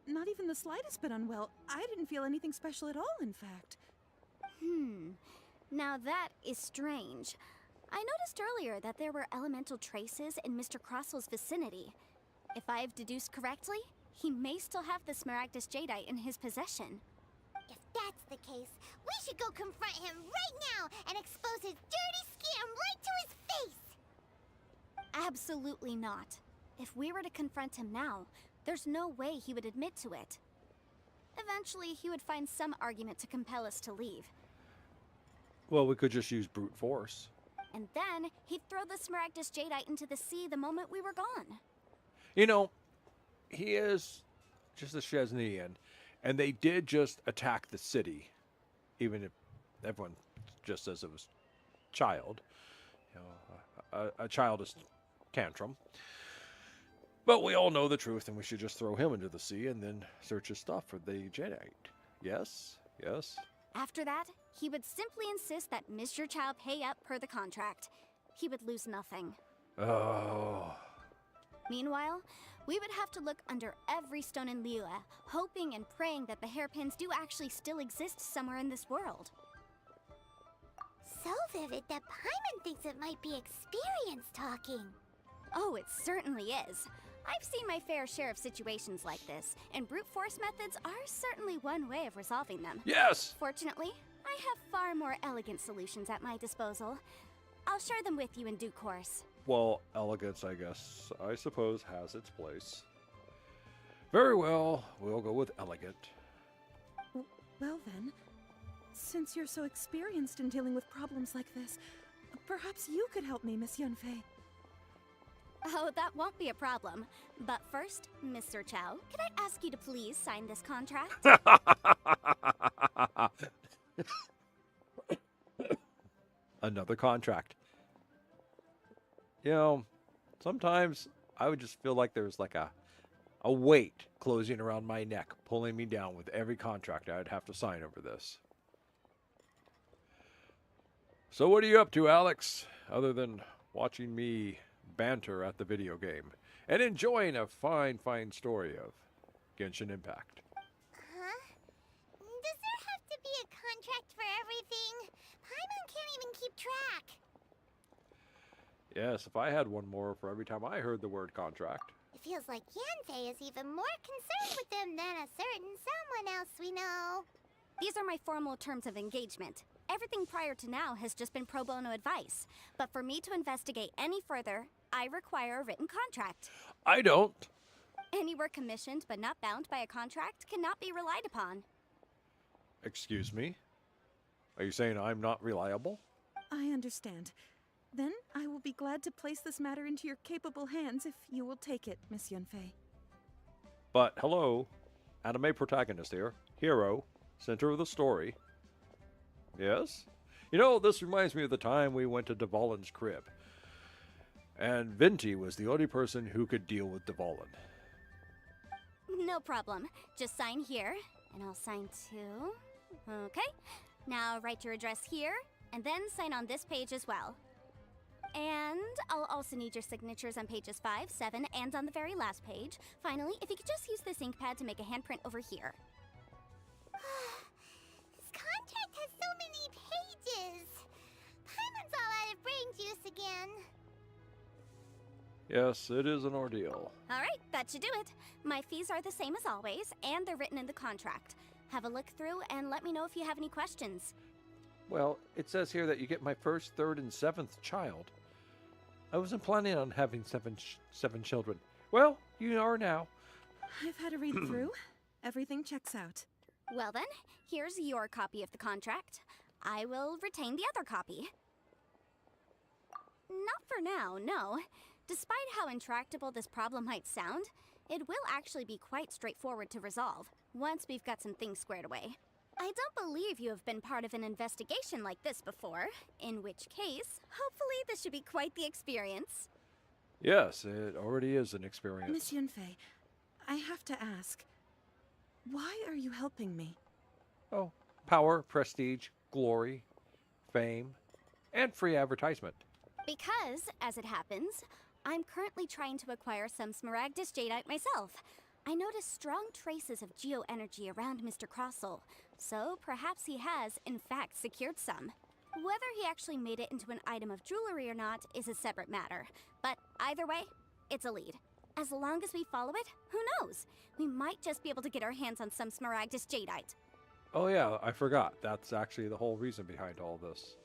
Not even the slightest bit unwell. I didn't feel anything special at all, in fact. Now that is strange. I noticed earlier that there were elemental traces in Mr. Crossel's vicinity. If I've deduced correctly, he may still have the Smaragdus Jadeite in his possession. If that's the case, we should go confront him right now and expose his dirty scam right to his face! Absolutely not. If we were to confront him now, there's no way he would admit to it. Eventually, he would find some argument to compel us to leave. Well, we could just use brute force. And then, he'd throw the Smaragdus Jadeite into the sea the moment we were gone. You know, he is just a Chesnian, and they did just attack the city, even if everyone just says it was child. You know, a childish tantrum. But we all know the truth, and we should just throw him into the sea and then search his stuff for the Jadeite. Yes? Yes? After that, he would simply insist that Mr. Chow pay up per the contract. He would lose nothing. Oh. Meanwhile, we would have to look under every stone in Liyue, hoping and praying that the hairpins do actually still exist somewhere in this world. So vivid that Paimon thinks it might be experience talking. Oh, it certainly is. I've seen my fair share of situations like this, and brute force methods are certainly one way of resolving them. Yes! Fortunately, I have far more elegant solutions at my disposal. I'll share them with you in due course. Well, elegance, I suppose, has its place. Very well, we'll go with elegant. Well then, since you're so experienced in dealing with problems like this, perhaps you could help me, Miss Yunfei. Oh, that won't be a problem. But first, Mr. Chow, could I ask you to please sign this contract? Another contract. You know, sometimes I would just feel like there's like a A weight closing around my neck, pulling me down with every contract I'd have to sign over this. So what are you up to, Alex? Other than watching me banter at the video game and enjoying a fine story of Genshin Impact. Huh? Does there have to be a contract for everything? Paimon can't even keep track. Yes, if I had one more for every time I heard the word contract. It feels like Yansei is even more concerned with them than a certain someone else we know. These are my formal terms of engagement. Everything prior to now has just been pro bono advice. But for me to investigate any further, I require a written contract. I don't. Any work commissioned but not bound by a contract cannot be relied upon. Excuse me? Are you saying I'm not reliable? I understand. Then I will be glad to place this matter into your capable hands if you will take it, Miss Yunfei. But hello, Anime Protagonist here. Hero, center of the story. Yes? You know, this reminds me of the time we went to Dvalin's crib. And Vinti was the only person who could deal with Dvalin. No problem. Just sign here, and I'll sign too. Okay. Now write your address here, and then sign on this page as well. And I'll also need your signatures on pages 5, 7, and on the very last page. Finally, if you could just use this ink pad to make a handprint over here. This contract has so many pages. Paimon's all out of brain juice again. Yes, it is an ordeal. All right, that should do it. My fees are the same as always, and they're written in the contract. Have a look through and let me know if you have any questions. Well, it says here that you get my first, third, and seventh child. I wasn't planning on having seven children. Well, you are now. I've had a read through. Everything checks out. Well then, here's your copy of the contract. I will retain the other copy. Not for now, no. Despite how intractable this problem might sound, it will actually be quite straightforward to resolve, once we've got some things squared away. I don't believe you have been part of an investigation like this before, in which case, hopefully this should be quite the experience. Yes, it already is an experience. Miss Yunfei, I have to ask, why are you helping me? Oh, power, prestige, glory, fame, and free advertisement. Because, as it happens, I'm currently trying to acquire some Smaragdus Jadeite myself. I noticed strong traces of geoenergy around Mr. Crossel, so perhaps he has, in fact, secured some. Whether he actually made it into an item of jewelry or not is a separate matter, but either way, it's a lead. As long as we follow it, who knows? We might just be able to get our hands on some Smaragdus Jadeite. Oh yeah, I forgot. That's actually the whole reason behind all this.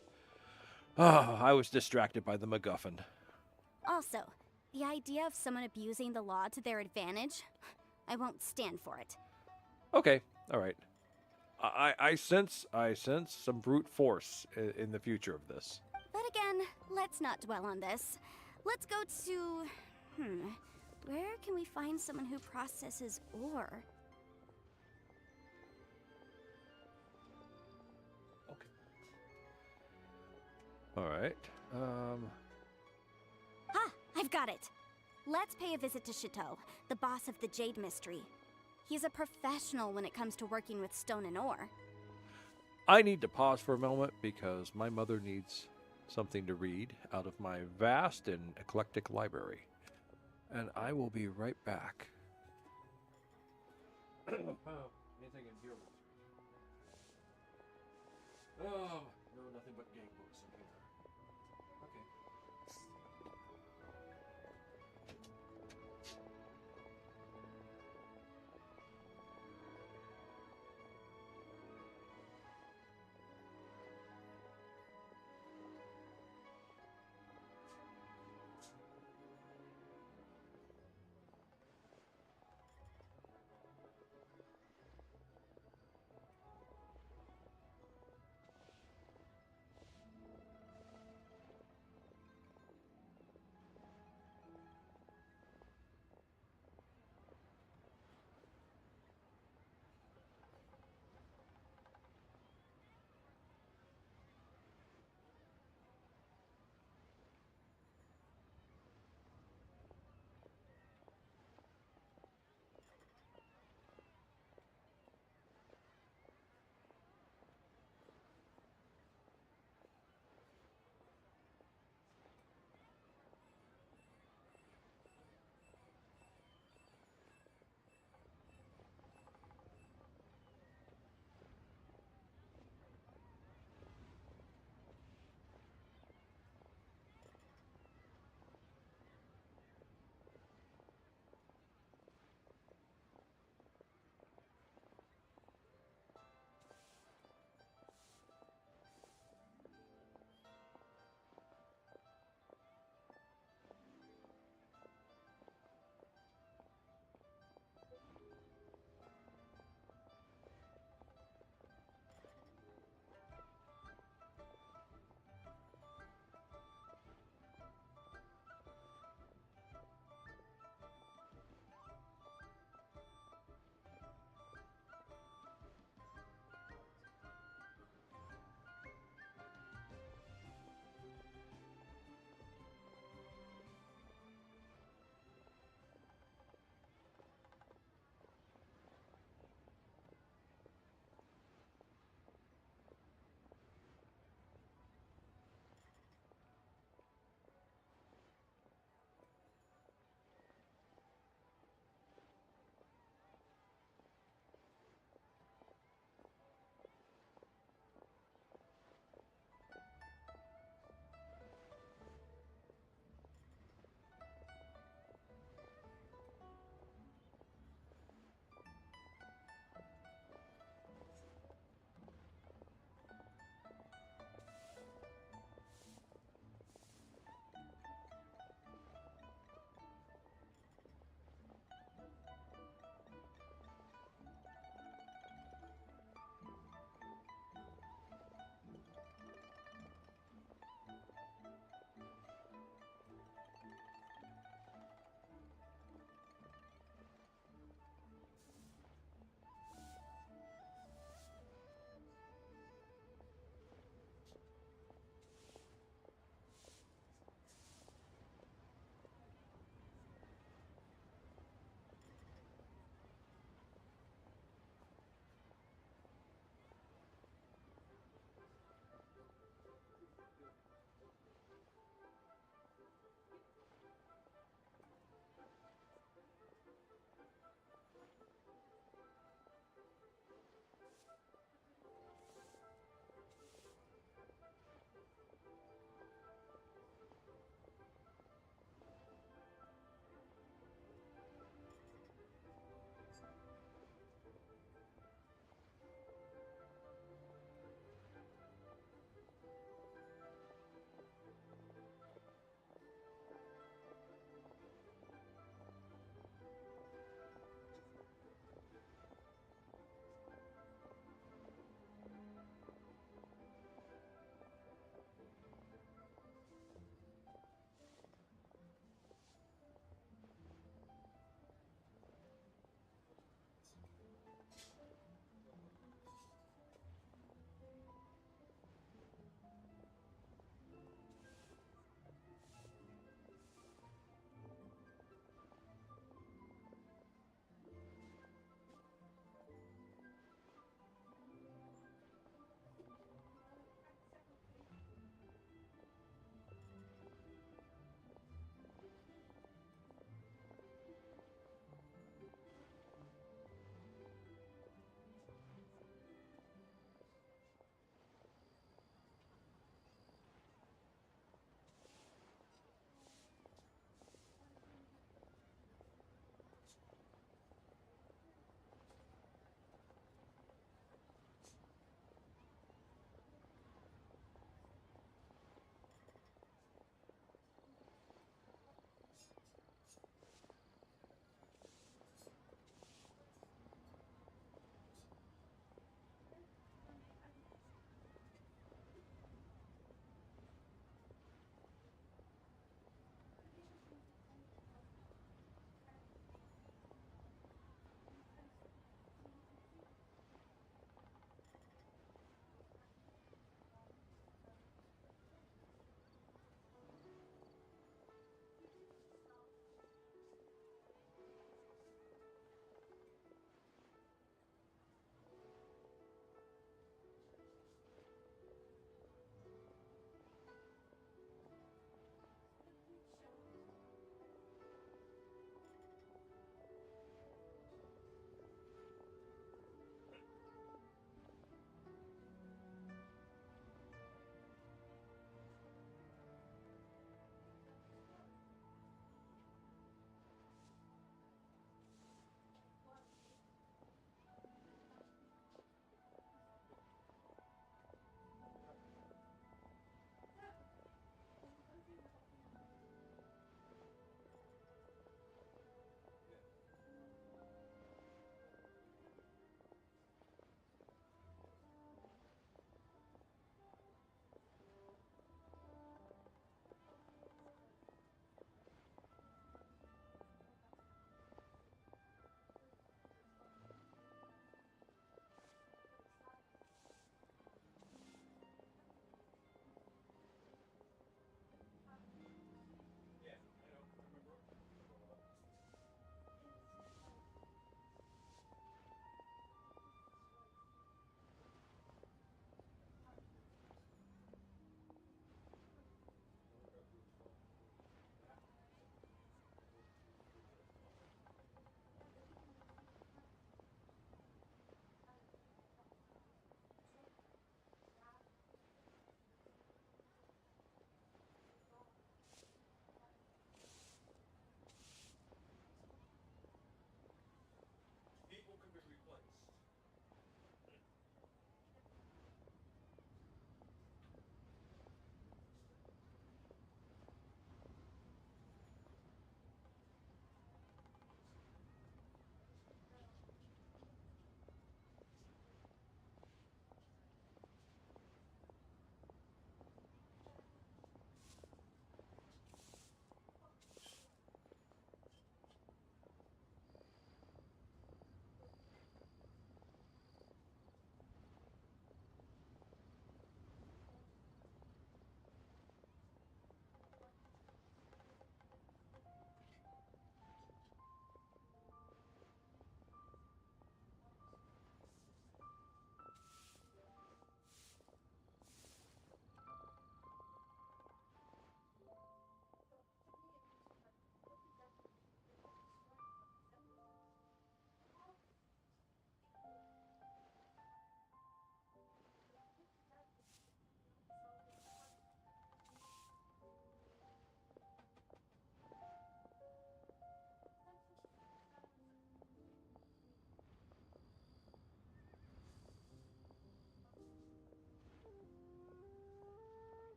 Oh, I was distracted by the MacGuffin. Also, the idea of someone abusing the law to their advantage, I won't stand for it. Okay, all right. I sense some brute force in the future of this. But again, let's not dwell on this. Let's go to... where can we find someone who processes ore? Okay. All right. I've got it! Let's pay a visit to Chateau, the boss of the Jade Mystery. He's a professional when it comes to working with stone and ore. I need to pause for a moment because my mother needs something to read out of my vast and eclectic library. And I will be right back. Anything in here? Oh, no, nothing but gang books in here. Okay.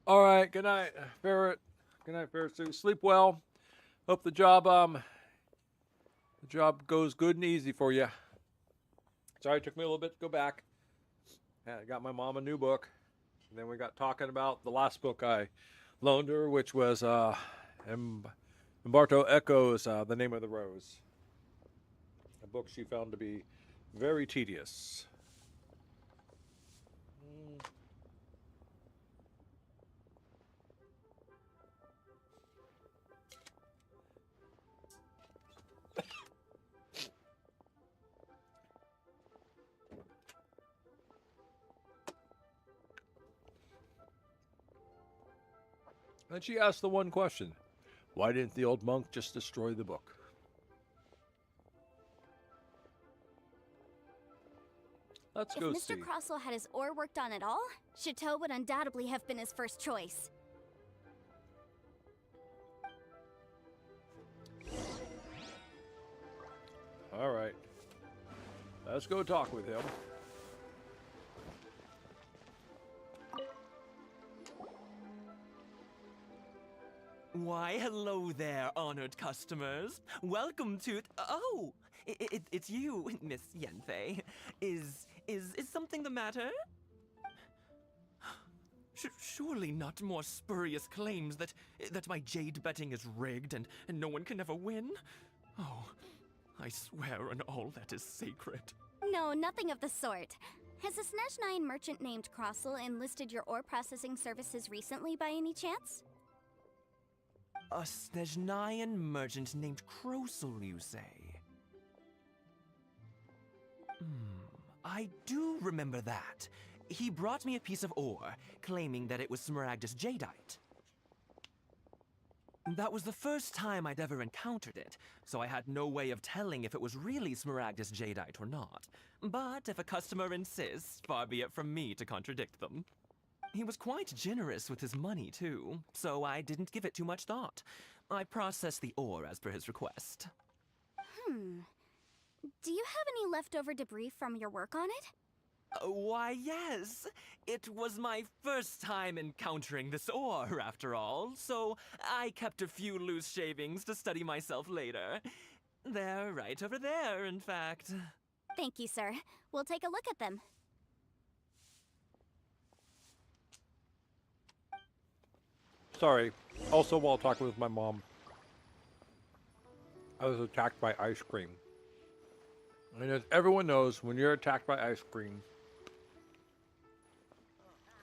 All right. Good night, Ferret. Good night, Ferret Sue. Sleep well. Hope the job goes good and easy for you. Sorry, it took me a little bit to go back. I got my mom a new book. And then we got talking about the last book I loaned her, which was Umberto Eco's The Name of the Rose. A book she found to be very tedious. And she asked the one question, why didn't the old monk just destroy the book? Let's If go Mr. see. Crossell had his ore worked on at all, Chateau would undoubtedly have been his first choice. All right. Let's go talk with him. Why, hello there, honored customers. Welcome to... Oh, it's you, Miss Yenfei. Is something the matter? Surely not more spurious claims that my jade betting is rigged and no one can ever win? Oh, I swear on all that is sacred. No, nothing of the sort. Has a Snezhnine merchant named Crossell enlisted your ore processing services recently by any chance? A Snezhnine merchant named Crossell, you say? I do remember that. He brought me a piece of ore, claiming that it was Smaragdus jadeite. That was the first time I'd ever encountered it, so I had no way of telling if it was really Smaragdus jadeite or not. But if a customer insists, far be it from me to contradict them. He was quite generous with his money, too, so I didn't give it too much thought. I processed the ore as per his request. Do you have any leftover debris from your work on it? Why, yes. It was my first time encountering this ore, after all, so I kept a few loose shavings to study myself later. They're right over there, in fact. Thank you, sir. We'll take a look at them. Sorry. Also, while talking with my mom, I was attacked by ice cream. And as everyone knows, when you're attacked by ice cream,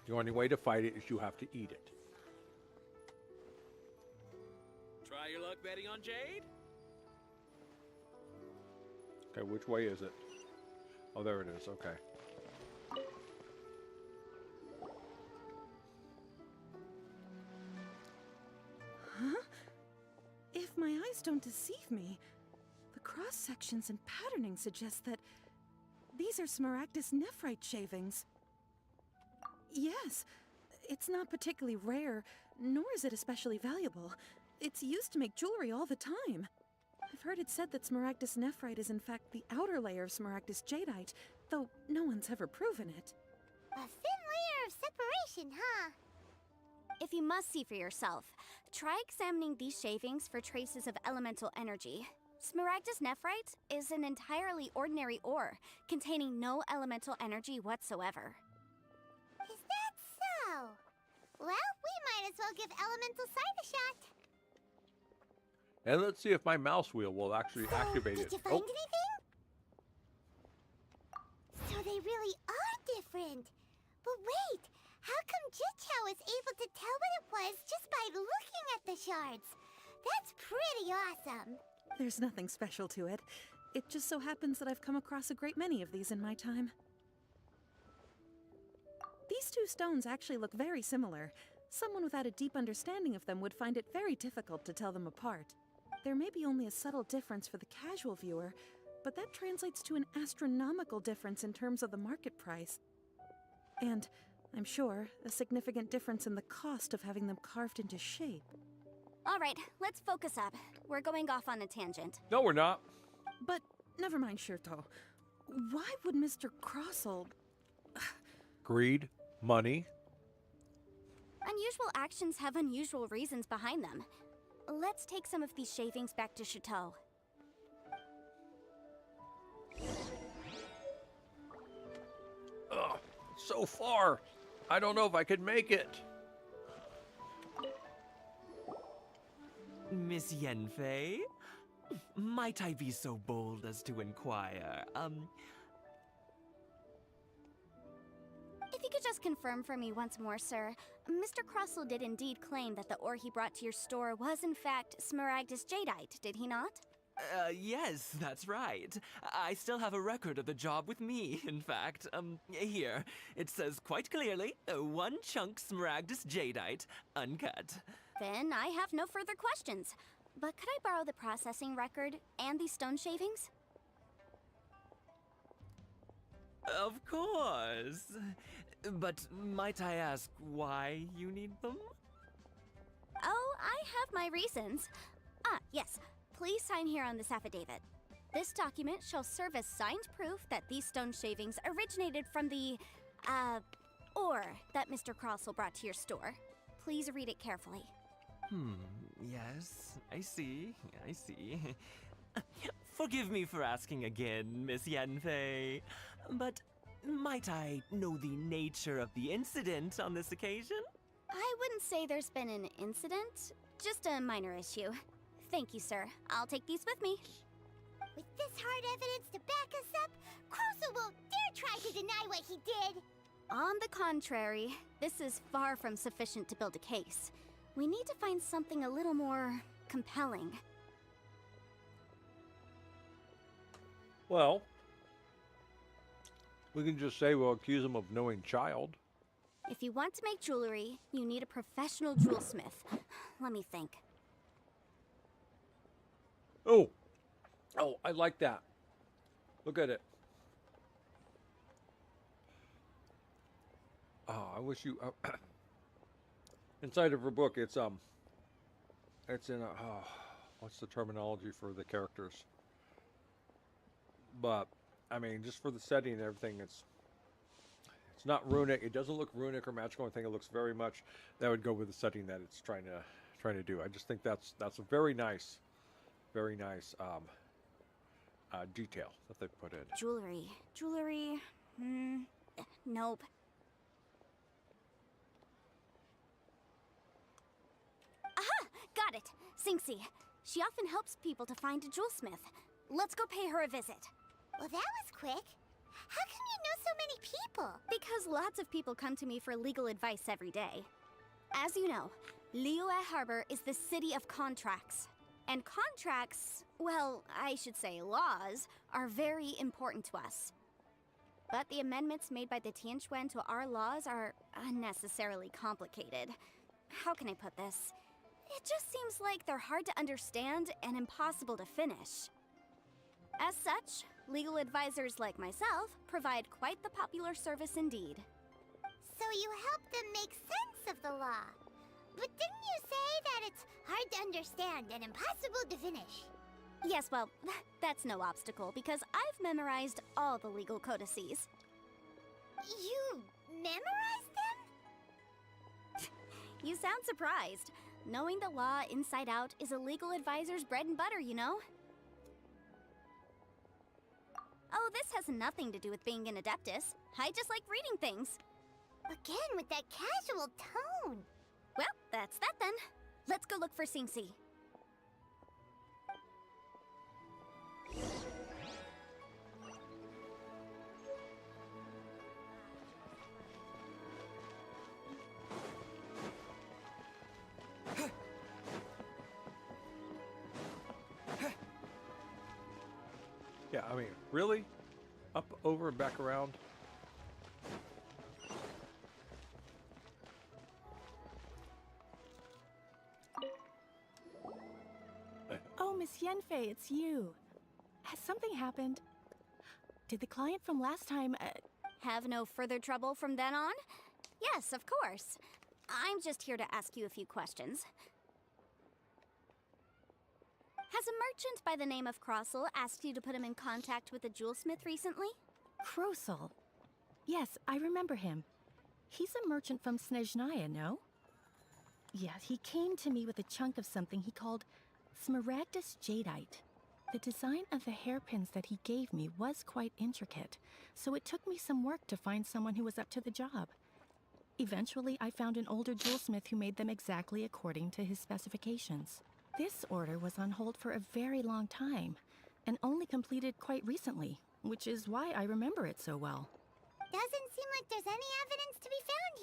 the only way to fight it is you have to eat it. Try your luck betting on Jade? Okay, which way is it? Oh, there it is. Okay. Huh? If my eyes don't deceive me, the cross-sections and patterning suggest that these are Smaragdus nephrite shavings. Yes, it's not particularly rare, nor is it especially valuable. It's used to make jewelry all the time. I've heard it said that Smaragdus nephrite is in fact the outer layer of Smaragdus jadeite, though no one's ever proven it. A thin layer of separation, huh? If you must see for yourself, try examining these shavings for traces of elemental energy. Smaragdus nephrite is an entirely ordinary ore, containing no elemental energy whatsoever. Is that so? Well, we might as well give elemental sight a shot. And let's see if my mouse wheel will actually activate it. Did you find anything? So they really are different. But wait, how come Jichao was able to tell what it was just by looking at the shards? That's pretty awesome. There's nothing special to it. It just so happens that I've come across a great many of these in my time. These two stones actually look very similar. Someone without a deep understanding of them would find it very difficult to tell them apart. There may be only a subtle difference for the casual viewer, but that translates to an astronomical difference in terms of the market price. And, I'm sure, a significant difference in the cost of having them carved into shape. All right, let's focus up. We're going off on a tangent. No, we're not. But, never mind, Shirto. Why would Mr. Crossell... Greed, money. Unusual actions have unusual reasons behind them. Let's take some of these shavings back to Chateau. Ugh, so far. I don't know if I could make it. Miss Yenfei? Might I be so bold as to inquire, If you could just confirm for me once more, sir. Mr. Crossell did indeed claim that the ore he brought to your store was in fact Smaragdus Jadeite, did he not? Yes, that's right. I still have a record of the job with me, in fact. Here. It says quite clearly, 1 chunk Smaragdus Jadeite, uncut. Then I have no further questions. But could I borrow the processing record and these stone shavings? Of course. But might I ask why you need them? Oh, I have my reasons. Ah, yes. Please sign here on this affidavit. This document shall serve as signed proof that these stone shavings originated from the, ore that Mr. Crossell brought to your store. Please read it carefully. Yes, I see. Forgive me for asking again, Miss Yenfei, but might I know the nature of the incident on this occasion? I wouldn't say there's been an incident, just a minor issue. Thank you, sir. I'll take these with me. With this hard evidence to back us up, Crossell won't dare try to deny what he did. On the contrary, this is far from sufficient to build a case. We need to find something a little more compelling. Well, we can just say we'll accuse him of knowing child. If you want to make jewelry, you need a professional jewelsmith. Let me think. Oh, I like that. Look at it. Oh, I wish you. Inside of her book, it's in a. What's the terminology for the characters? But I mean, just for the setting and everything, it's not runic. It doesn't look runic or magical. I think it looks very much that would go with the setting that it's trying to do. I just think that's a very nice detail that they put in. Jewelry. Nope. Aha! Got it. Sinxie. She often helps people to find a jewelsmith. Let's go pay her a visit. Well, that was quick. How come you know so many people? Because lots of people come to me for legal advice every day. As you know, Liyue Harbor is the city of contracts. And contracts, well, I should say laws, are very important to us. But the amendments made by the Tianquan to our laws are unnecessarily complicated. How can I put this? It just seems like they're hard to understand and impossible to finish. As such, legal advisors like myself provide quite the popular service indeed. So you help them make sense of the law. But didn't you say that it's hard to understand and impossible to finish? Yes, well, that's no obstacle because I've memorized all the legal codices. You memorized them? You sound surprised. Knowing the law inside out is a legal advisor's bread and butter, you know? Oh, this has nothing to do with being an adeptus. I just like reading things. Again, with that casual tone. Well, that's that then. Let's go look for Sinxie. Yeah, I mean, really? Up, over, and back around? Oh, Miss Yenfei, it's you. Has something happened? Did the client from last time, Have no further trouble from then on? Yes, of course. I'm just here to ask you a few questions. Has a merchant by the name of Crossell asked you to put him in contact with a jewelsmith recently? Crossell? Yes, I remember him. He's a merchant from Snezhnaya, no? Yeah, he came to me with a chunk of something he called Smaragdus Jadeite. The design of the hairpins that he gave me was quite intricate, so it took me some work to find someone who was up to the job. Eventually, I found an older jewelsmith who made them exactly according to his specifications. This order was on hold for a very long time, and only completed quite recently, which is why I remember it so well. Doesn't seem like there's any evidence to be found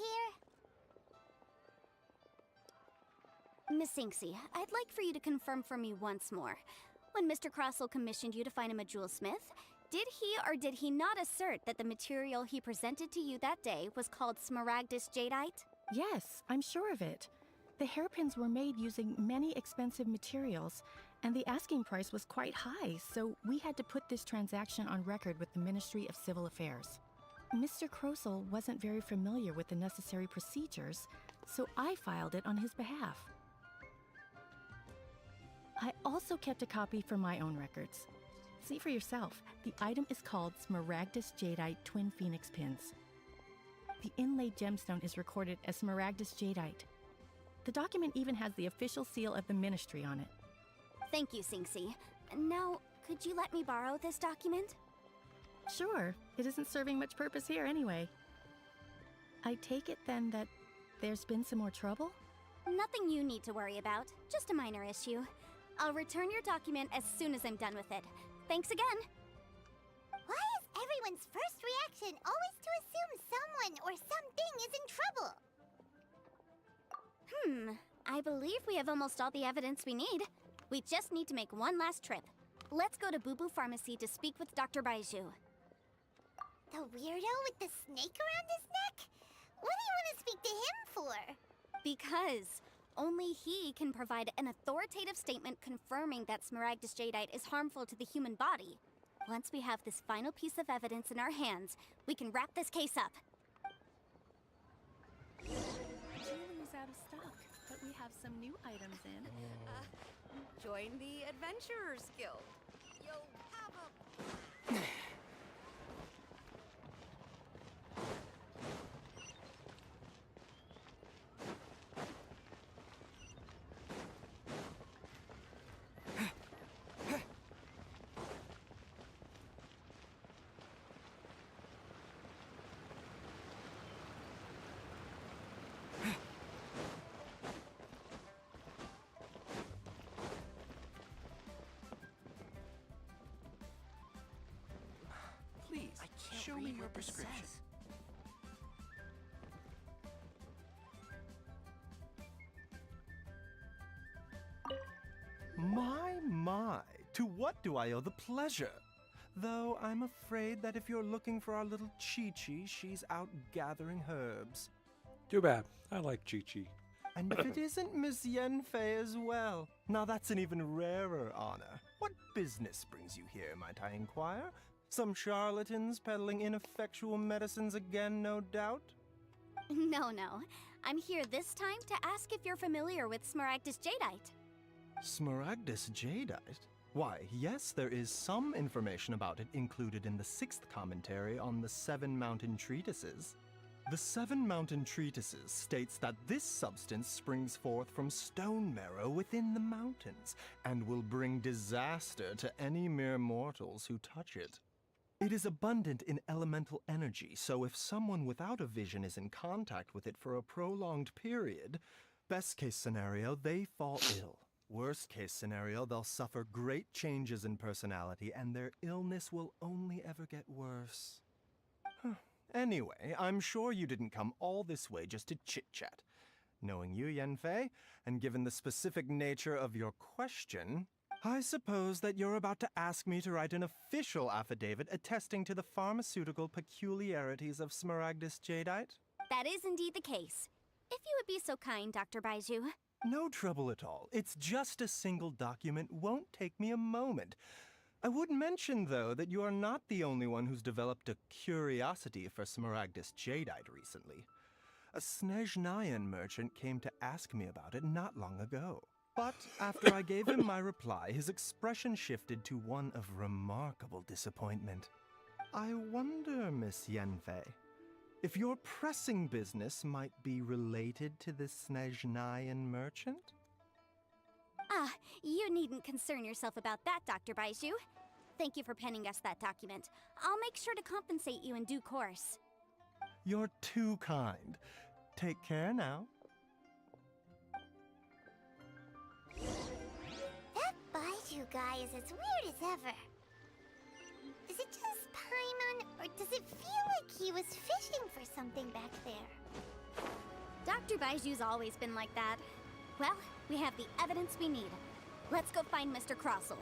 here. Miss Inksy, I'd like for you to confirm for me once more. When Mr. Crossell commissioned you to find him a jewelsmith, did he or did he not assert that the material he presented to you that day was called Smaragdus Jadeite? Yes, I'm sure of it. The hairpins were made using many expensive materials, and the asking price was quite high, so we had to put this transaction on record with the Ministry of Civil Affairs. Mr. Crossell wasn't very familiar with the necessary procedures, so I filed it on his behalf. I also kept a copy for my own records. See for yourself, the item is called Smaragdus Jadeite Twin Phoenix Pins. The inlaid gemstone is recorded as Smaragdus Jadeite. The document even has the official seal of the ministry on it. Thank you, Sinksy. Now, could you let me borrow this document? Sure, it isn't serving much purpose here anyway. I take it then that there's been some more trouble? Nothing you need to worry about, just a minor issue. I'll return your document as soon as I'm done with it. Thanks again! Why is everyone's first reaction always to assume someone or something is in trouble? I believe we have almost all the evidence we need. We just need to make one last trip. Let's go to Boo Boo Pharmacy to speak with Dr. Baiju. The weirdo with the snake around his neck? What do you want to speak to him for? Because only he can provide an authoritative statement confirming that Smaragdus Jadeite is harmful to the human body. Once we have this final piece of evidence in our hands, we can wrap this case up. Jewelry is out of stock, but we have some new items in. Join the Adventurers Guild. You'll have a... Please, show me your prescription. My, to what do I owe the pleasure? Though I'm afraid that if you're looking for our little Chi-Chi, she's out gathering herbs. Too bad. I like Chi-Chi. And if it isn't Miss Yenfei as well, now that's an even rarer honor. What business brings you here, might I inquire? Some charlatans peddling ineffectual medicines again, no doubt? No. I'm here this time to ask if you're familiar with Smaragdus Jadeite. Smaragdus Jadeite? Why, yes, there is some information about it included in the 6th commentary on the 7 Mountain Treatises. The 7 Mountain Treatises states that this substance springs forth from stone marrow within the mountains, and will bring disaster to any mere mortals who touch it. It is abundant in elemental energy, so if someone without a vision is in contact with it for a prolonged period, best case scenario, they fall ill. Worst case scenario, they'll suffer great changes in personality, and their illness will only ever get worse. Anyway, I'm sure you didn't come all this way just to chit-chat. Knowing you, Yenfei, and given the specific nature of your question, I suppose that you're about to ask me to write an official affidavit attesting to the pharmaceutical peculiarities of Smaragdus Jadeite? That is indeed the case. If you would be so kind, Dr. Baiju. No trouble at all. It's just a single document, won't take me a moment. I would mention, though, that you are not the only one who's developed a curiosity for Smaragdus Jadeite recently. A Snezhnayan merchant came to ask me about it not long ago. But after I gave him my reply, his expression shifted to one of remarkable disappointment. I wonder, Miss Yenfei, if your pressing business might be related to this Snezhnayan merchant? Ah, you needn't concern yourself about that, Dr. Baiju. Thank you for penning us that document. I'll make sure to compensate you in due course. You're too kind. Take care now. That Baiju guy is as weird as ever. Is it just Paimon, or does it feel like he was fishing for something back there? Dr. Baiju's always been like that. Well, we have the evidence we need. Let's go find Mr. Crossell.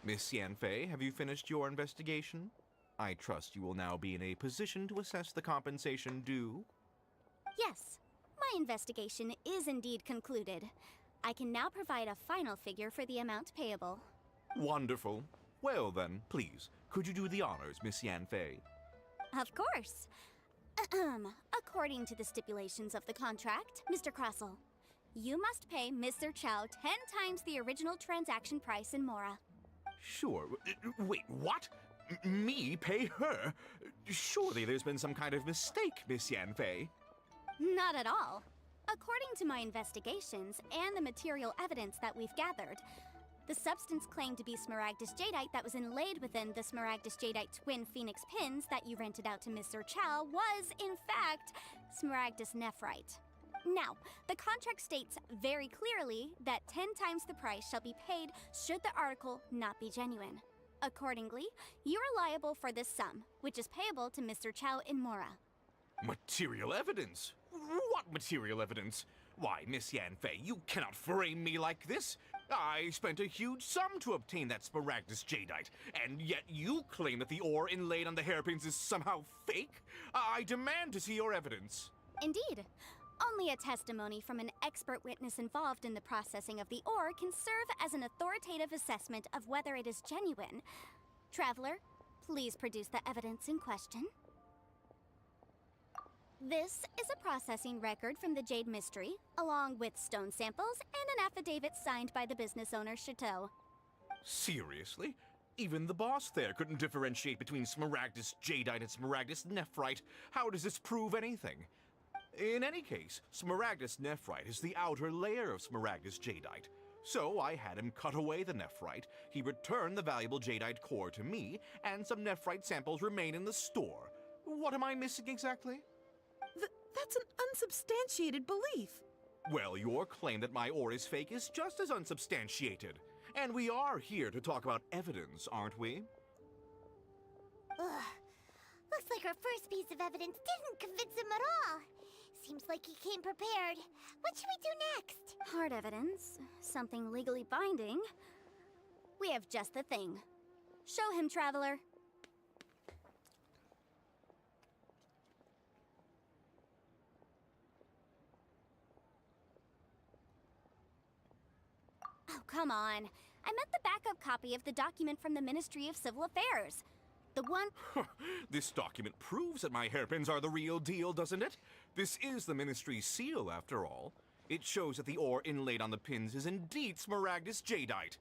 Miss Yanfei, have you finished your investigation? I trust you will now be in a position to assess the compensation due. Yes, my investigation is indeed concluded. I can now provide a final figure for the amount payable. Wonderful. Well then, please, could you do the honors, Miss Yanfei? Of course. According to the stipulations of the contract, Mr. Crossell, you must pay Mr. Chow 10 times the original transaction price in Mora. Sure. Wait, what? Me pay her? Surely there's been some kind of mistake, Miss Yanfei. Not at all. According to my investigations and the material evidence that we've gathered, the substance claimed to be Smaragdus Jadeite that was inlaid within the Smaragdus Jadeite twin phoenix pins that you rented out to Mr. Chow was, in fact, Smaragdus Nephrite. Now, the contract states very clearly that 10 times the price shall be paid should the article not be genuine. Accordingly, you are liable for this sum, which is payable to Mr. Chow in Mora. Material evidence? What material evidence? Why, Miss Yanfei, you cannot frame me like this. I spent a huge sum to obtain that Smaragdus Jadeite, and yet you claim that the ore inlaid on the hairpins is somehow fake? I demand to see your evidence. Indeed. Only a testimony from an expert witness involved in the processing of the ore can serve as an authoritative assessment of whether it is genuine. Traveler, please produce the evidence in question. This is a processing record from the Jade Mystery, along with stone samples and an affidavit signed by the business owner, Chateau. Seriously? Even the boss there couldn't differentiate between Smaragdus Jadeite and Smaragdus Nephrite. How does this prove anything? In any case, Smaragdus Nephrite is the outer layer of Smaragdus Jadeite. So I had him cut away the Nephrite, he returned the valuable Jadeite core to me, and some Nephrite samples remain in the store. What am I missing exactly? That's an unsubstantiated belief. Well, your claim that my ore is fake is just as unsubstantiated. And we are here to talk about evidence, aren't we? Ugh. Looks like our first piece of evidence didn't convince him at all. Seems like he came prepared. What should we do next? Hard evidence. Something legally binding. We have just the thing. Show him, Traveler. Oh, come on. I meant the backup copy of the document from the Ministry of Civil Affairs. The one... This document proves that my hairpins are the real deal, doesn't it? This is the Ministry's seal, after all. It shows that the ore inlaid on the pins is indeed Smaragdus Jadeite.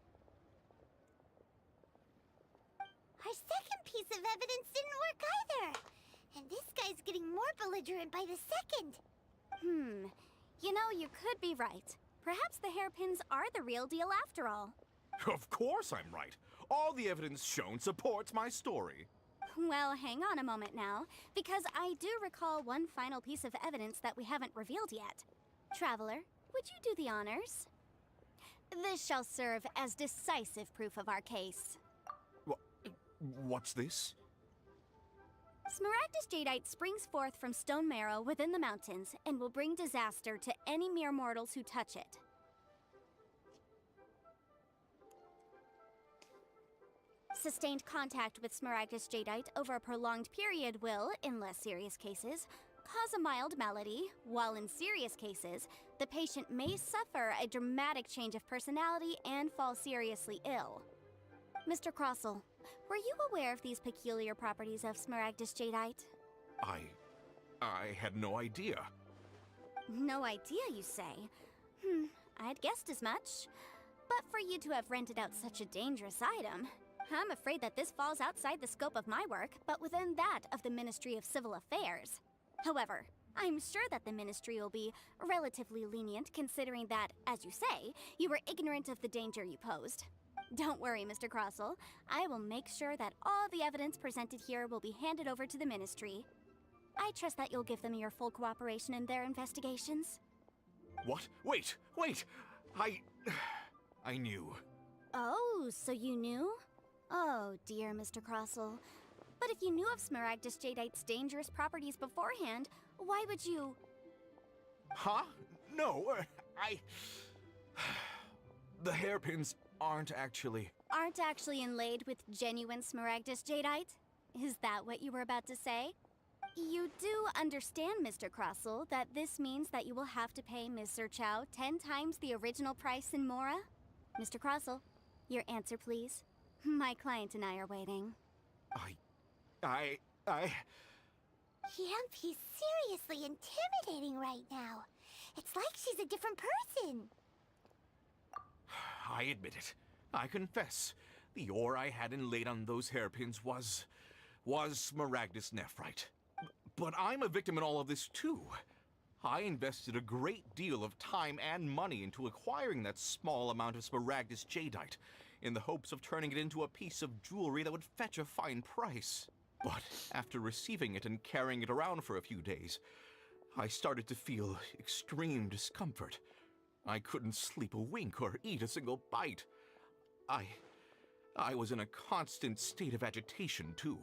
Our second piece of evidence didn't work either. And this guy's getting more belligerent by the second. You know, you could be right. Perhaps the hairpins are the real deal after all. Of course I'm right. All the evidence shown supports my story. Well, hang on a moment now, because I do recall one final piece of evidence that we haven't revealed yet. Traveler, would you do the honors? This shall serve as decisive proof of our case. What's this? Smaragdus Jadeite springs forth from stone marrow within the mountains and will bring disaster to any mere mortals who touch it. Sustained contact with Smaragdus jadeite over a prolonged period will, in less serious cases, cause a mild malady, while in serious cases, the patient may suffer a dramatic change of personality and fall seriously ill. Mr. Crossell, were you aware of these peculiar properties of Smaragdus jadeite? I had no idea. No idea, you say? I'd guessed as much. But for you to have rented out such a dangerous item, I'm afraid that this falls outside the scope of my work, but within that of the Ministry of Civil Affairs. However, I'm sure that the Ministry will be relatively lenient considering that, as you say, you were ignorant of the danger you posed. Don't worry, Mr. Crossell. I will make sure that all the evidence presented here will be handed over to the Ministry. I trust that you'll give them your full cooperation in their investigations. What? Wait! I knew. Oh, so you knew? Oh, dear Mr. Crossell. But if you knew of Smaragdus jadeite's dangerous properties beforehand, why would you... Huh? No, The hairpins aren't actually inlaid with genuine Smaragdus jadeite? Is that what you were about to say? You do understand, Mr. Crossell, that this means that you will have to pay Ms. Zerchow 10 times the original price in Mora? Mr. Crossell, your answer, please. My client and I are waiting. Yep, he's seriously intimidating right now. It's like she's a different person. I admit it. I confess. The ore I had inlaid on those hairpins was Smaragdus nephrite. But I'm a victim in all of this too. I invested a great deal of time and money into acquiring that small amount of Smaragdus jadeite, in the hopes of turning it into a piece of jewelry that would fetch a fine price. But after receiving it and carrying it around for a few days, I started to feel extreme discomfort. I couldn't sleep a wink or eat a single bite. I was in a constant state of agitation too.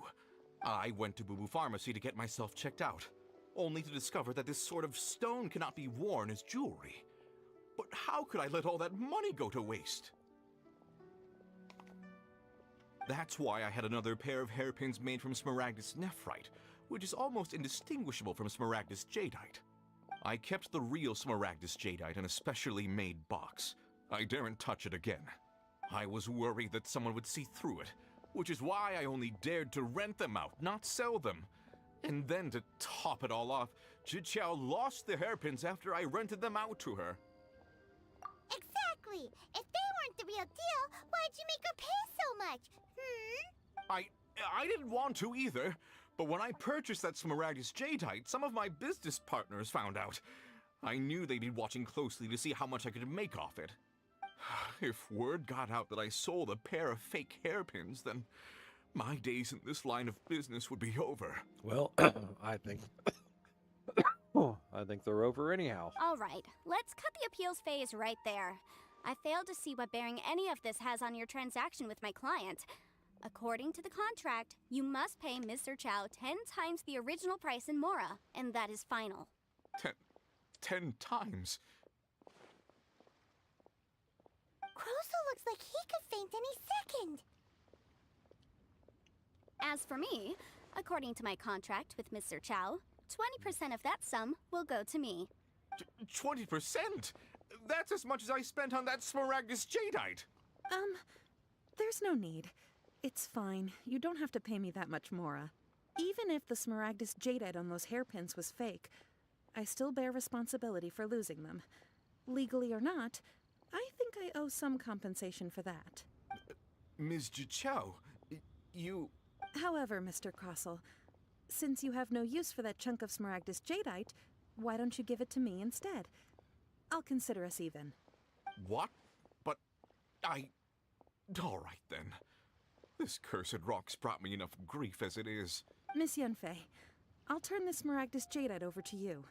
I went to Boo Boo Pharmacy to get myself checked out, only to discover that this sort of stone cannot be worn as jewelry. But how could I let all that money go to waste? That's why I had another pair of hairpins made from Smaragdus nephrite, which is almost indistinguishable from Smaragdus jadeite. I kept the real Smaragdus jadeite in a specially made box. I daren't touch it again. I was worried that someone would see through it, which is why I only dared to rent them out, not sell them. And then to top it all off, Zhiqiao lost the hairpins after I rented them out to her. Exactly! If they weren't the real deal, why'd you make her pay so much? I didn't want to either, but when I purchased that Smaragdus jadeite, some of my business partners found out. I knew they'd be watching closely to see how much I could make off it. If word got out that I sold a pair of fake hairpins, then my days in this line of business would be over. Well, I think they're over anyhow. All right, let's cut the appeals phase right there. I failed to see what bearing any of this has on your transaction with my client. According to the contract, you must pay Ms. Zerchow 10 times the original price in Mora, and that is final. 10 times? Crossell looks like he could faint any second. As for me, according to my contract with Ms. Zerchow, 20% of that sum will go to me. 20%? That's as much as I spent on that Smaragdus jadeite. There's no need. It's fine. You don't have to pay me that much, Mora. Even if the Smaragdus jadeite on those hairpins was fake, I still bear responsibility for losing them. Legally or not, I think I owe some compensation for that. Ms. Zhiqiao, you... However, Mr. Crossell, since you have no use for that chunk of Smaragdus jadeite, why don't you give it to me instead? I'll consider us even. What? But all right then. This cursed rock's brought me enough grief as it is. Miss Yunfei, I'll turn the Smaragdus jadeite over to you.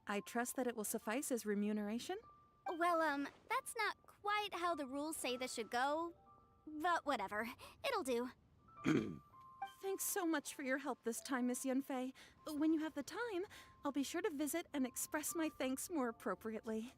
I trust that it will suffice as remuneration? Well, that's not quite how the rules say this should go, but whatever. It'll do. Thanks so much for your help this time, Miss Yunfei. When you have the time, I'll be sure to visit and express my thanks more appropriately.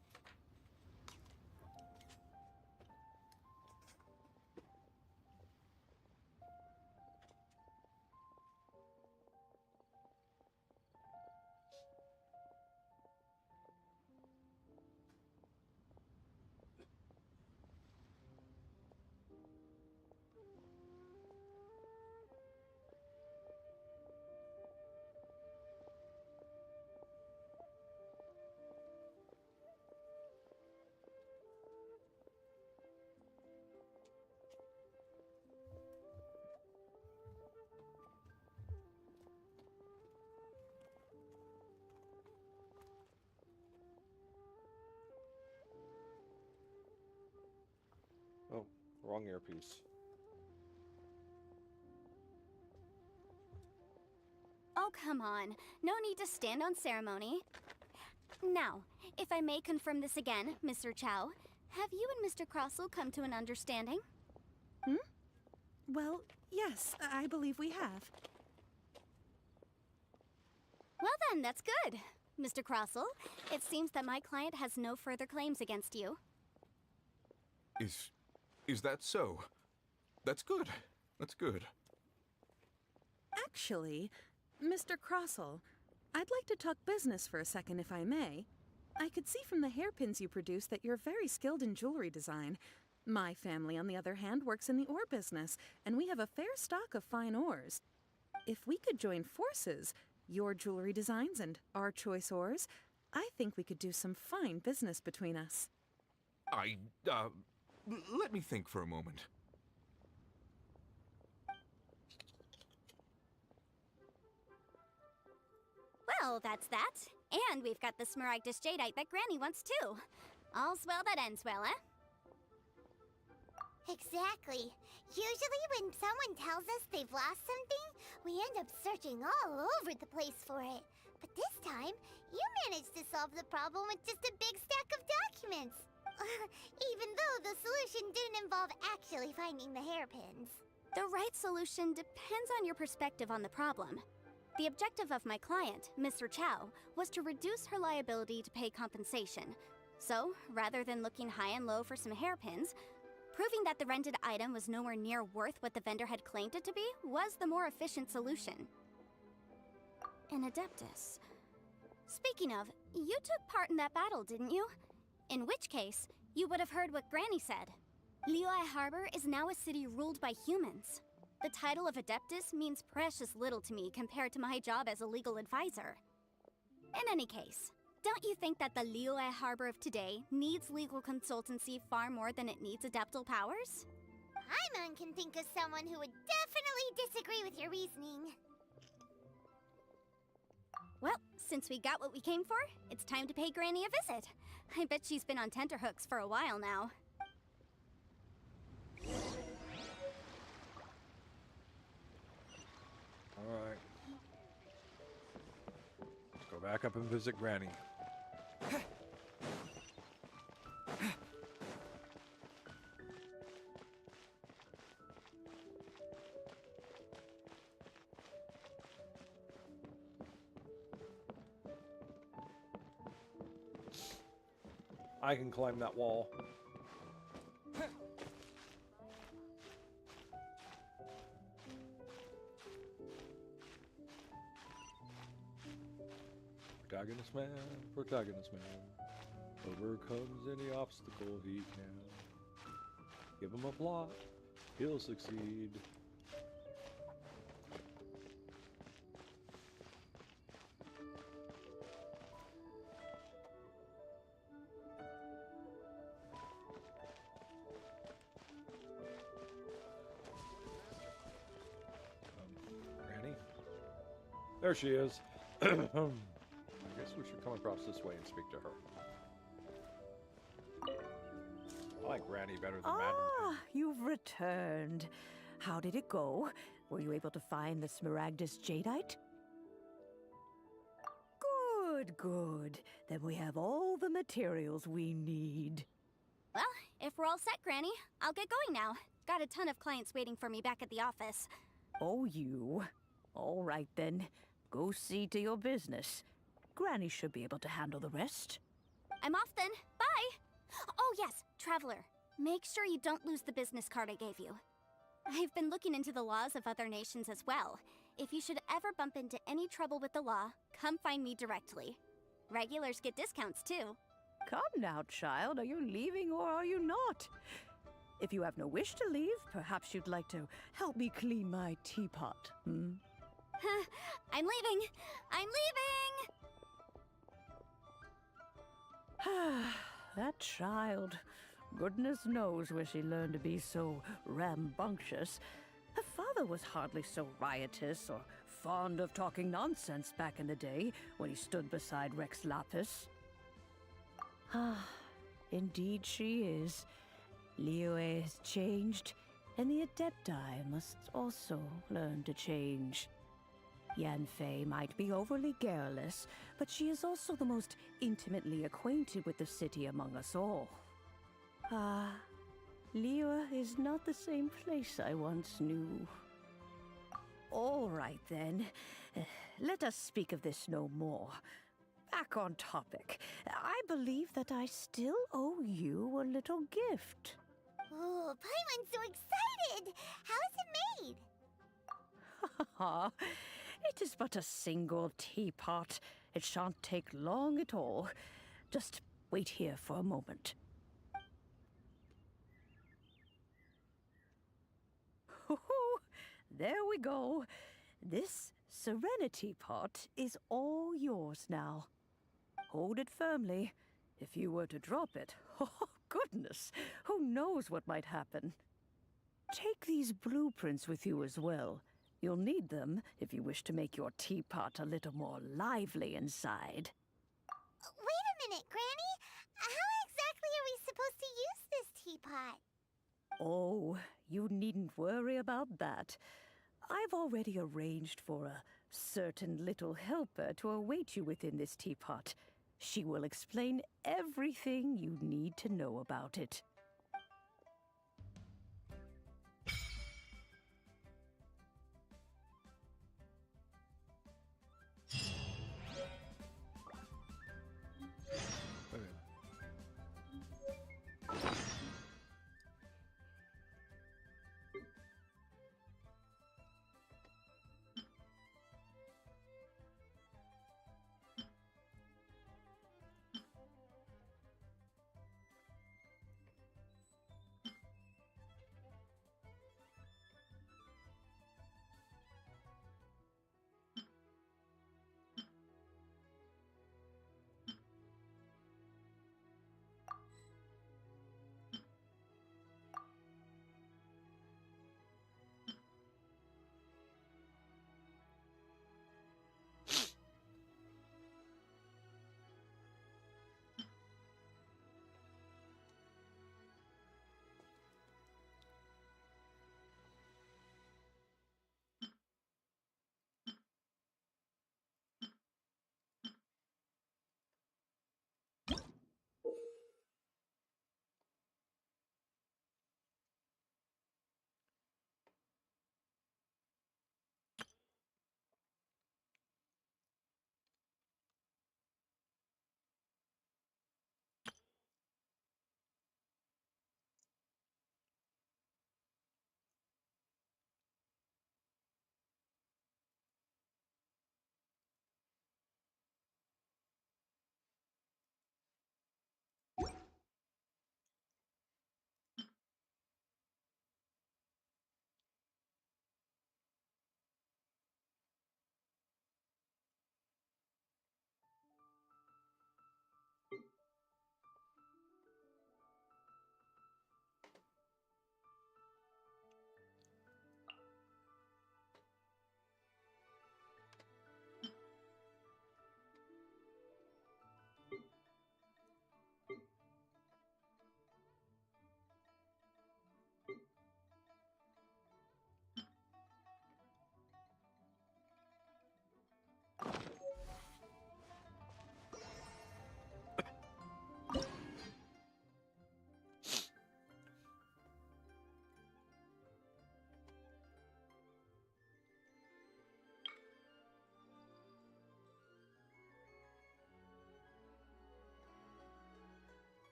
wrong earpiece. Oh, come on. No need to stand on ceremony. Now, if I may confirm this again, Mr. Chow, have you and Mr. Crossell come to an understanding? Well, yes, I believe we have. Well then, that's good. Mr. Crossell, it seems that my client has no further claims against you. Is that so? That's good. That's good. Actually, Mr. Crossell, I'd like to talk business for a second if I may. I could see from the hairpins you produce that you're very skilled in jewelry design. My family, on the other hand, works in the ore business, and we have a fair stock of fine ores. If we could join forces, your jewelry designs and our choice ores, I think we could do some fine business between us. Let me think for a moment. Well, that's that. And we've got the Smaragdus Jadeite that Granny wants too. All's well that ends well, eh? Exactly. Usually when someone tells us they've lost something, we end up searching all over the place for it. But this time, you managed to solve the problem with just a big stack of documents. Even though the solution didn't involve actually finding the hairpins. The right solution depends on your perspective on the problem. The objective of my client, Mr. Chow, was to reduce her liability to pay compensation. So, rather than looking high and low for some hairpins, proving that the rented item was nowhere near worth what the vendor had claimed it to be was the more efficient solution. An Adeptus. Speaking of, you took part in that battle, didn't you? In which case, you would have heard what Granny said. Liyue Harbor is now a city ruled by humans. The title of Adeptus means precious little to me compared to my job as a legal advisor. In any case, don't you think that the Liyue Harbor of today needs legal consultancy far more than it needs adeptal powers? Paimon can think of someone who would definitely disagree with your reasoning. Well, since we got what we came for, it's time to pay Granny a visit. I bet she's been on tenterhooks for a while now. Alright. Let's go back up and visit Granny. I can climb that wall. Protagonist man, protagonist man, overcomes any obstacle he can. Give him a plot, he'll succeed. Granny? There she is. I guess we should come across this way and speak to her. I like Granny better than Madam. Ah, you've returned. How did it go? Were you able to find the Smaragdus Jadeite? Good, good. Then we have all the materials we need. Well, if we're all set, Granny, I'll get going now. Got a ton of clients waiting for me back at the office. Oh, you. All right, then. Go see to your business. Granny should be able to handle the rest. I'm off then. Bye! Oh yes, Traveler. Make sure you don't lose the business card I gave you. I've been looking into the laws of other nations as well. If you should ever bump into any trouble with the law, come find me directly. Regulars get discounts too. Come now, child. Are you leaving or are you not? If you have no wish to leave, perhaps you'd like to help me clean my teapot, hmm? I'm leaving! I'm leaving! That child. Goodness knows where she learned to be so rambunctious. Her father was hardly so riotous or fond of talking nonsense back in the day when he stood beside Rex Lapis. Ah, indeed she is. Liyue has changed, and the Adepti must also learn to change. Yanfei might be overly garrulous, but she is also the most intimately acquainted with the city among us all. Liyue is not the same place I once knew. All right, then. Let us speak of this no more. Back on topic. I believe that I still owe you a little gift. Ooh, Paimon's so excited! How is it made? It is but a single teapot. It shan't take long at all. Just wait here for a moment. There we go. This Serenity Pot is all yours now. Hold it firmly. If you were to drop it, oh goodness, who knows what might happen. Take these blueprints with you as well. You'll need them if you wish to make your teapot a little more lively inside. Wait a minute, Granny! How exactly are we supposed to use this teapot? Oh, you needn't worry about that. I've already arranged for a certain little helper to await you within this teapot. She will explain everything you need to know about it.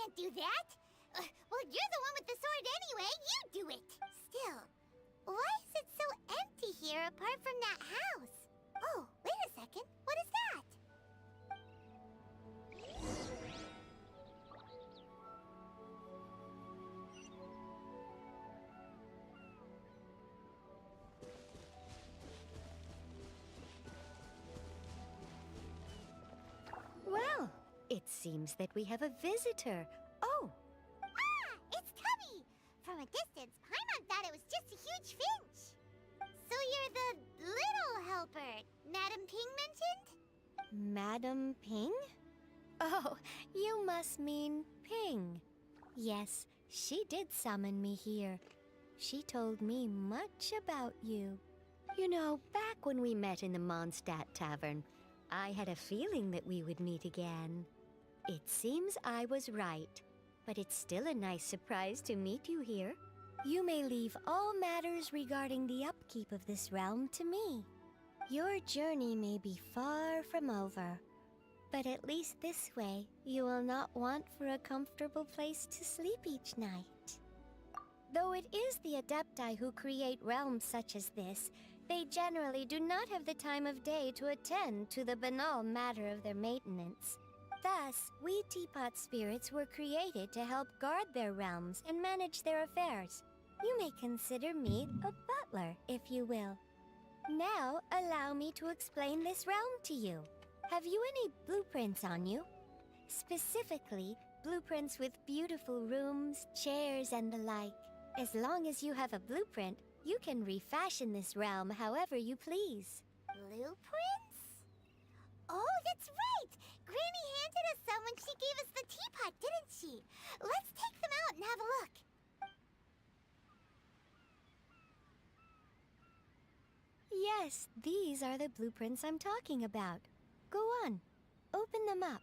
can't do that. Well, you're the one with the sword anyway. You do it. Still, why is it so empty here apart from that house? Oh, wait a second. What is that? Well, it seems that we have a visitor. Oh, It's Tubby! From a distance, Paimon thought it was just a huge finch. So you're the little helper Madam Ping mentioned? Madam Ping? Oh, you must mean Ping. Yes, she did summon me here. She told me much about you. You know, back when we met in the Mondstadt Tavern, I had a feeling that we would meet again. It seems I was right, but it's still a nice surprise to meet you here. You may leave all matters regarding the upkeep of this realm to me. Your journey may be far from over, but at least this way you will not want for a comfortable place to sleep each night. Though it is the Adepti who create realms such as this, they generally do not have the time of day to attend to the banal matter of their maintenance. Thus, we teapot spirits were created to help guard their realms and manage their affairs. You may consider me a butler, if you will. Now, allow me to explain this realm to you. Have you any blueprints on you? Specifically, blueprints with beautiful rooms, chairs, and the like. As long as you have a blueprint, you can refashion this realm however you please. Blueprints? Oh, that's right! Granny handed us some when she gave us the teapot, didn't she? Let's take them out and have a look. Yes, these are the blueprints I'm talking about. Go on, open them up.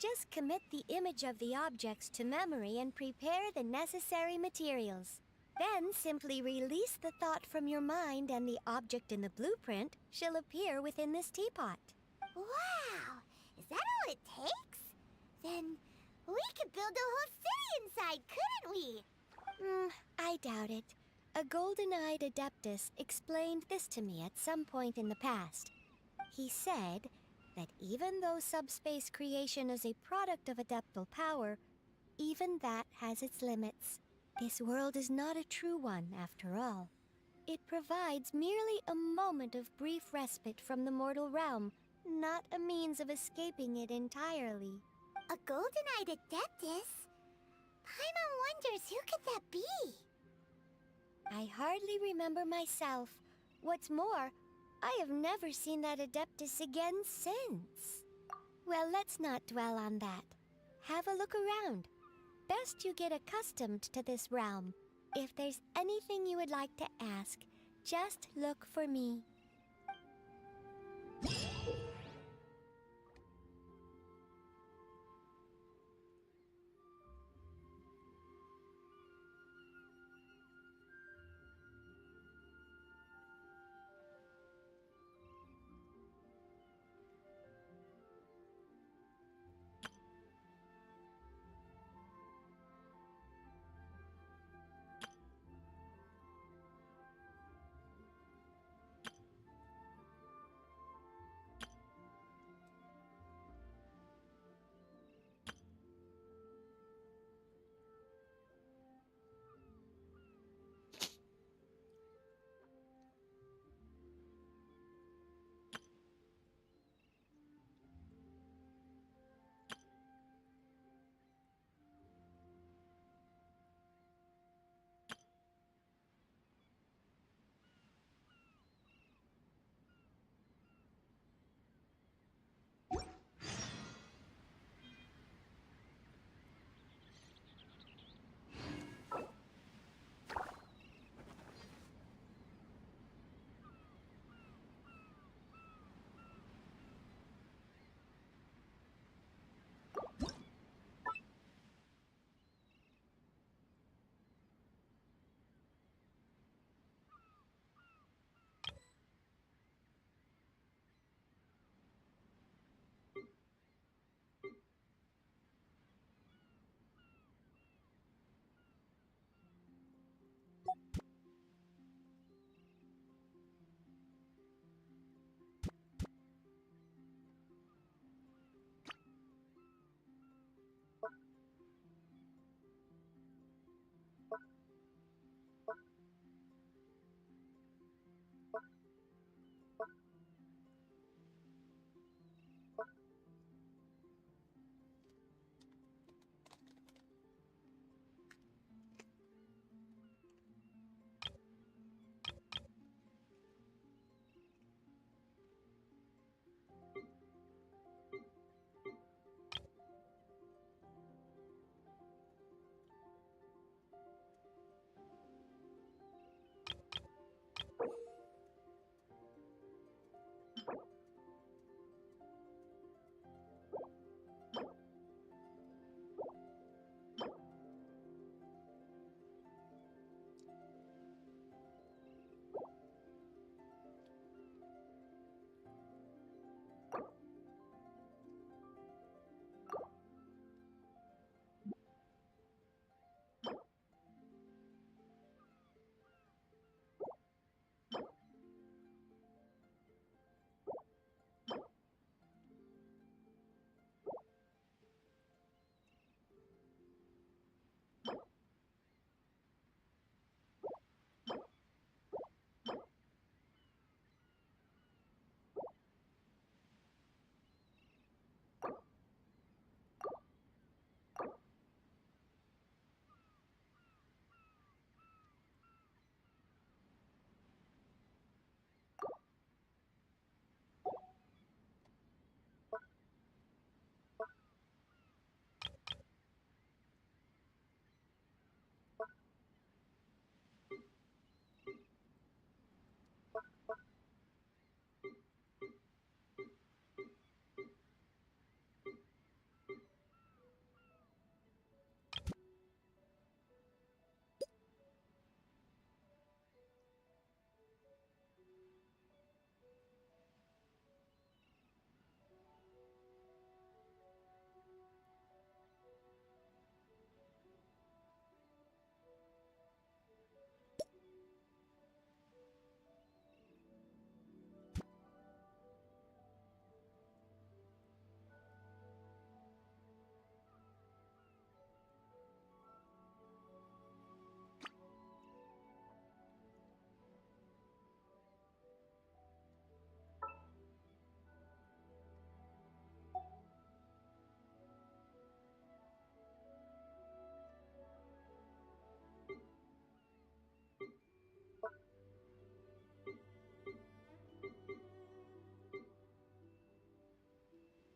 Just commit the image of the objects to memory and prepare the necessary materials. Then simply release the thought from your mind and the object in the blueprint shall appear within this teapot. Wow! Is that all it takes? Then we could build a whole city inside, couldn't we? I doubt it. A golden-eyed Adeptus explained this to me at some point in the past. He said that even though subspace creation is a product of adeptal power, even that has its limits. This world is not a true one, after all. It provides merely a moment of brief respite from the mortal realm, not a means of escaping it entirely. A golden-eyed Adeptus? Paimon wonders who could that be? I hardly remember myself. What's more, I have never seen that Adeptus again since. Well, let's not dwell on that. Have a look around. Best you get accustomed to this realm. If there's anything you would like to ask, just look for me.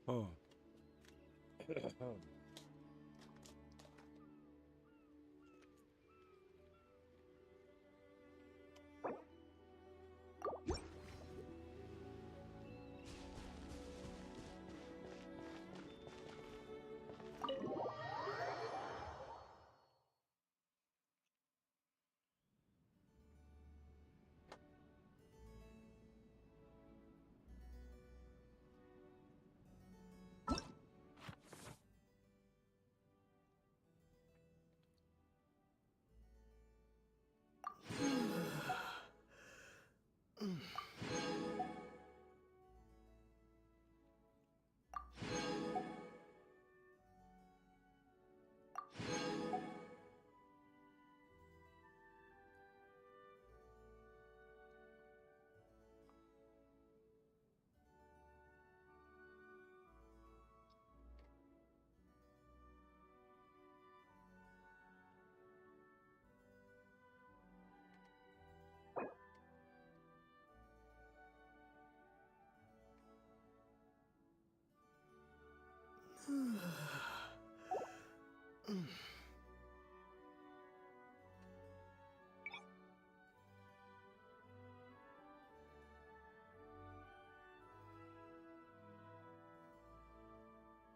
Oh.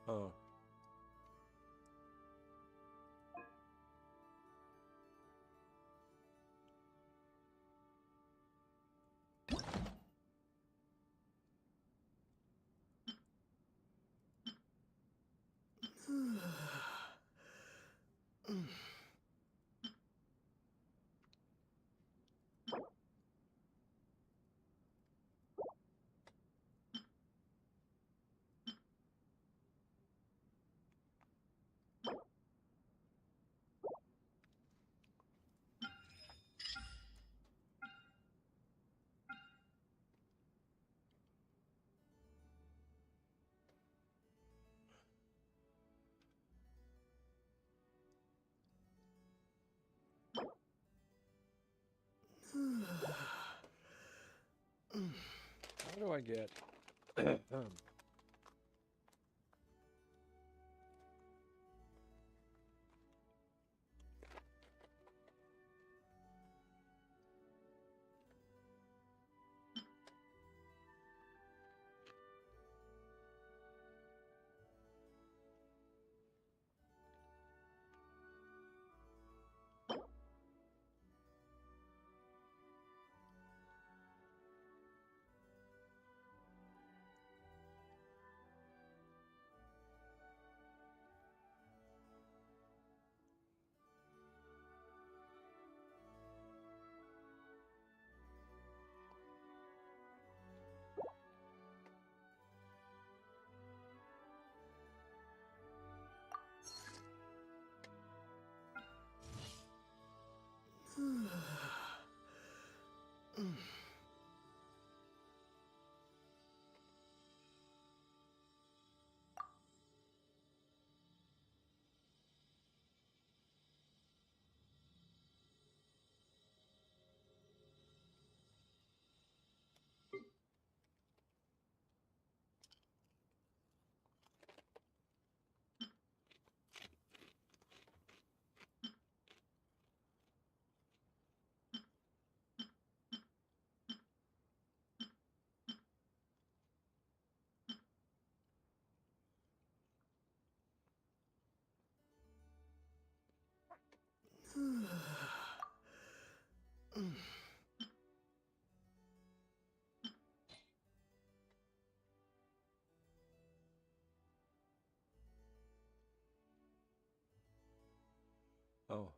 Oh. How do I get? Oh.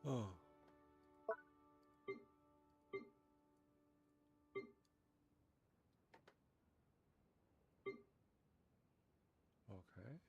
Oh. Okay.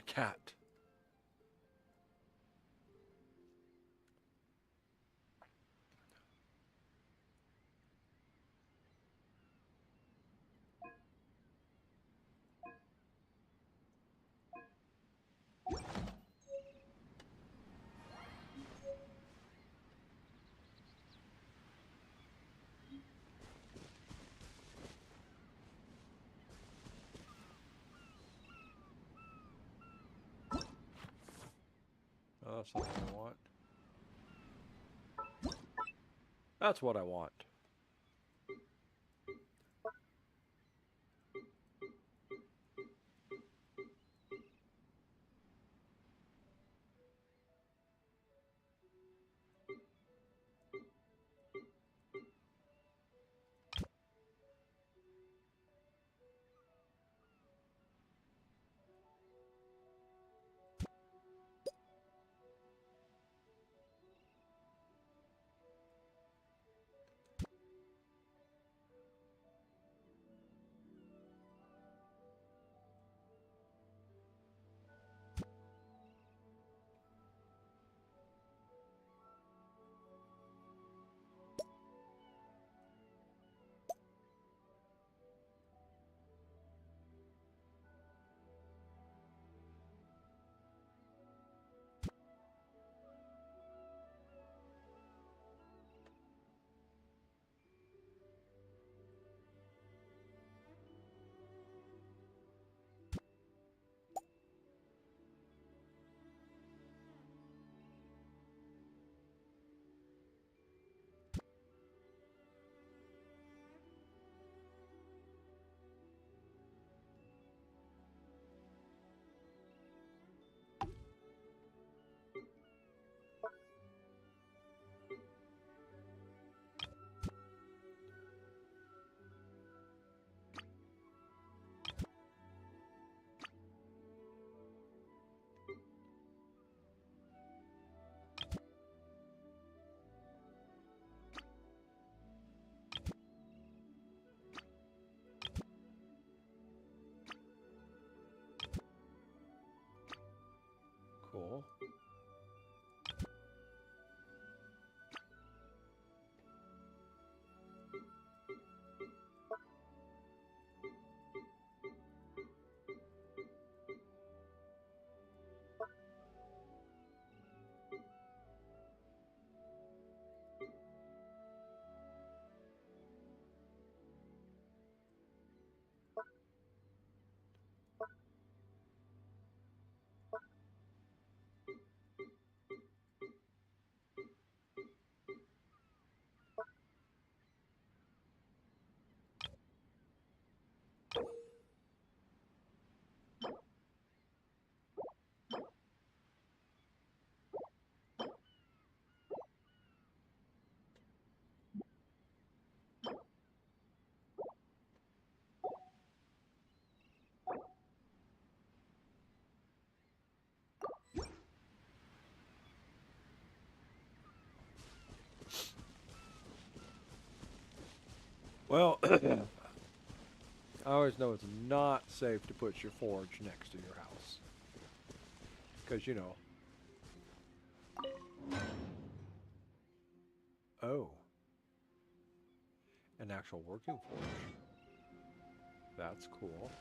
cat. Oh, that's not what I want. That's what I want. Cool. Well, I always know it's not safe to put your forge next to your house. Because, you know. Oh. An actual working forge. That's cool.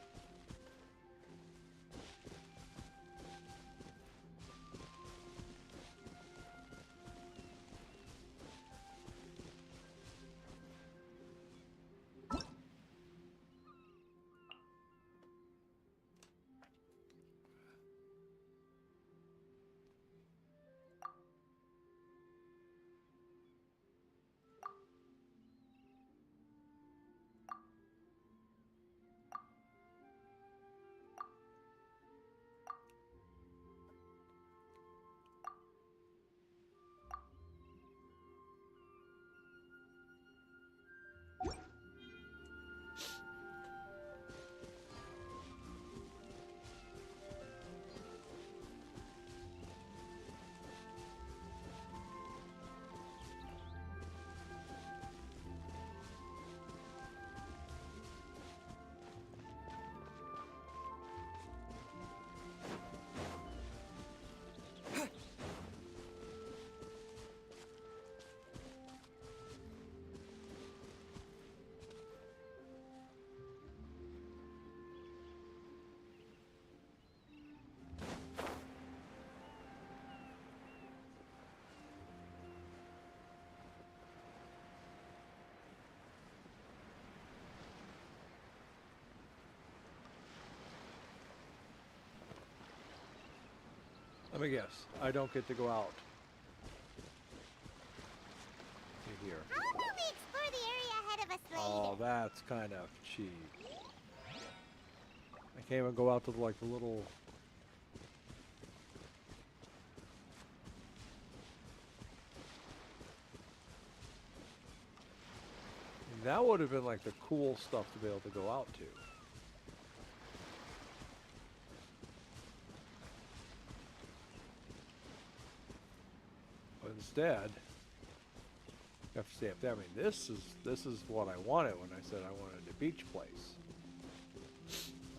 Let me guess. I don't get to go out. Here. How about we explore the area ahead of us later? Oh, that's kind of cheap. I can't even go out to like the little. That would have been like the cool stuff to be able to go out to. But instead, you have to stay up there. I mean, this is what I wanted when I said I wanted a beach place.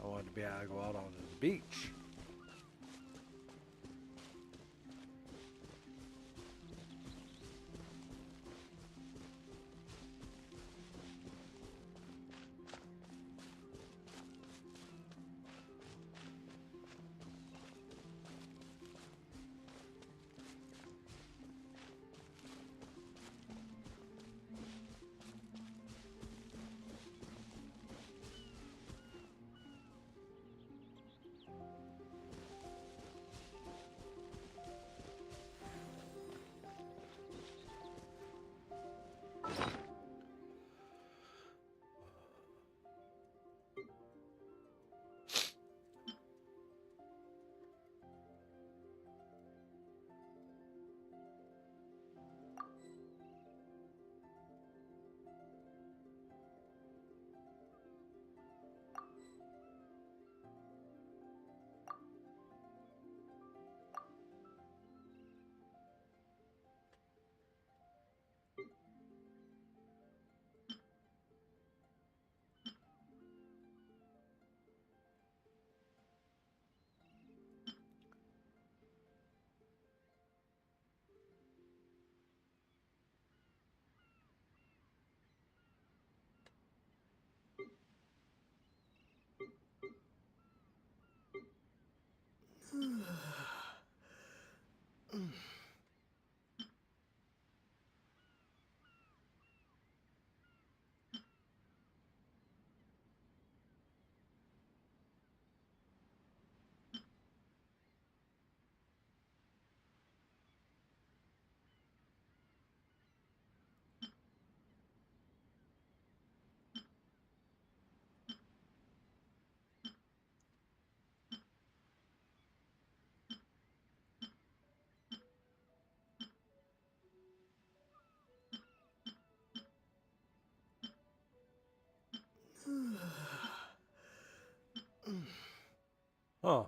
I wanted to be able to go out on the beach. Huh.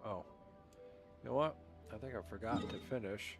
Oh. You know what? I think I forgot to finish.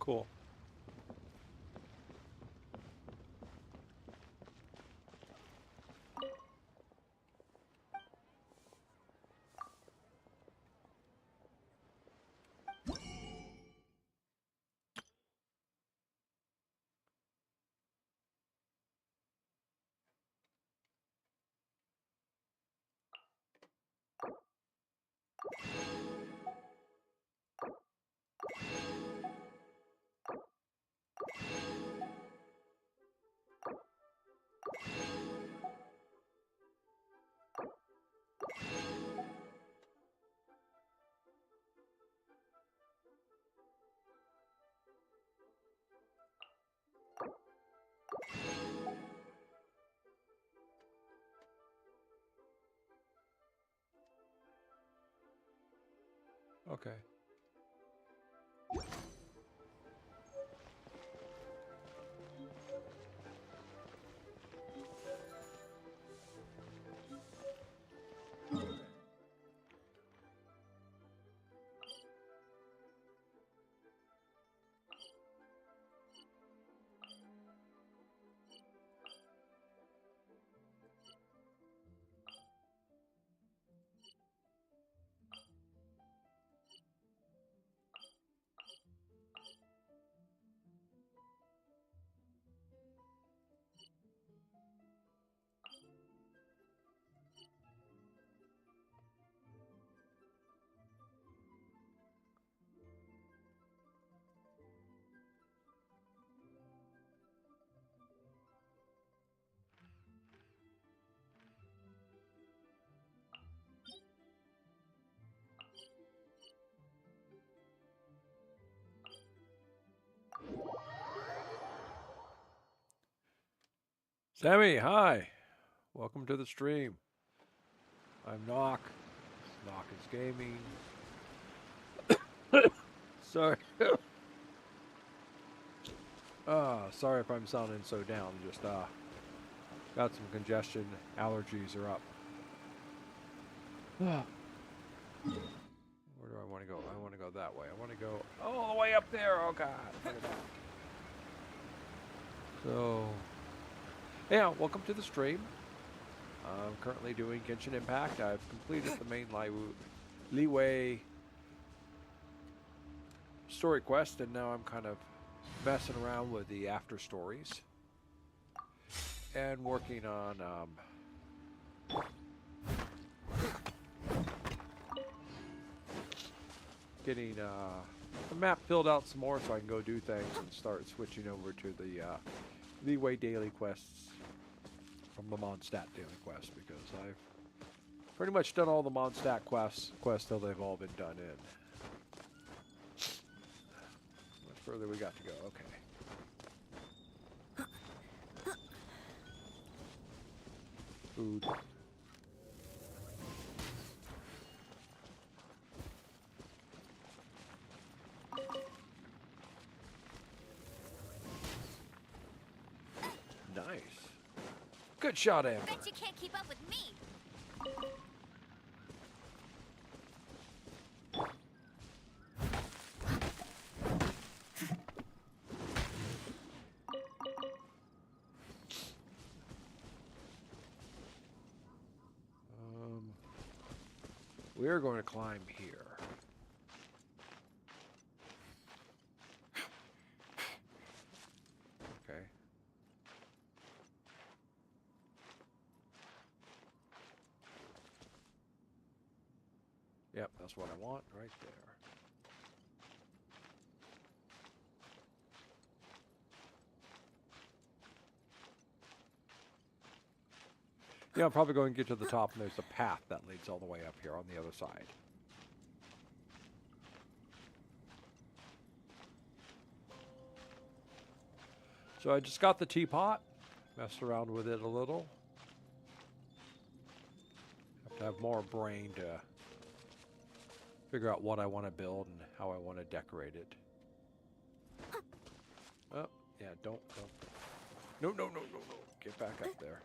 Cool. Okay. Sammy, hi. Welcome to the stream. I'm NoC. NoC is Gaming. Sorry. Sorry if I'm sounding so down. Just got some congestion. Allergies are up. Where do I want to go? I want to go that way. I want to go all the way up there. Oh God. Look at that. So, yeah, welcome to the stream. I'm currently doing Genshin Impact. I've completed the main Leeway story quest, and now I'm kind of messing around with the after stories and working on getting the map filled out some more so I can go do things and start switching over to the Leeway daily quests from the Mondstadt daily quest, because I've pretty much done all the Mondstadt quests till they've all been done in. How much further we got to go? Okay. Food. Nice. Good shot, Amber. Bet you can't keep up with me. We're going to climb here. Okay. Yep, that's what I want right there. Yeah, I'm probably going to get to the top, and there's a path that leads all the way up here on the other side. So I just got the teapot, messed around with it a little. Have to have more brain to figure out what I want to build and how I want to decorate it. Oh, yeah, don't. No. Get back up there.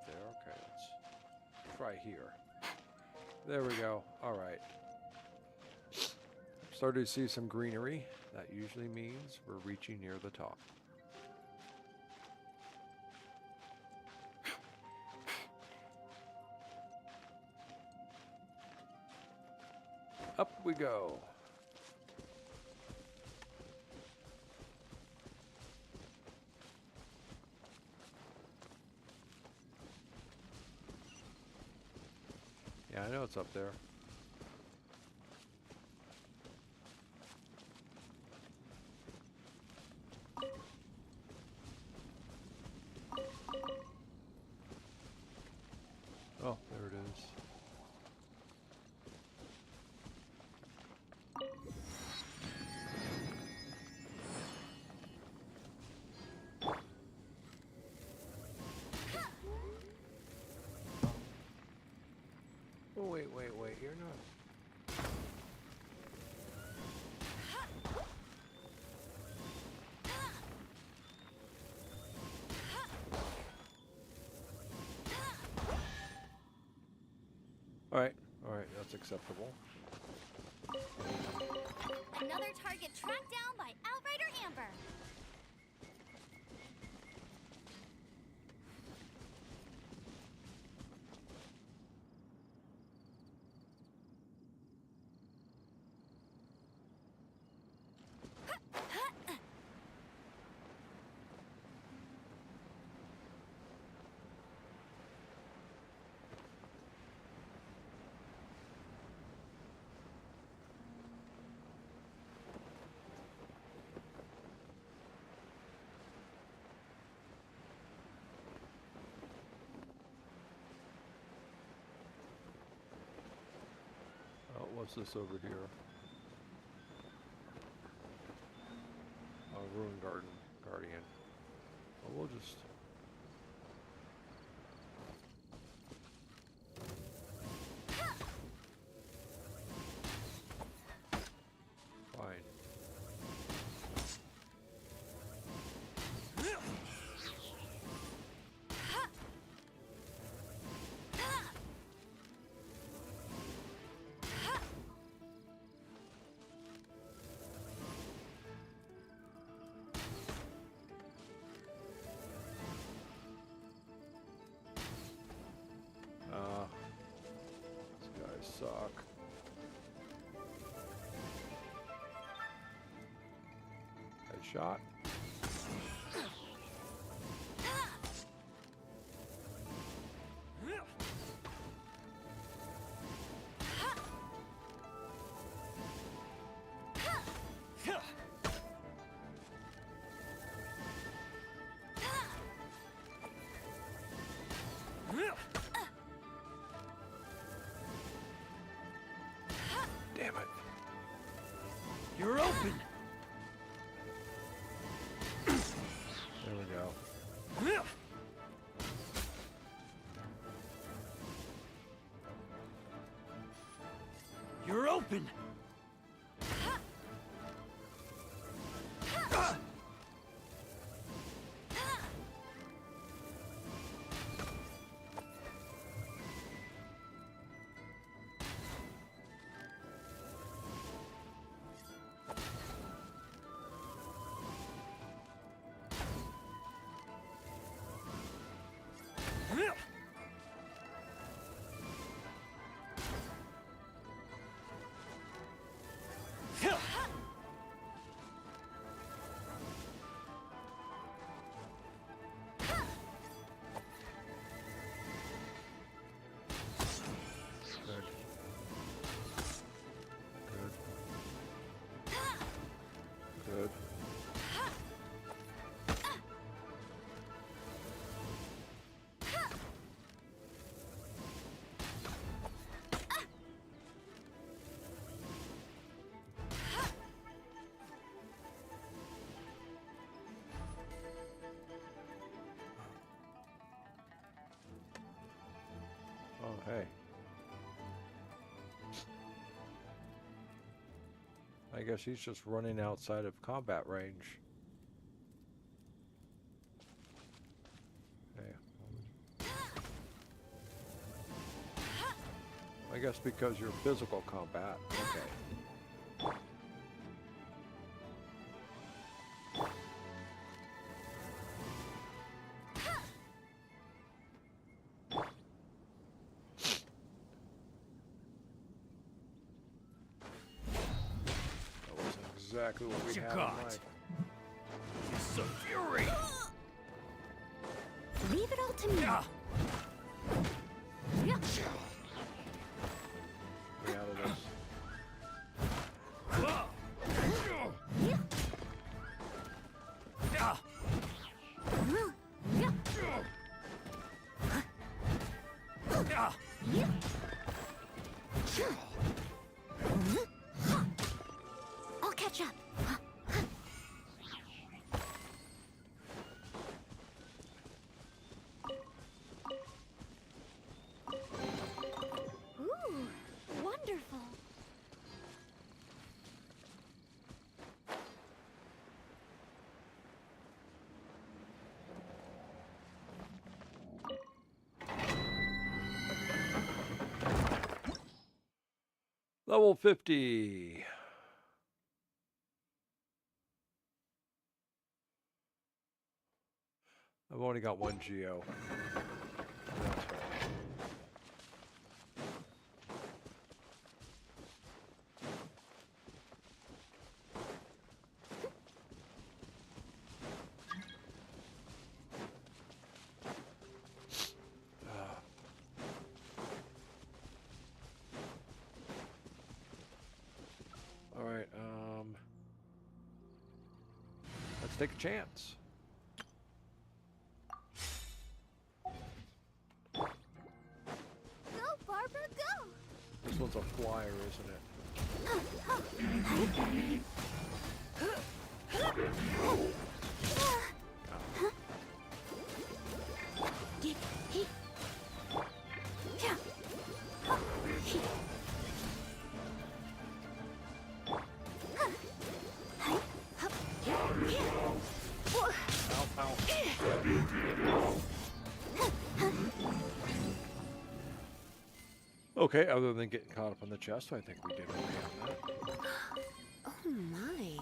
there. Okay, let's try here. There we go. All right. Started to see some greenery. That usually means we're reaching near the top. Up we go. Yeah, I know it's up there. Oh, there it is. Oh, wait, you're not. Alright, that's acceptable. Another target tracked down by Outrider Amber. Oh, what's this over here? Ruin Guardian. Well, we'll just... Fine. These guys suck. Headshot. Damn it. You're open. There we go. You're open. Good. Oh, hey. I guess he's just running outside of combat range. Hey. I guess because you're physical combat. Okay. That was exactly what we had in mind. It's a fury! Leave it all to me. Get out of this. I'll catch up. Ooh, wonderful. Level 50. I've only got one Geo. That's fine. All right, let's take a chance. Go, Barbara, go! This one's a flyer, isn't it? Okay, other than getting caught up on the chest, I think we did okay on that. Oh my.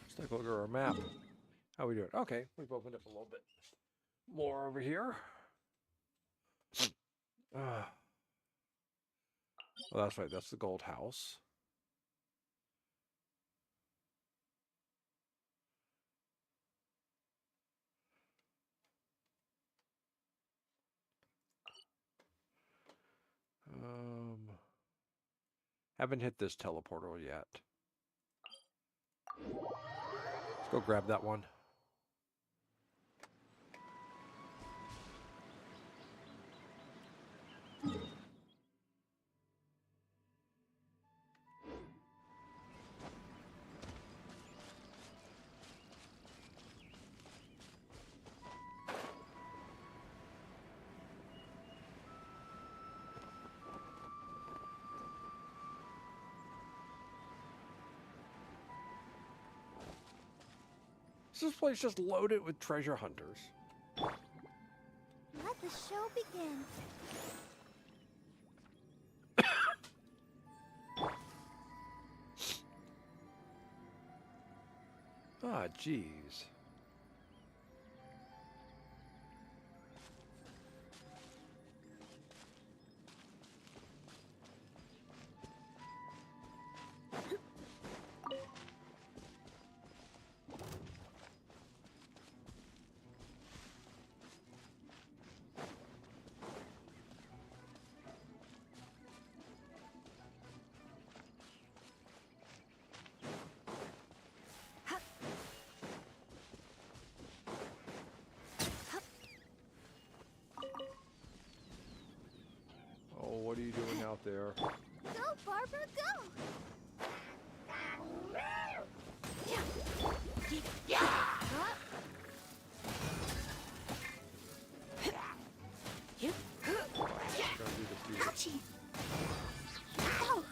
Let's take a look at our map. How we doing? Okay, we've opened up a little bit more over here. Well, that's right. That's the gold house. Haven't hit this teleporter yet. Let's go grab that one. This place just loaded with treasure hunters. Let the show begin. Ah, jeez. Oh, what are you doing out there? Go, Barbara, go! Ouchie! Oh!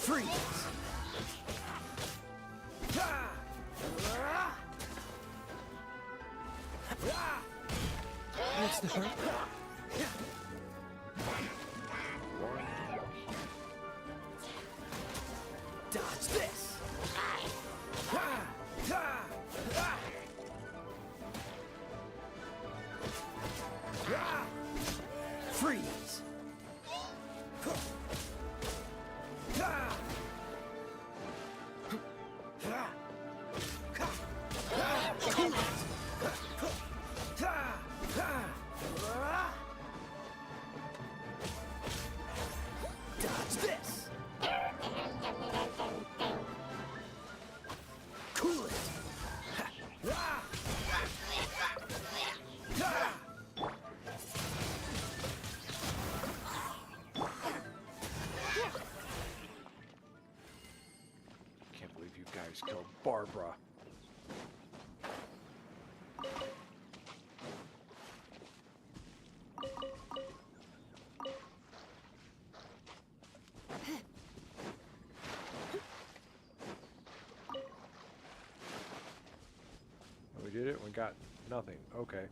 Freeze! What's the hurt? Dodge this! Freeze! Dodge this! Cool it! Can't believe you guys killed Barbara. We did it. We got nothing. Okay.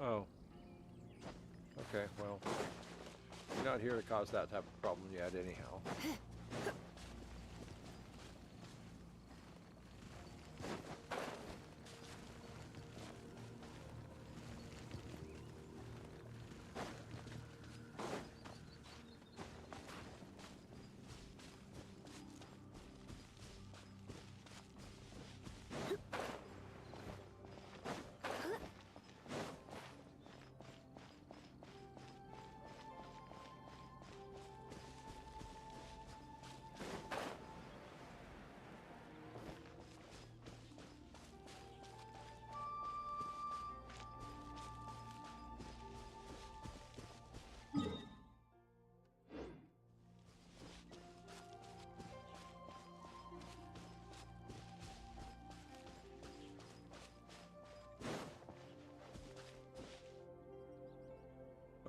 Oh. Okay, well, you're not here to cause that type of problem yet anyhow.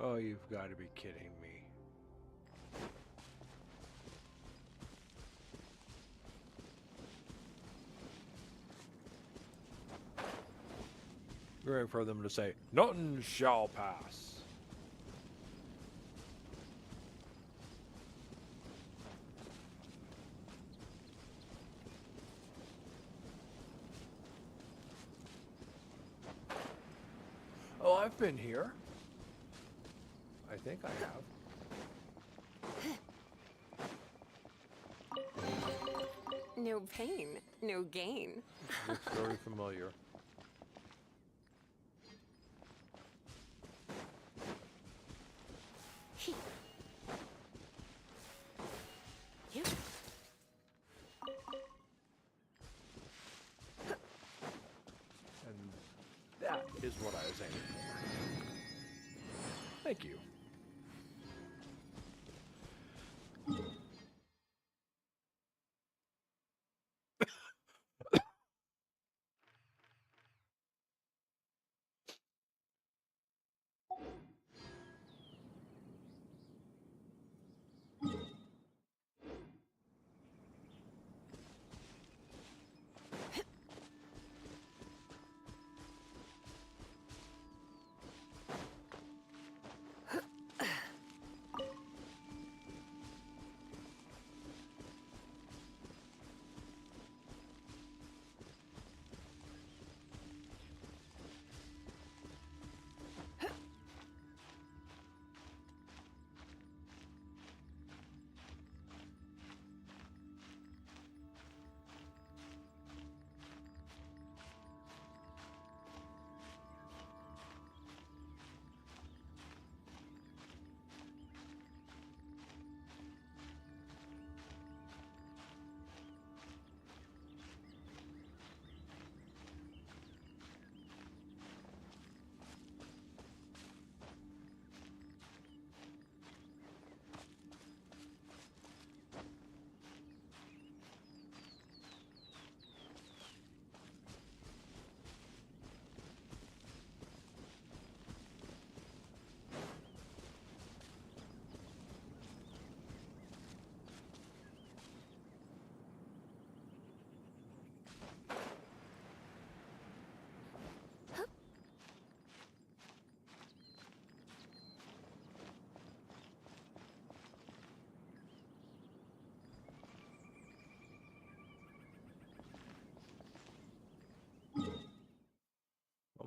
Oh, you've got to be kidding me. We're waiting for them to say, "None shall pass." Oh, I've been here. I think I have. No pain, no gain. Looks very familiar. You. And that is what I was aiming for. Thank you.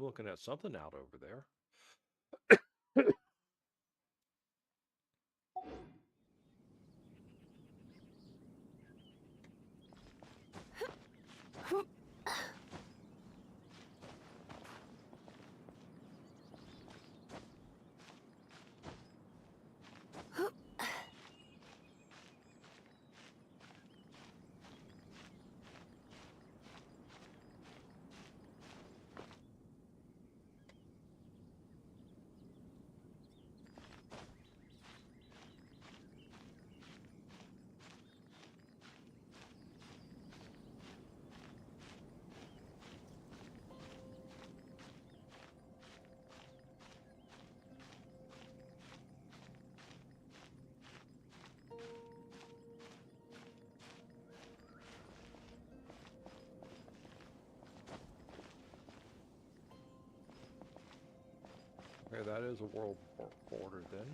looking at something out over there. Okay, that is a world border then.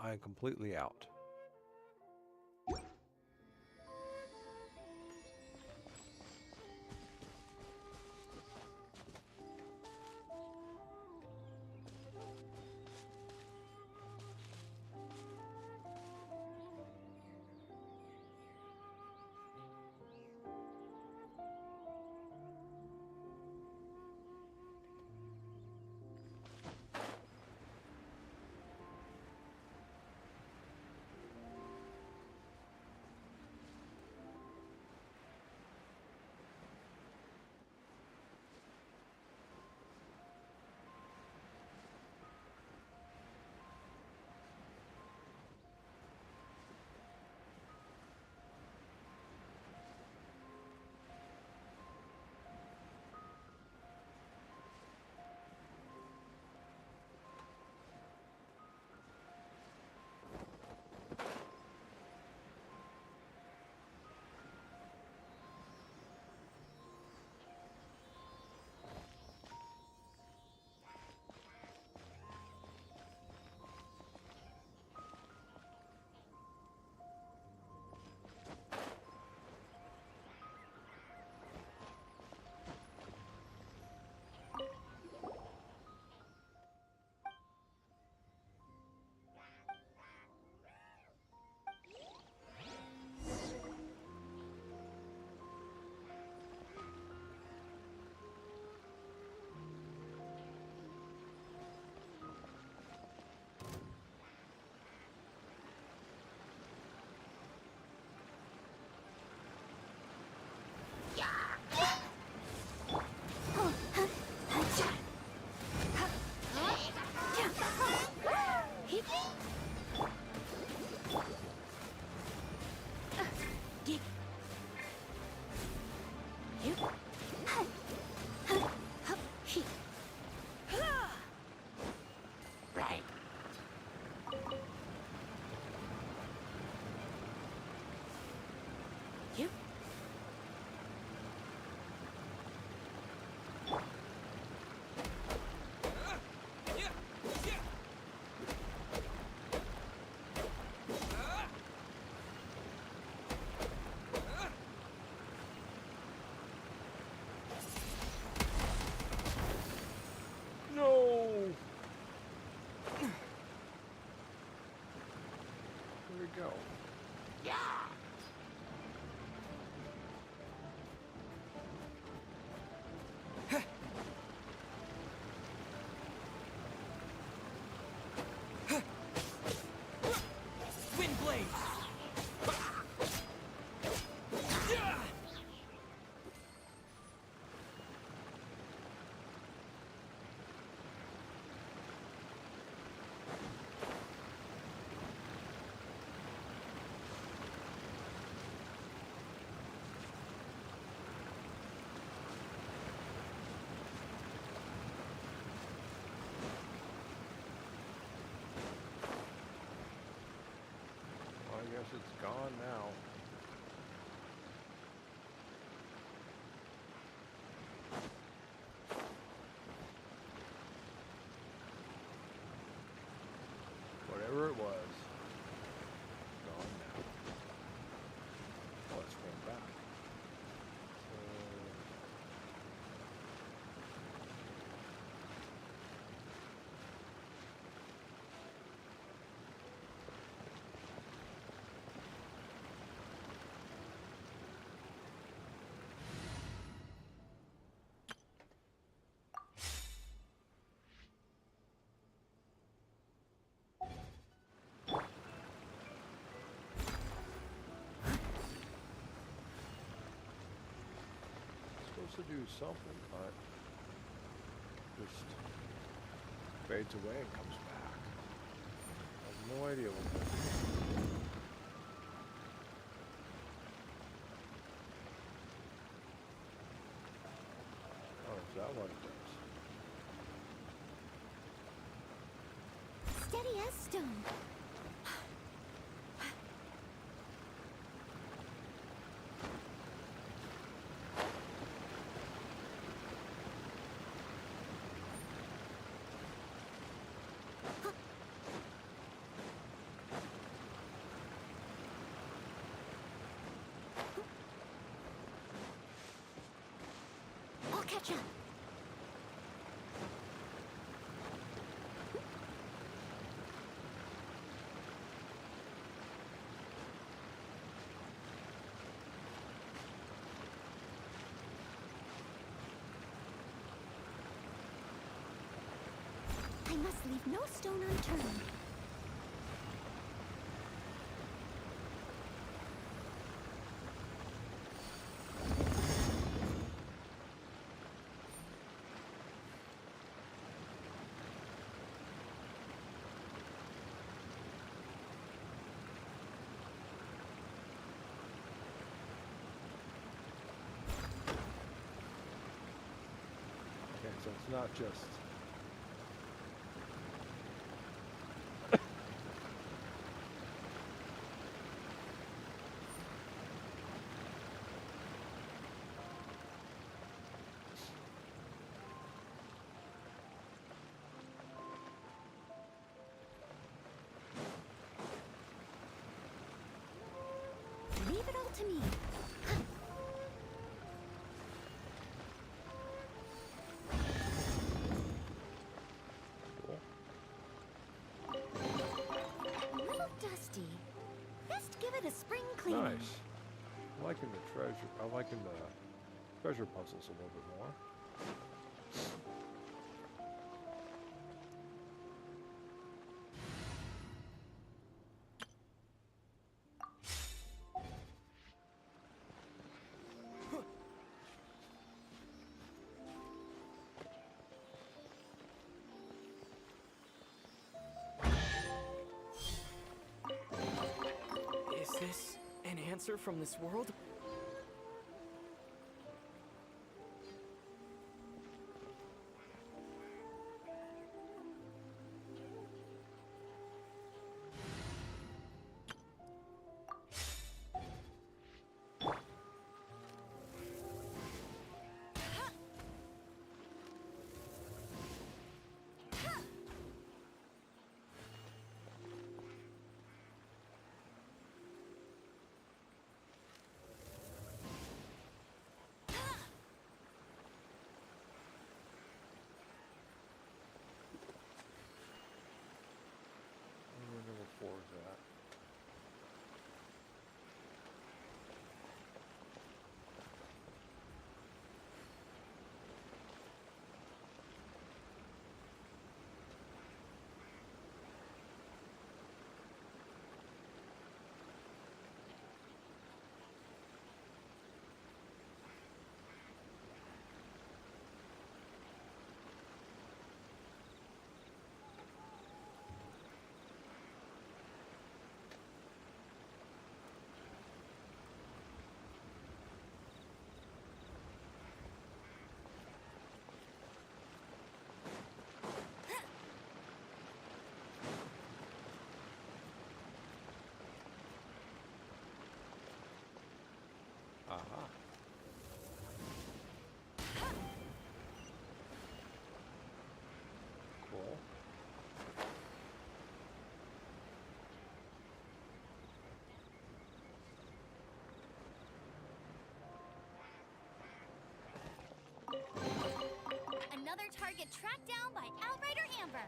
I'm completely out. we go. Yeah! Wind blade! Well, I guess it's gone now. Whatever it was, gone now. Let's run back. Supposed to do something, but just fades away and comes back. I have no idea what that is. Oh, is that what it does? Steady as stone. I'll catch up. I must leave no stone unturned. Okay, so it's not just Leave it all to me. A little dusty. Best give it a spring cleaning. nice. I'm liking the treasure. I'm liking the treasure puzzles a little bit more. Is this an answer from this world? get tracked down by Outrider Amber.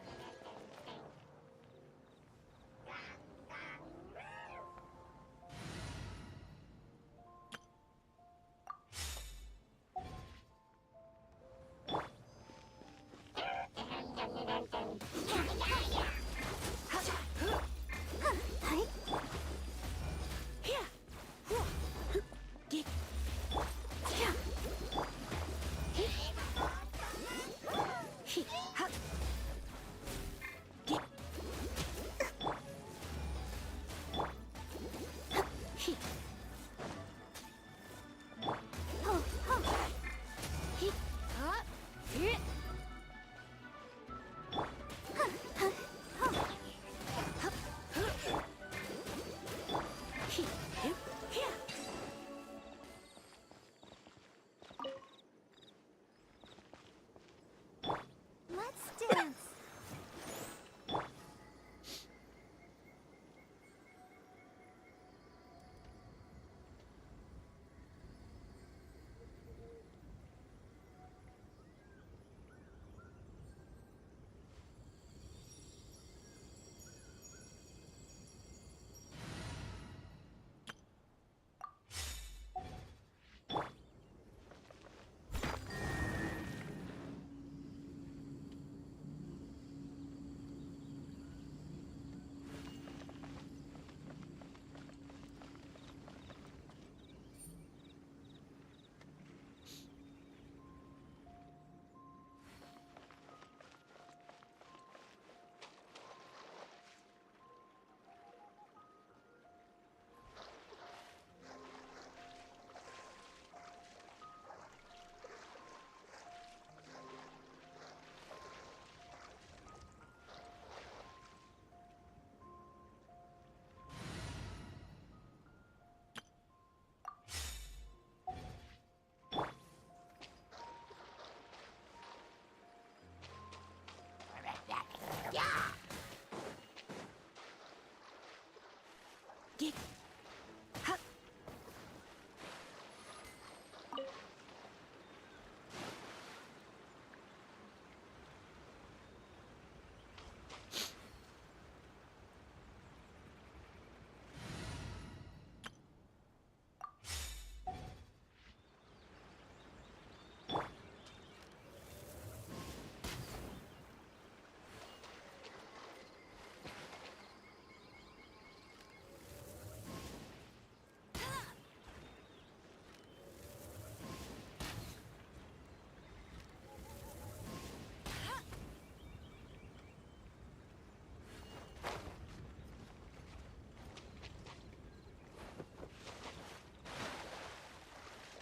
Let's dance.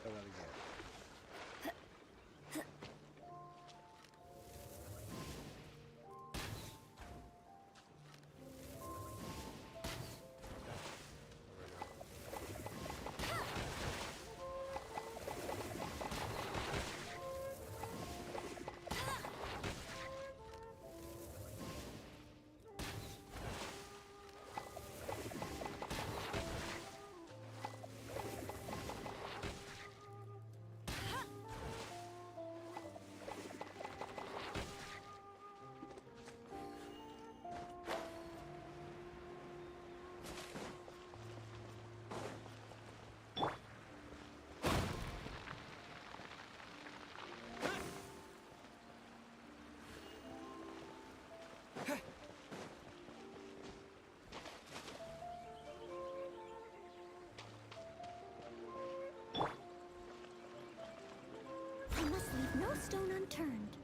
Try that again. I must leave no stone unturned.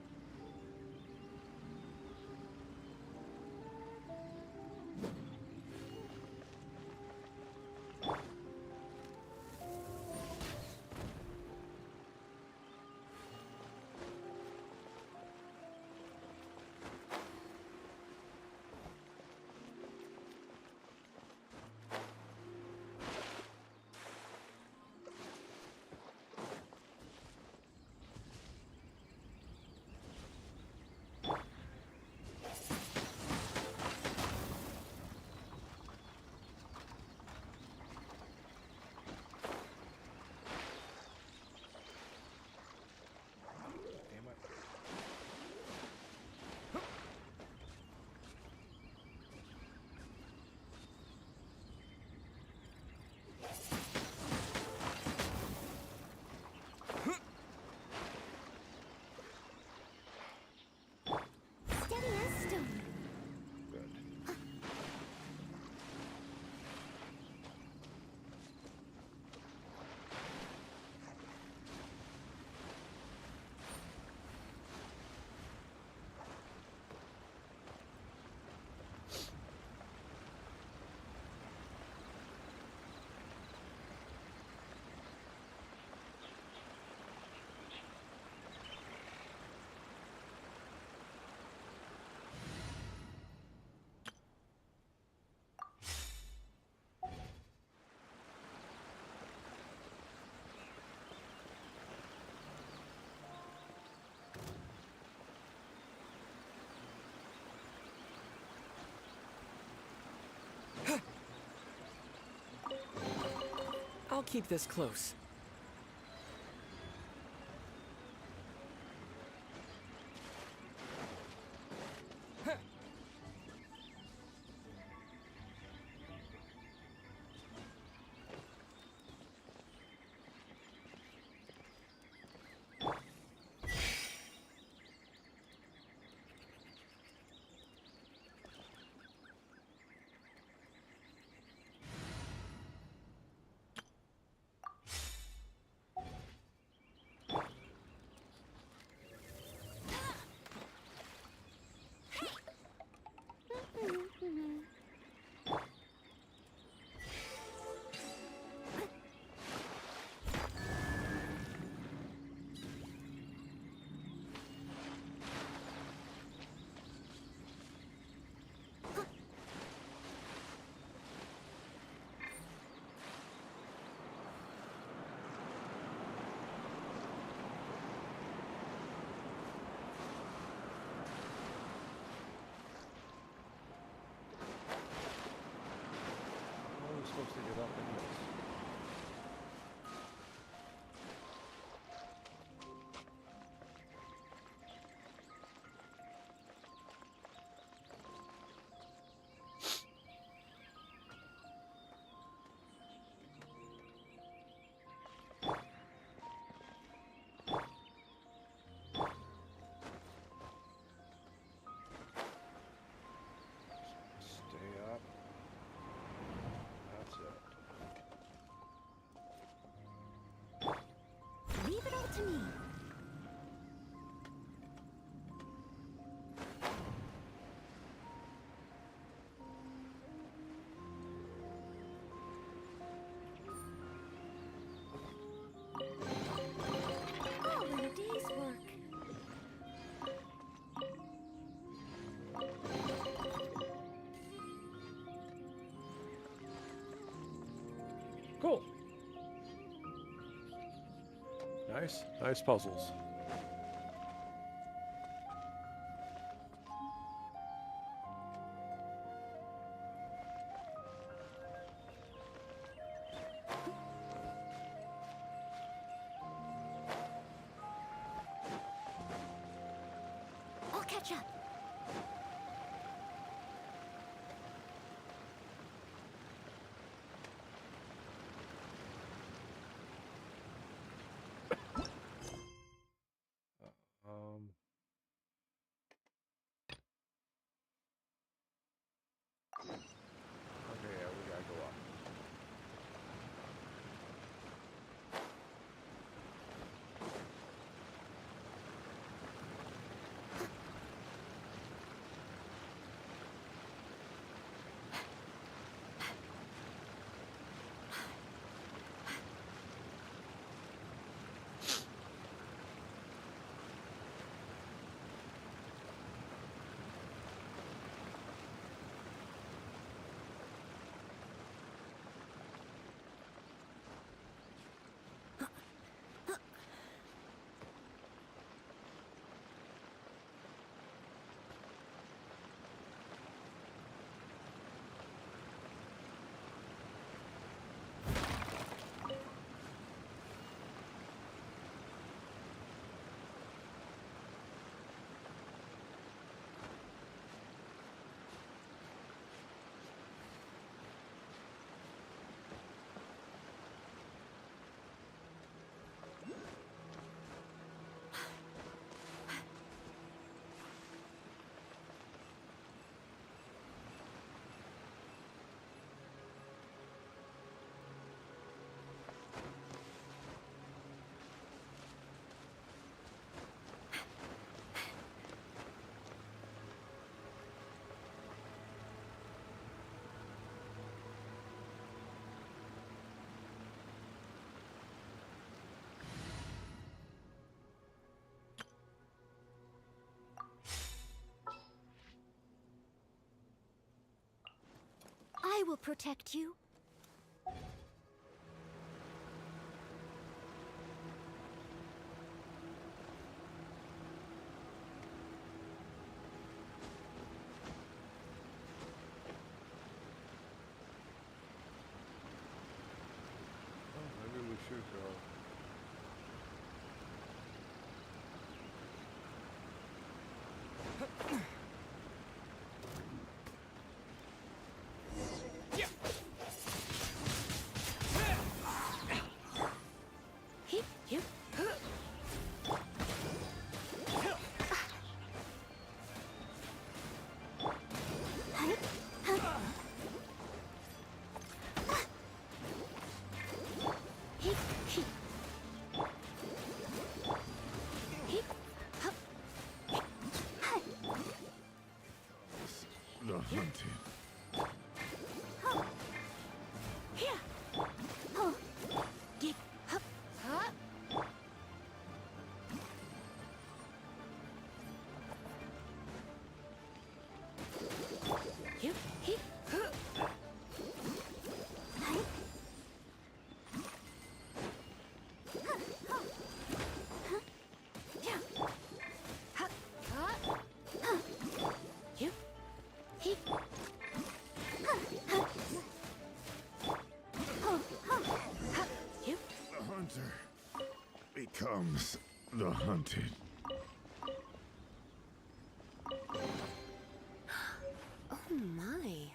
I'll keep this close. Supposed to get up in this. Stay up. That's it. Leave it all to me. All in a day's work. Cool. Nice puzzles. I'll catch up. Um. Okay, yeah, we gotta go up. I will protect you. shoot girl. The hunted. The hunter becomes the hunted. Oh my.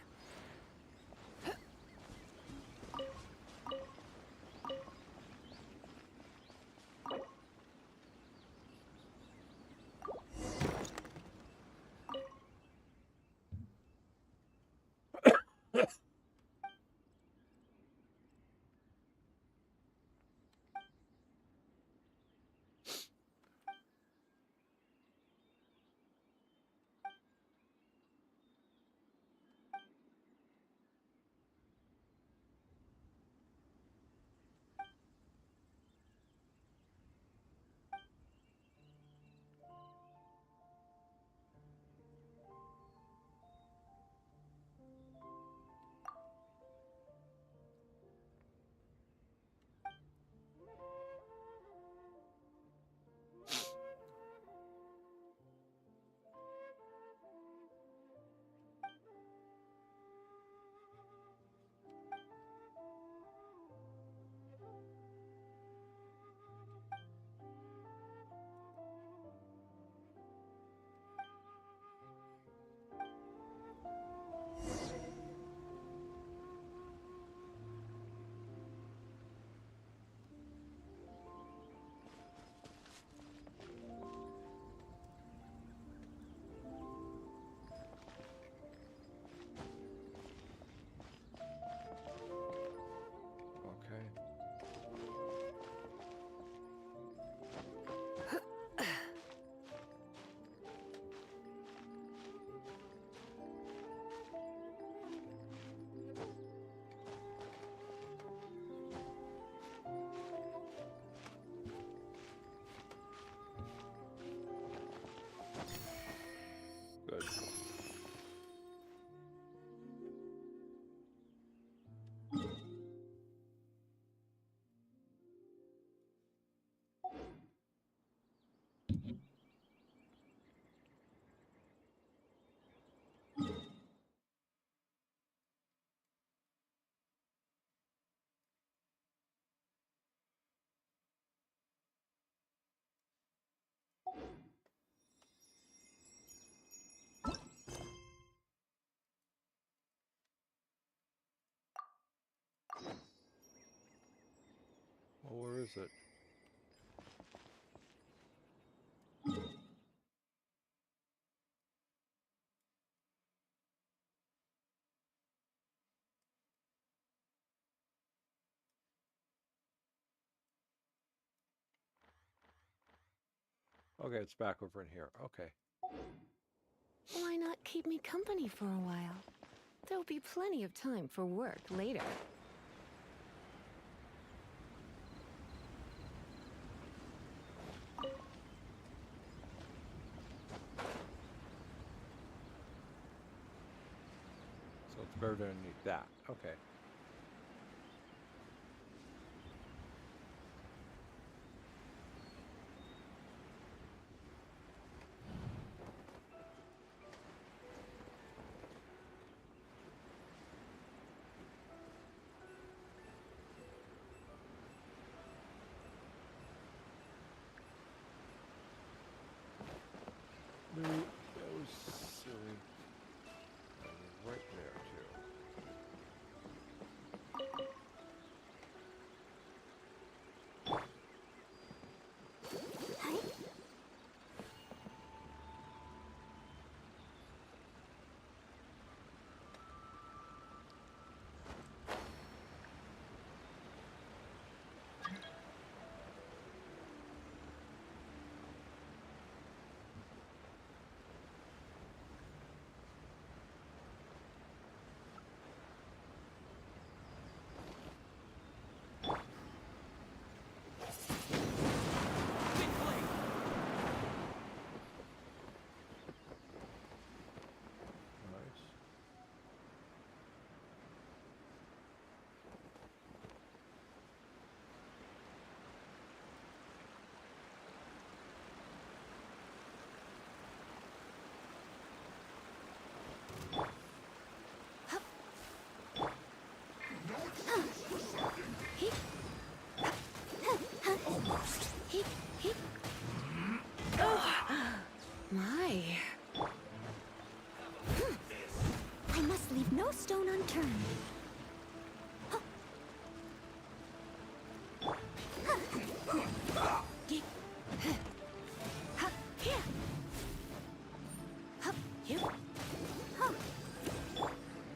Good. Well, where is it? Okay, it's back over in here. Okay. Why not keep me company for a while? There'll be plenty of time for work later. So it's buried underneath that. Okay. That was silly. Right there, too. My. I must leave no stone unturned.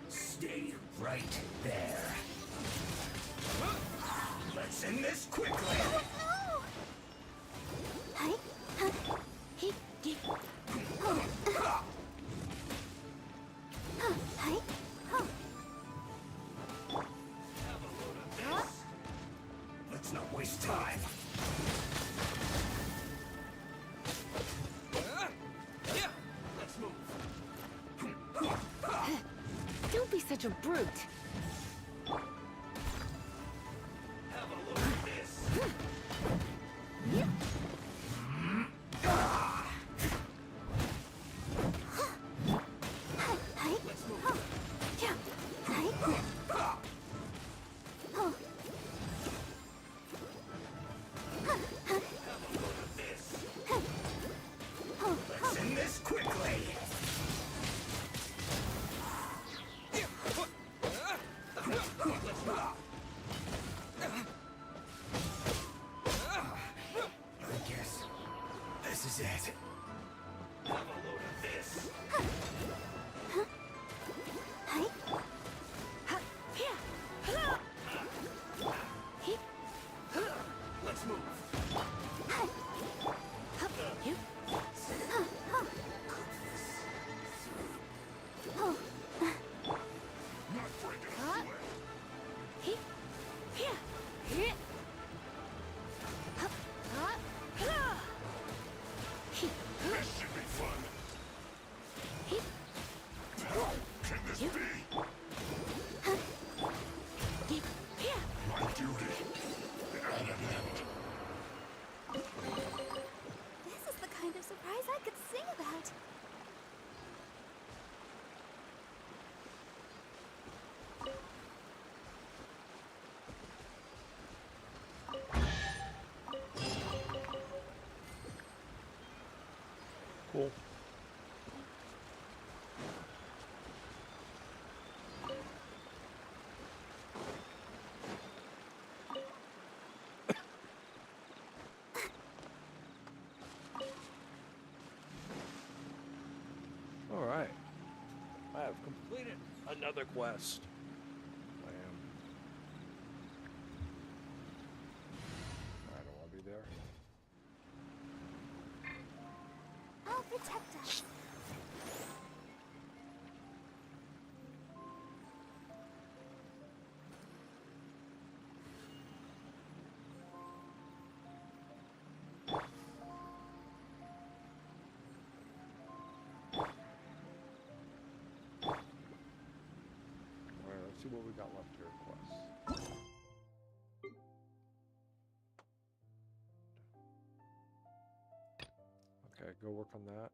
Stay right there. Let's end this quickly. Let's not waste time. Let's move. Don't be such a brute. Have a look at this. Let's move. Let's end this quickly. I guess this is it. Have a load of this. Let's move. Not breaking a sweat. This should be fun. Can this be? My duty at an end. This is the kind of surprise I could sing about. Cool. All right. I have completed another quest. I don't want to be there. I'll protect us. All right, let's see what we got left here in quests. Okay, go work on that.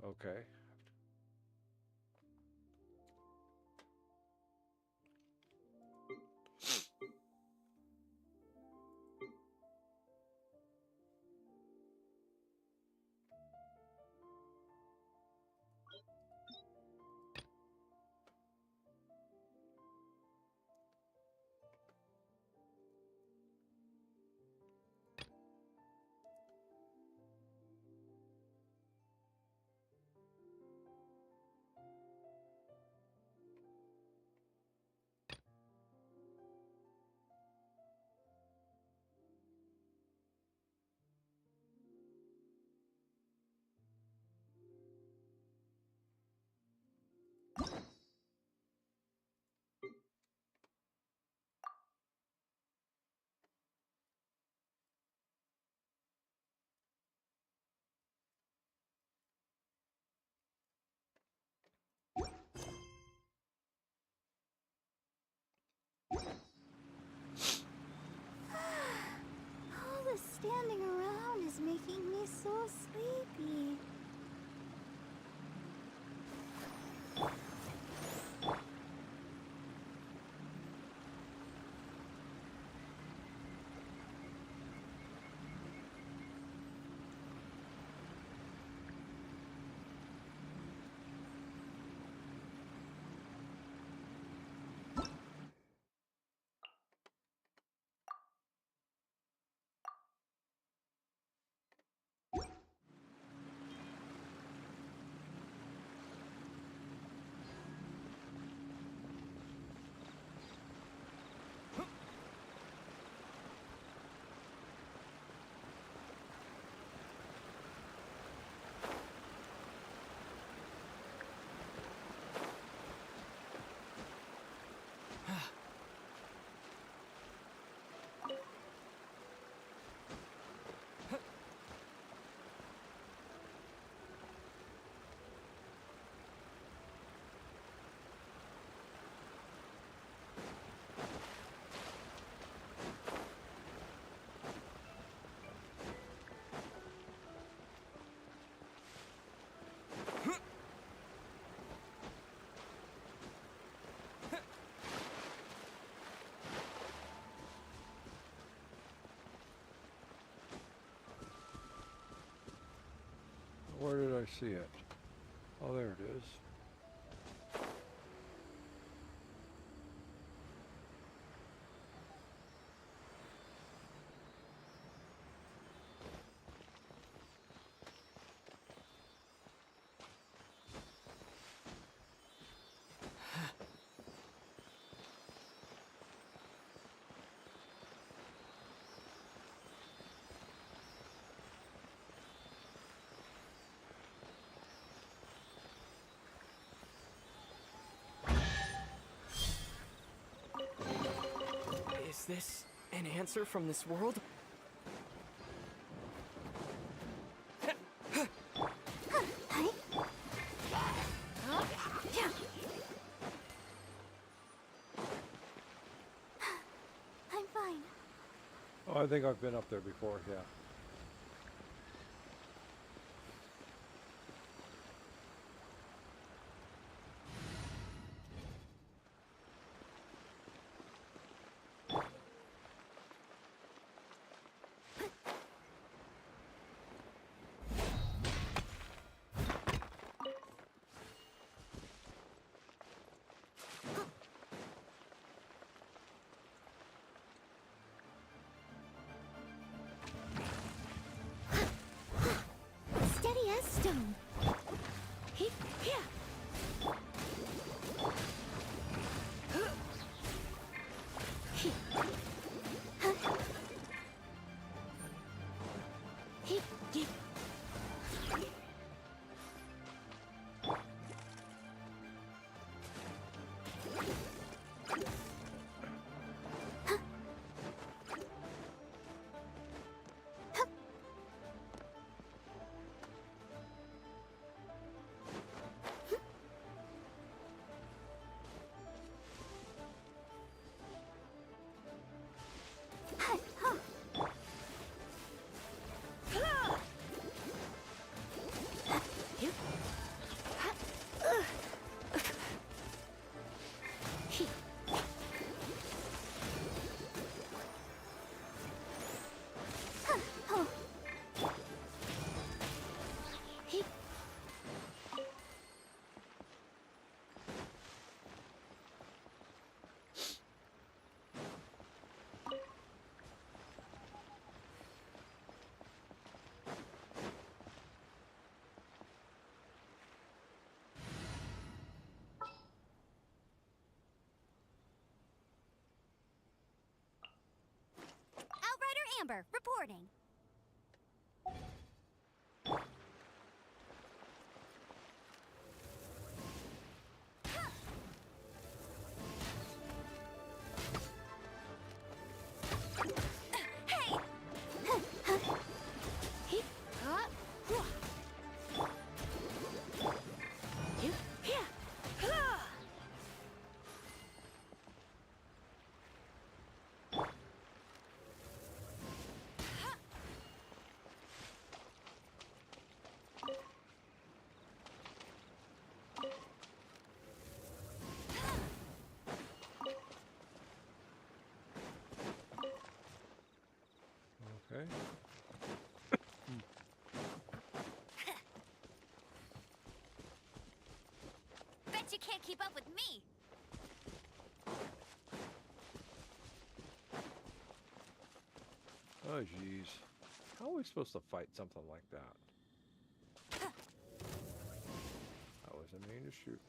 Okay. Where did I see it? Oh, there it is. Is this an answer from this world? I'm fine. Oh, I think I've been up there before, yeah. Steady as stone. Outrider Amber, reporting. Hey! Okay. Bet you can't keep up with me. Oh, jeez. How are we supposed to fight something like that? That wasn't mean to shoot.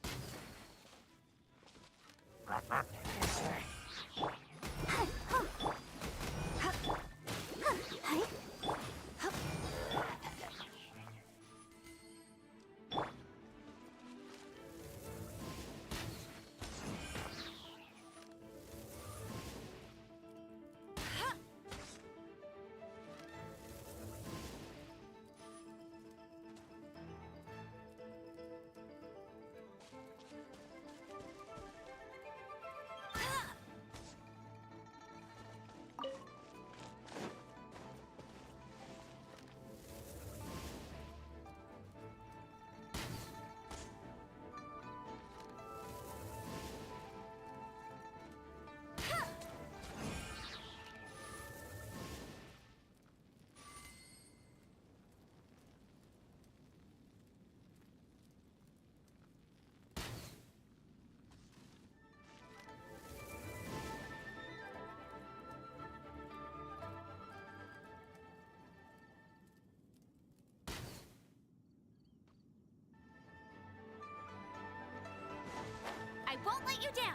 I won't let you down!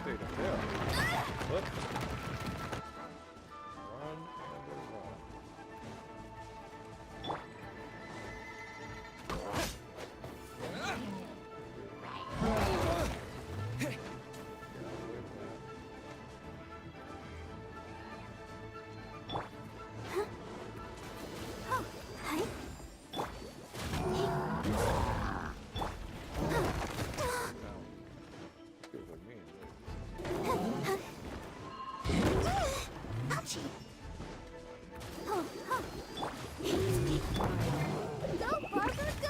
Stayed up there. Whoop. Run and run. Go, Barker, go!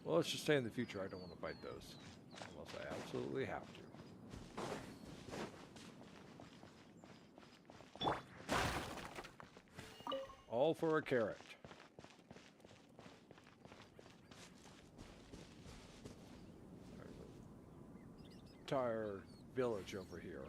Well, let's just say in the future I don't want to fight those. Unless I absolutely have to. All for a carrot. Entire village over here.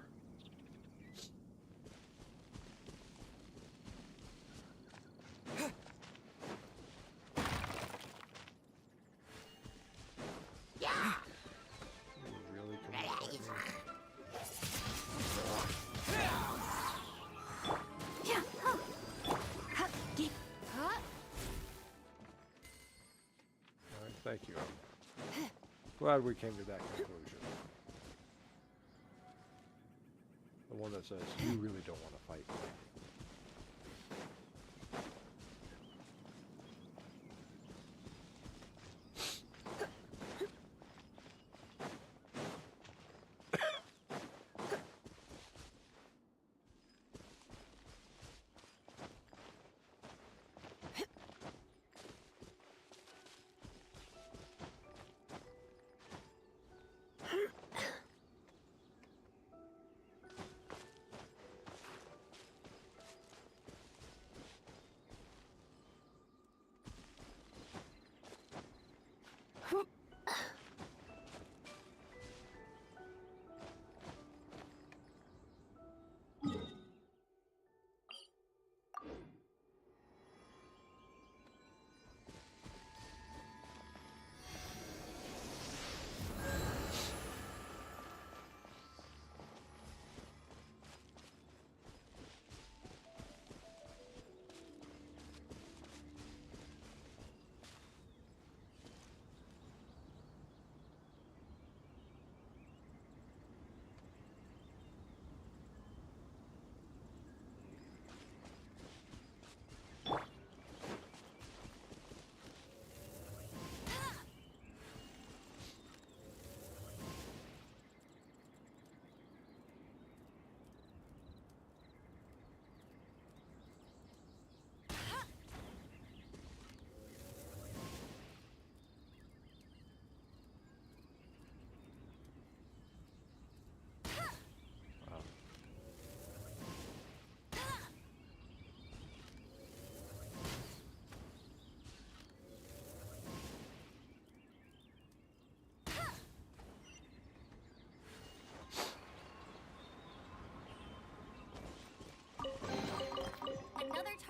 Thank you. Glad we came to that conclusion. The one that says, you really don't want to fight me.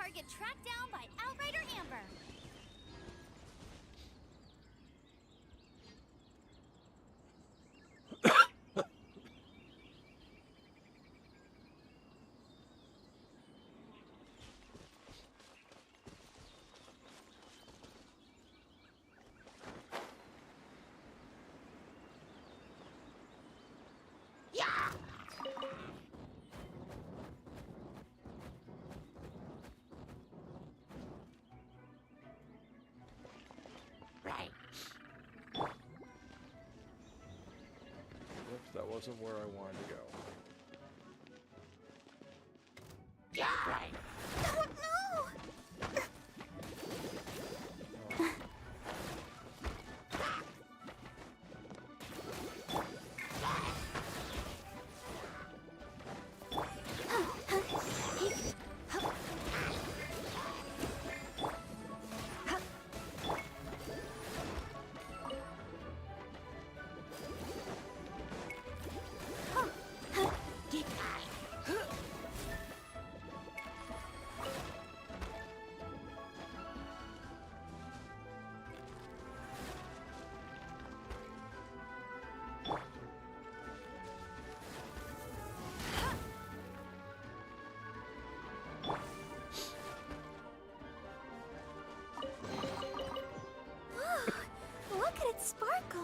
target tracked down by Outrider Amber. Whoops, that wasn't where I wanted to go. Oh no! Look at it sparkle.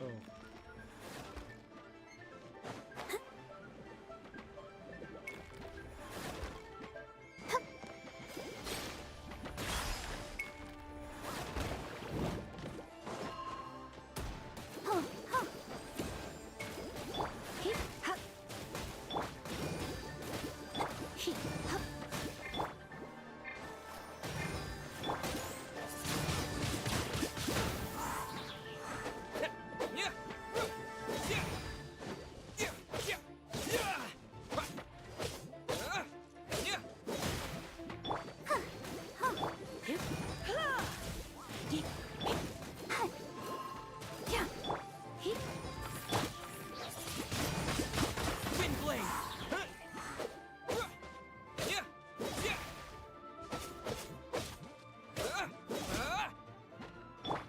Oh.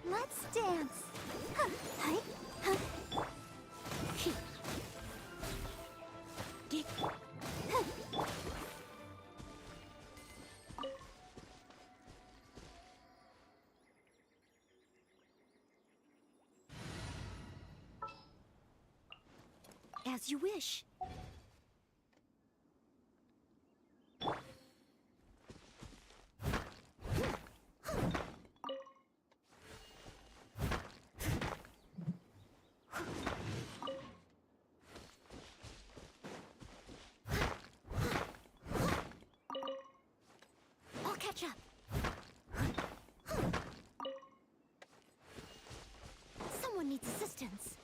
Let's dance. As you wish. I'll catch up. Someone needs assistance.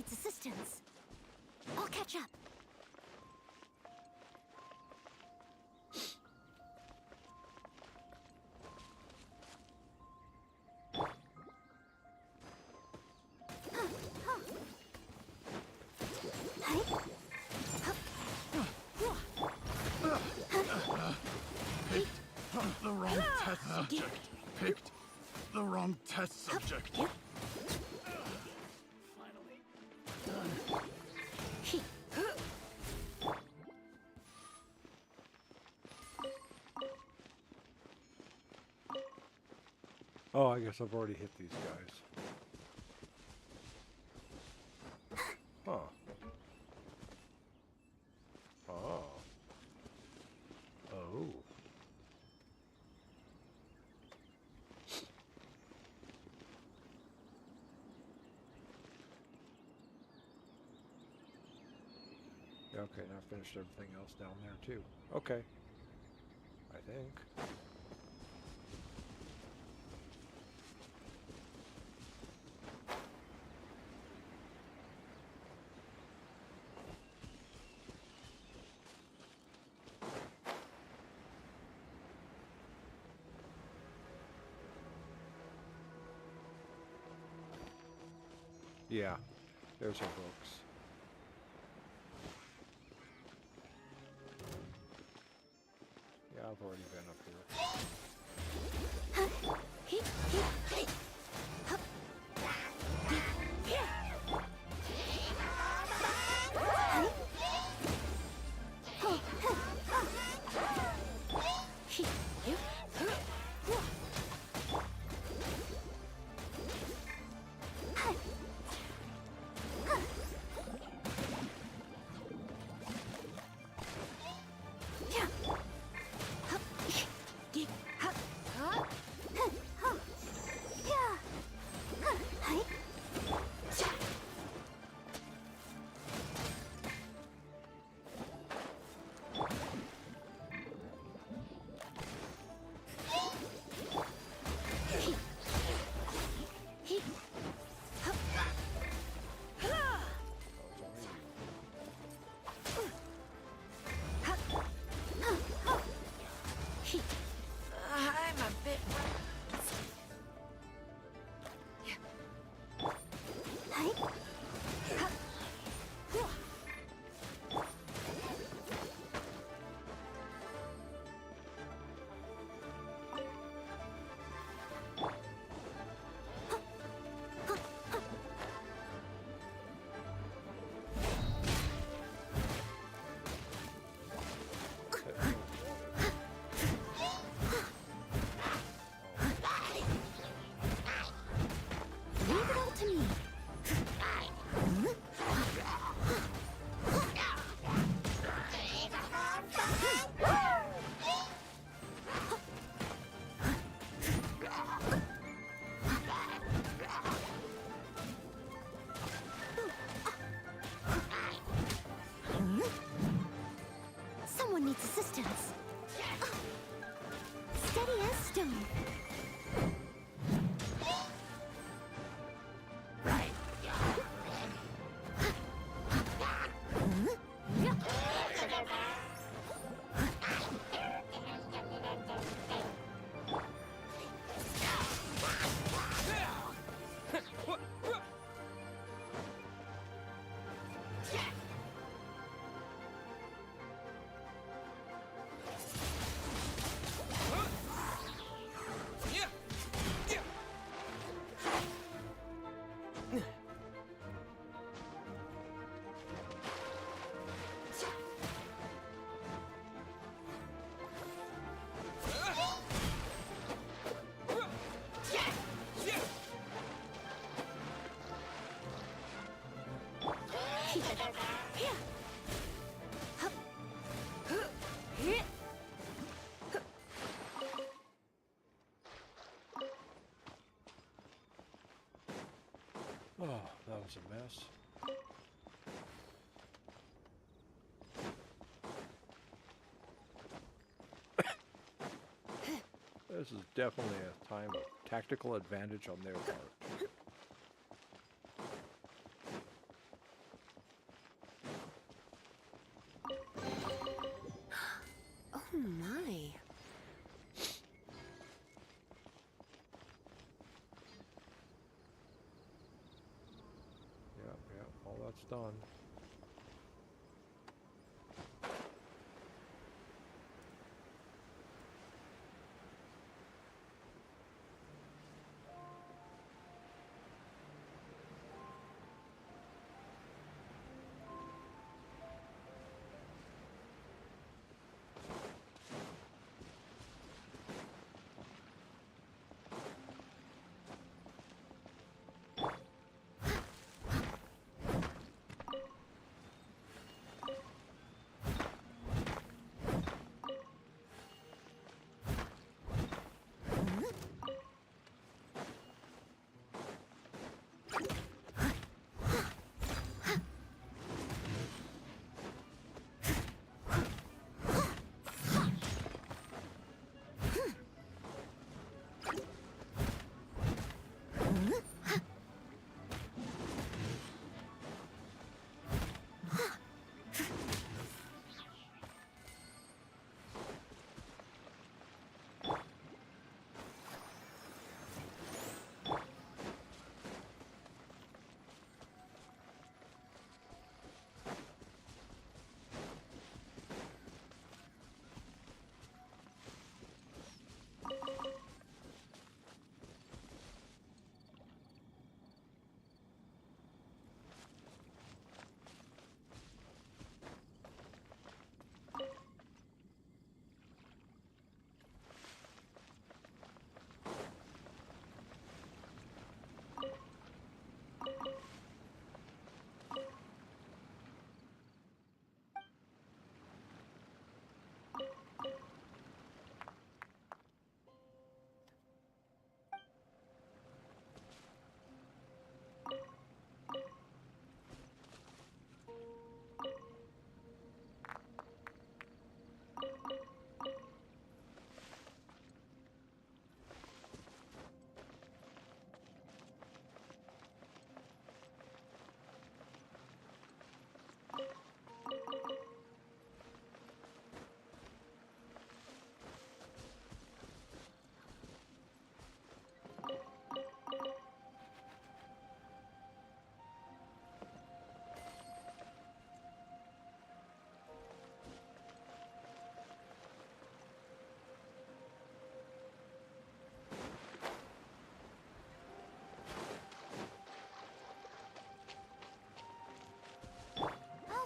needs assistance. I'll catch up. Picked the wrong test subject. Picked the wrong test subject. Finally done. Oh, I guess I've already hit these guys. Huh. Oh. Oh. Yeah, okay, now I finished everything else down there too. Okay. I think. Yeah, there's her books. Yeah, I've already been up here. I'm a bit. Leave it all to me. Someone needs assistance. Steady as stone. Oh, that was a mess. This is definitely a time of tactical advantage on their part. almost done.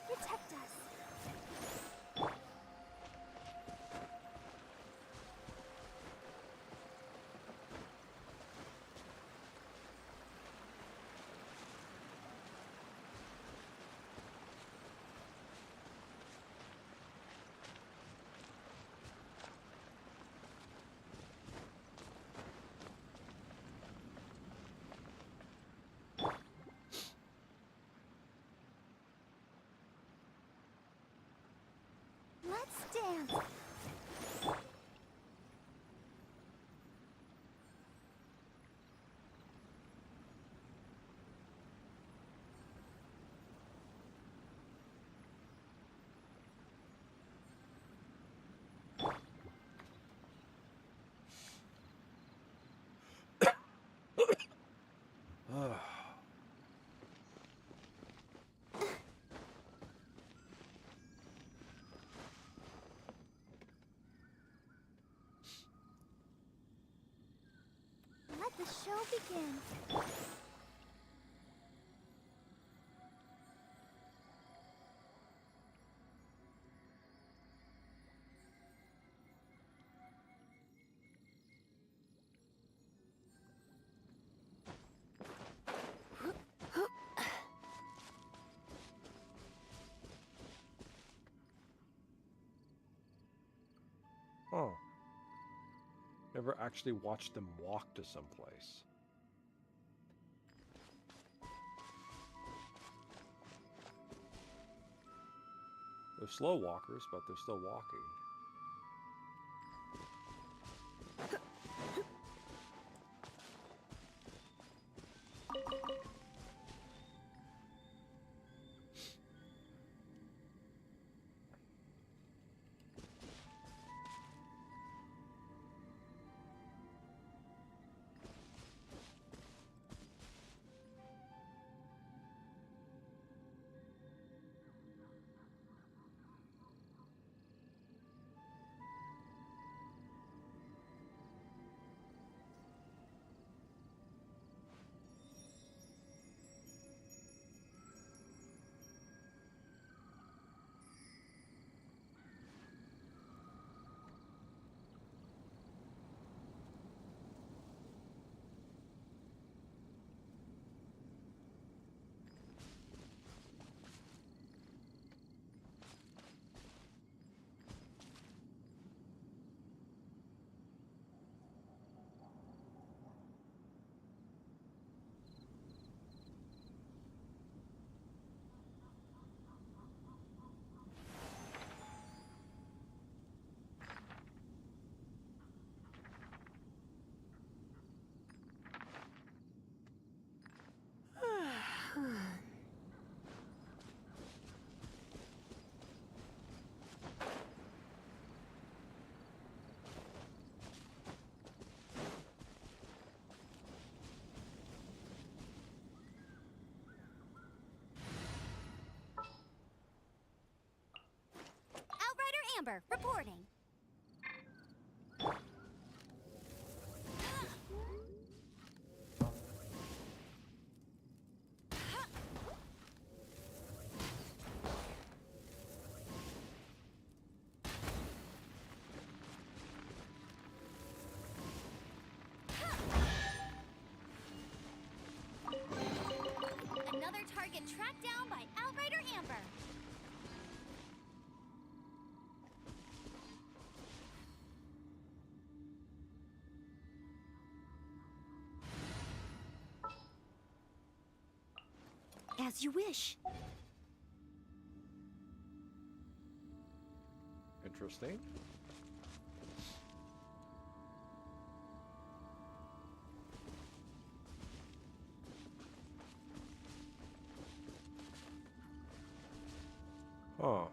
Protect us. Let's dance. Let the show begin. Oh. Never actually watched them walk to someplace. They're slow walkers, but they're still walking. Amber, reporting. Another target tracked down by Outrider Amber. As you wish. Interesting. Huh.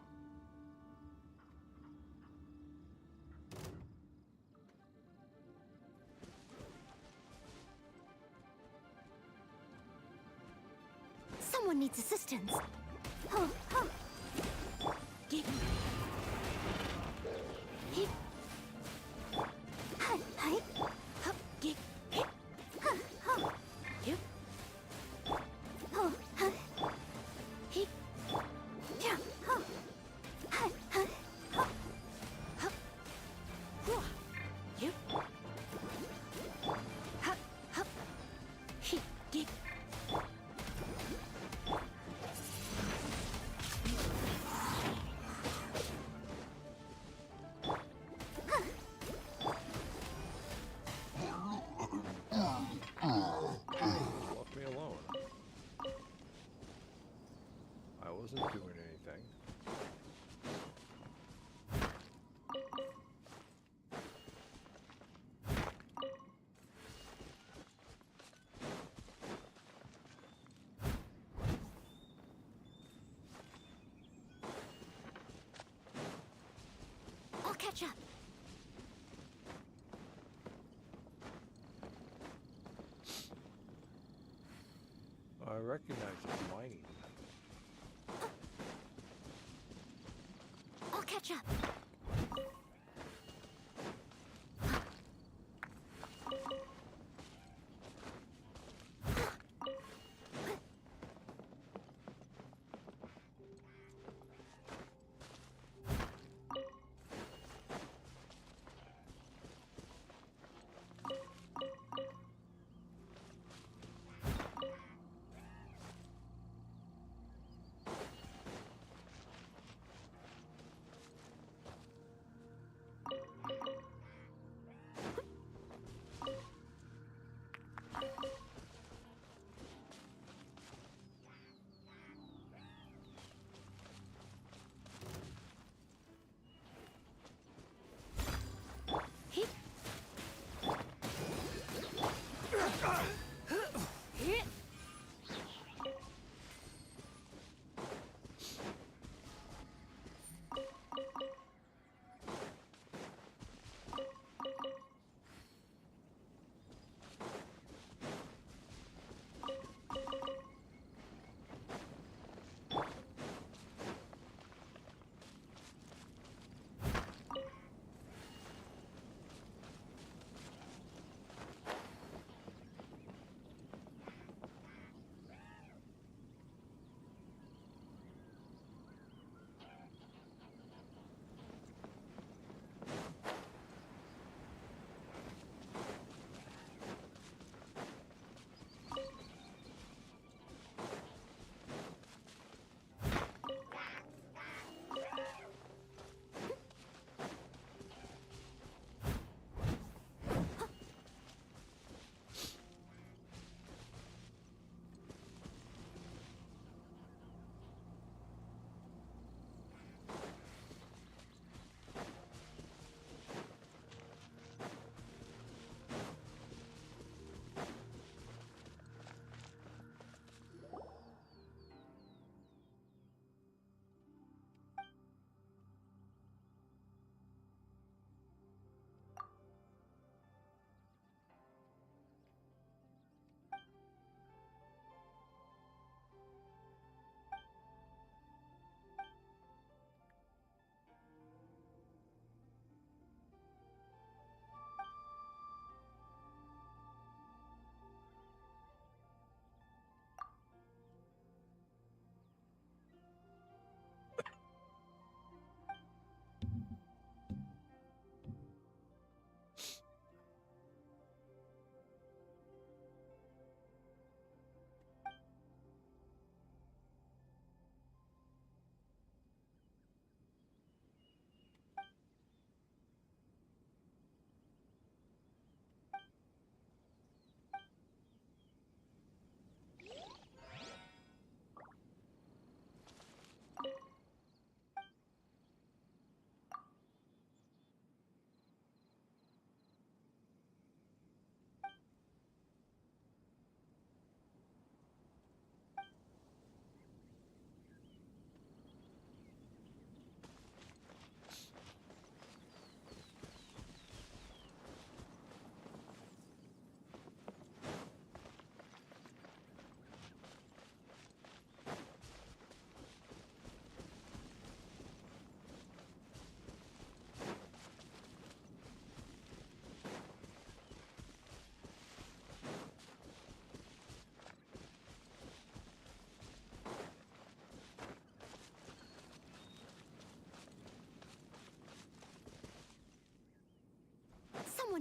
Someone needs assistance. Oh, oh. Get. Hit. Hi, hi. Hup, get. Hit. Huh, huh. Yep. Oh, huh. Hit. Yeah, huh. Hi, hi. Hup. Hup. Whoa. Yep. Hup, hup. Hit, get. Left me alone. I wasn't doing anything. I'll catch up. I recognize the whining. I'll catch up.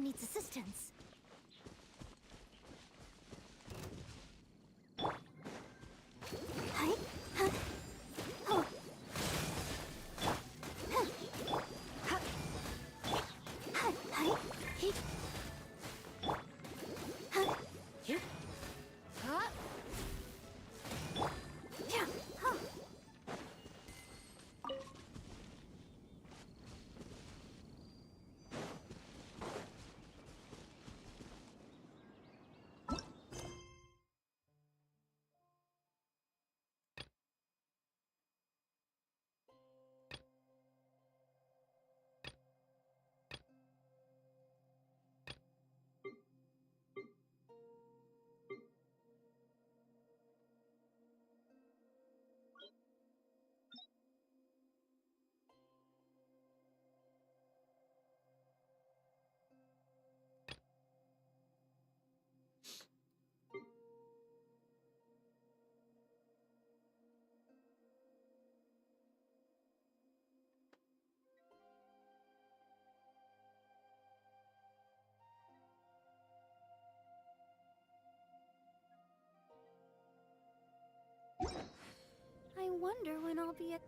needs assistance. Hi. Huh. Oh. Huh. Huh. Hi. Hi. He. Huh. You. Huh. Yeah. Huh. I wonder when I'll be at...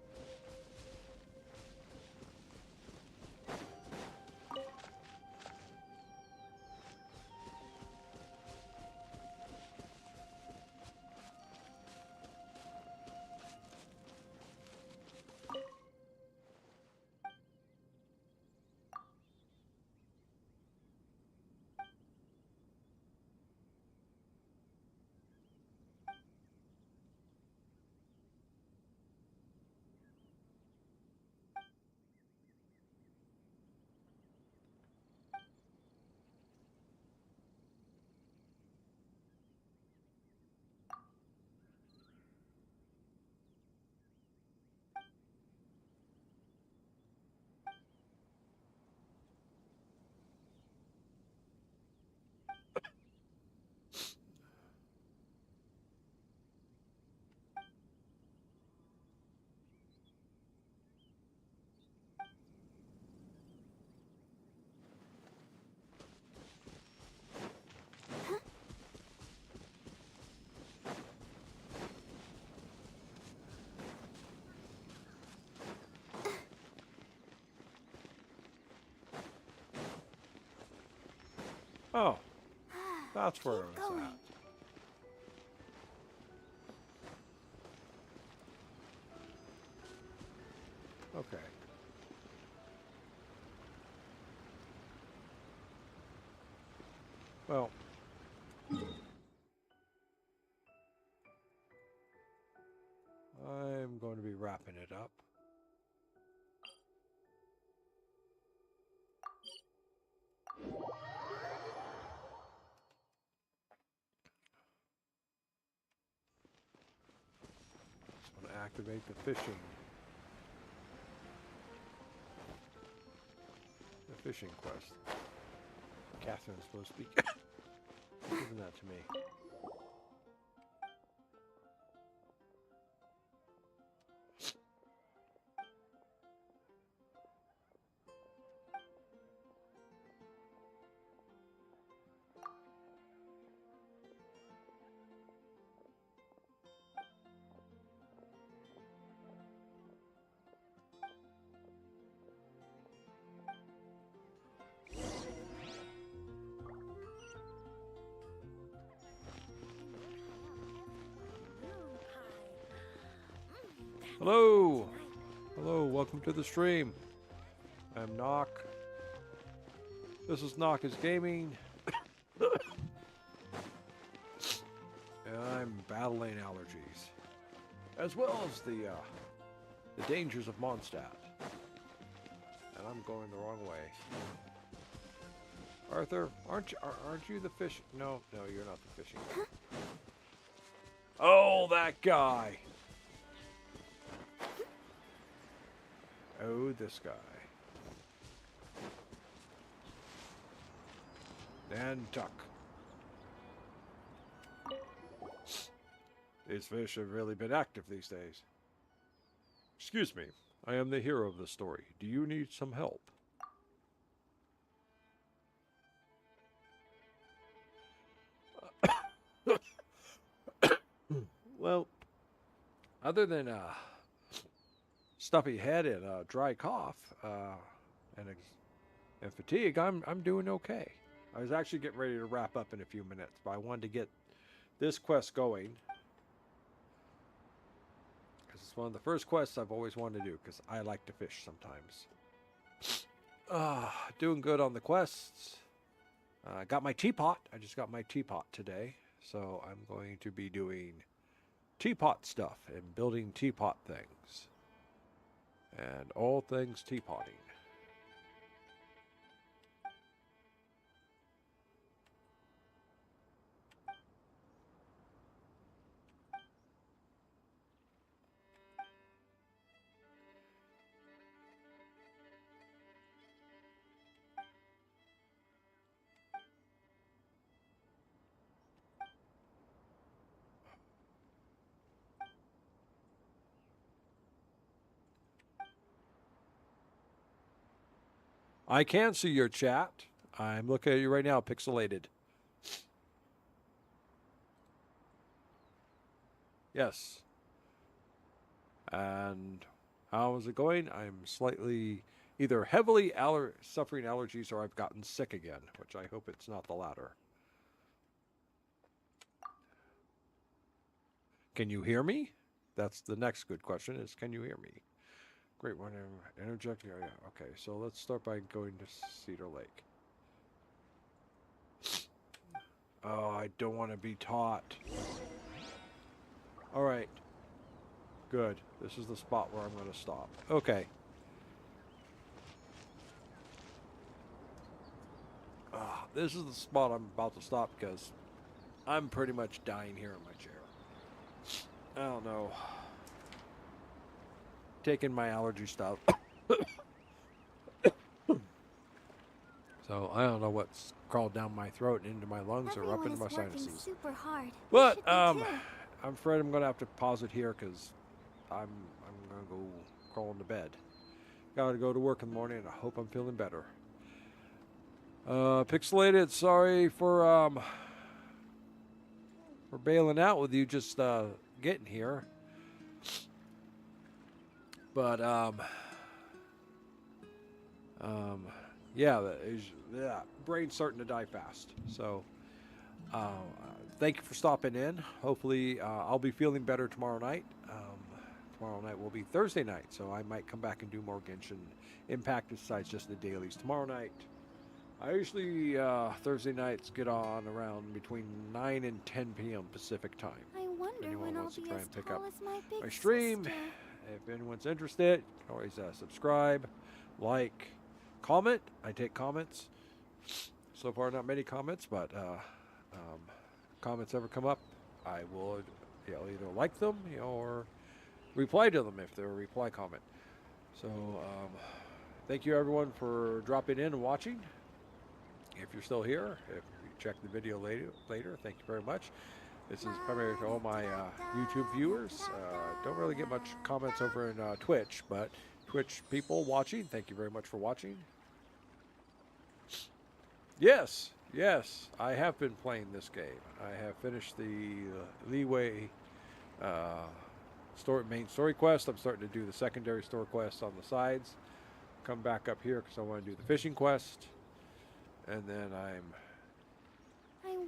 Oh, that's where it was Going. at. Okay. Well, I'm going to be wrapping it up. Just want to activate the fishing quest. Catherine's supposed to be giving that to me. Hello! Hello, welcome to the stream. I'm NoC. This is NoC is Gaming. And I'm battling allergies. As well as the dangers of Mondstadt. And I'm going the wrong way. Arthur, aren't you the fish? No, you're not the fishing guy. Oh, that guy! Oh, this guy. And duck. These fish have really been active these days. Excuse me, I am the hero of the story. Do you need some help? Well, other than stuffy head and dry cough and fatigue, I'm doing okay. I was actually getting ready to wrap up in a few minutes, but I wanted to get this quest going because it's one of the first quests I've always wanted to do because I like to fish sometimes. Doing good on the quests. I got my teapot. I just got my teapot today, so I'm going to be doing teapot stuff and building teapot things and all things teapotting. I can see your chat. I'm looking at you right now, pixelated. Yes. And how is it going? I'm slightly either heavily suffering allergies or I've gotten sick again, which I hope it's not the latter. Can you hear me? That's the next good question is, can you hear me? Great one. Interject. Yeah. Okay, so let's start by going to Cedar Lake. Oh, I don't want to be taught. All right. Good. This is the spot where I'm going to stop. Okay. This is the spot I'm about to stop because I'm pretty much dying here in my chair. I don't know. Taking my allergy stuff. So I don't know what's crawled down my throat and into my lungs or up into my sinuses. Super hard. But I'm afraid I'm gonna have to pause it here because I'm gonna go crawl into bed. Gotta go to work in the morning and I hope I'm feeling better. Pixelated, sorry for bailing out with you just getting here. But yeah, brain's starting to die fast. So thank you for stopping in. Hopefully I'll be feeling better tomorrow night. Tomorrow night will be Thursday night, so I might come back and do more Genshin Impact besides just the dailies. Tomorrow night, I usually Thursday nights get on around between 9 and 10 p.m. Pacific time. I wonder when I'll be as tall as my big my stream. sister. If anyone's interested, you can always subscribe, like, comment. I take comments. So far, not many comments, but comments ever come up, I will either like them or reply to them if they're a reply comment. So thank you everyone for dropping in and watching. If you're still here, if you check the video later, thank you very much. This is primarily to all my YouTube viewers. Don't really get much comments over in Twitch, but Twitch people watching, thank you very much for watching. Yes, I have been playing this game. I have finished the Leeway main story quest. I'm starting to do the secondary story quests on the sides. Come back up here because I want to do the fishing quest. And then I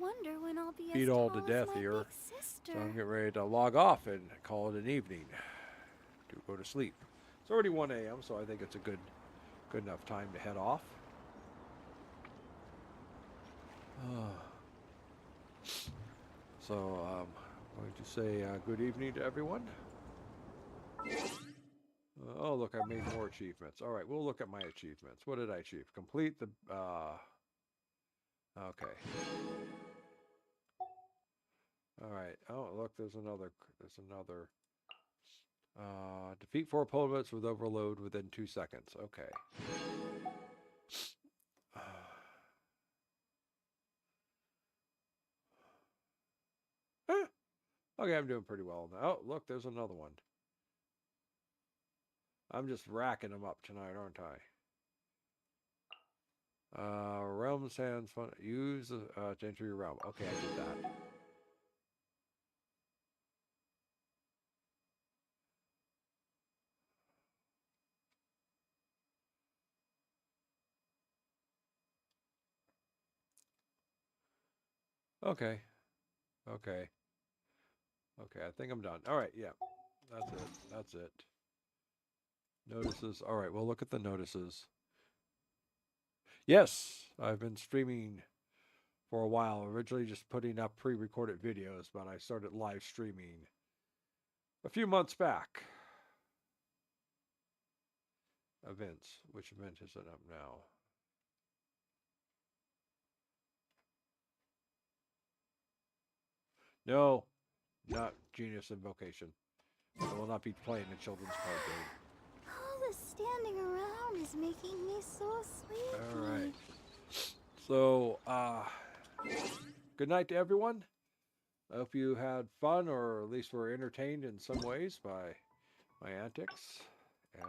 wonder when I'll be beat as all tall to as death my here. big sister. So I'm getting ready to log off and call it an evening to go to sleep. It's already 1 a.m., so I think it's a good enough time to head off. So I'm going to say good evening to everyone. Oh, look, I made more achievements. All right, we'll look at my achievements. What did I achieve? Complete the... okay. All right. Oh, look, there's another. Defeat 4 opponents with overload within 2 seconds. Okay. Okay, I'm doing pretty well now. Oh, look, there's another one. I'm just racking them up tonight, aren't I? Realm Sands fun. Use to enter your realm. Okay, I did that. Okay. Okay. Okay, I think I'm done. All right, yeah. That's it. That's it. Notices. All right, we'll look at the notices. Yes, I've been streaming for a while. Originally just putting up pre-recorded videos, but I started live streaming a few months back. Events. Which event is it up now? No, not Genius Invocation. I will not be playing the children's card game. All the standing around is making me so sleepy. All right. So, good night to everyone. I hope you had fun, or at least were entertained in some ways by my antics and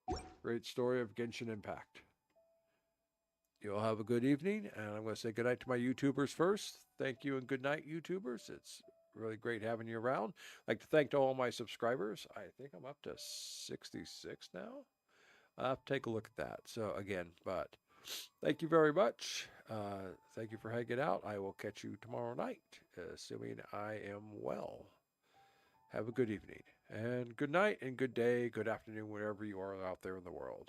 the great story of Genshin Impact. You all have a good evening, and I'm going to say good night to my YouTubers first. Thank you and good night, YouTubers. It's really great having you around. I'd like to thank all my subscribers. I think I'm up to 66 now. I'll have to take a look at that. So again, but thank you very much. Thank you for hanging out. I will catch you tomorrow night, assuming I am well. Have a good evening, and good night, and good day, good afternoon, wherever you are out there in the world.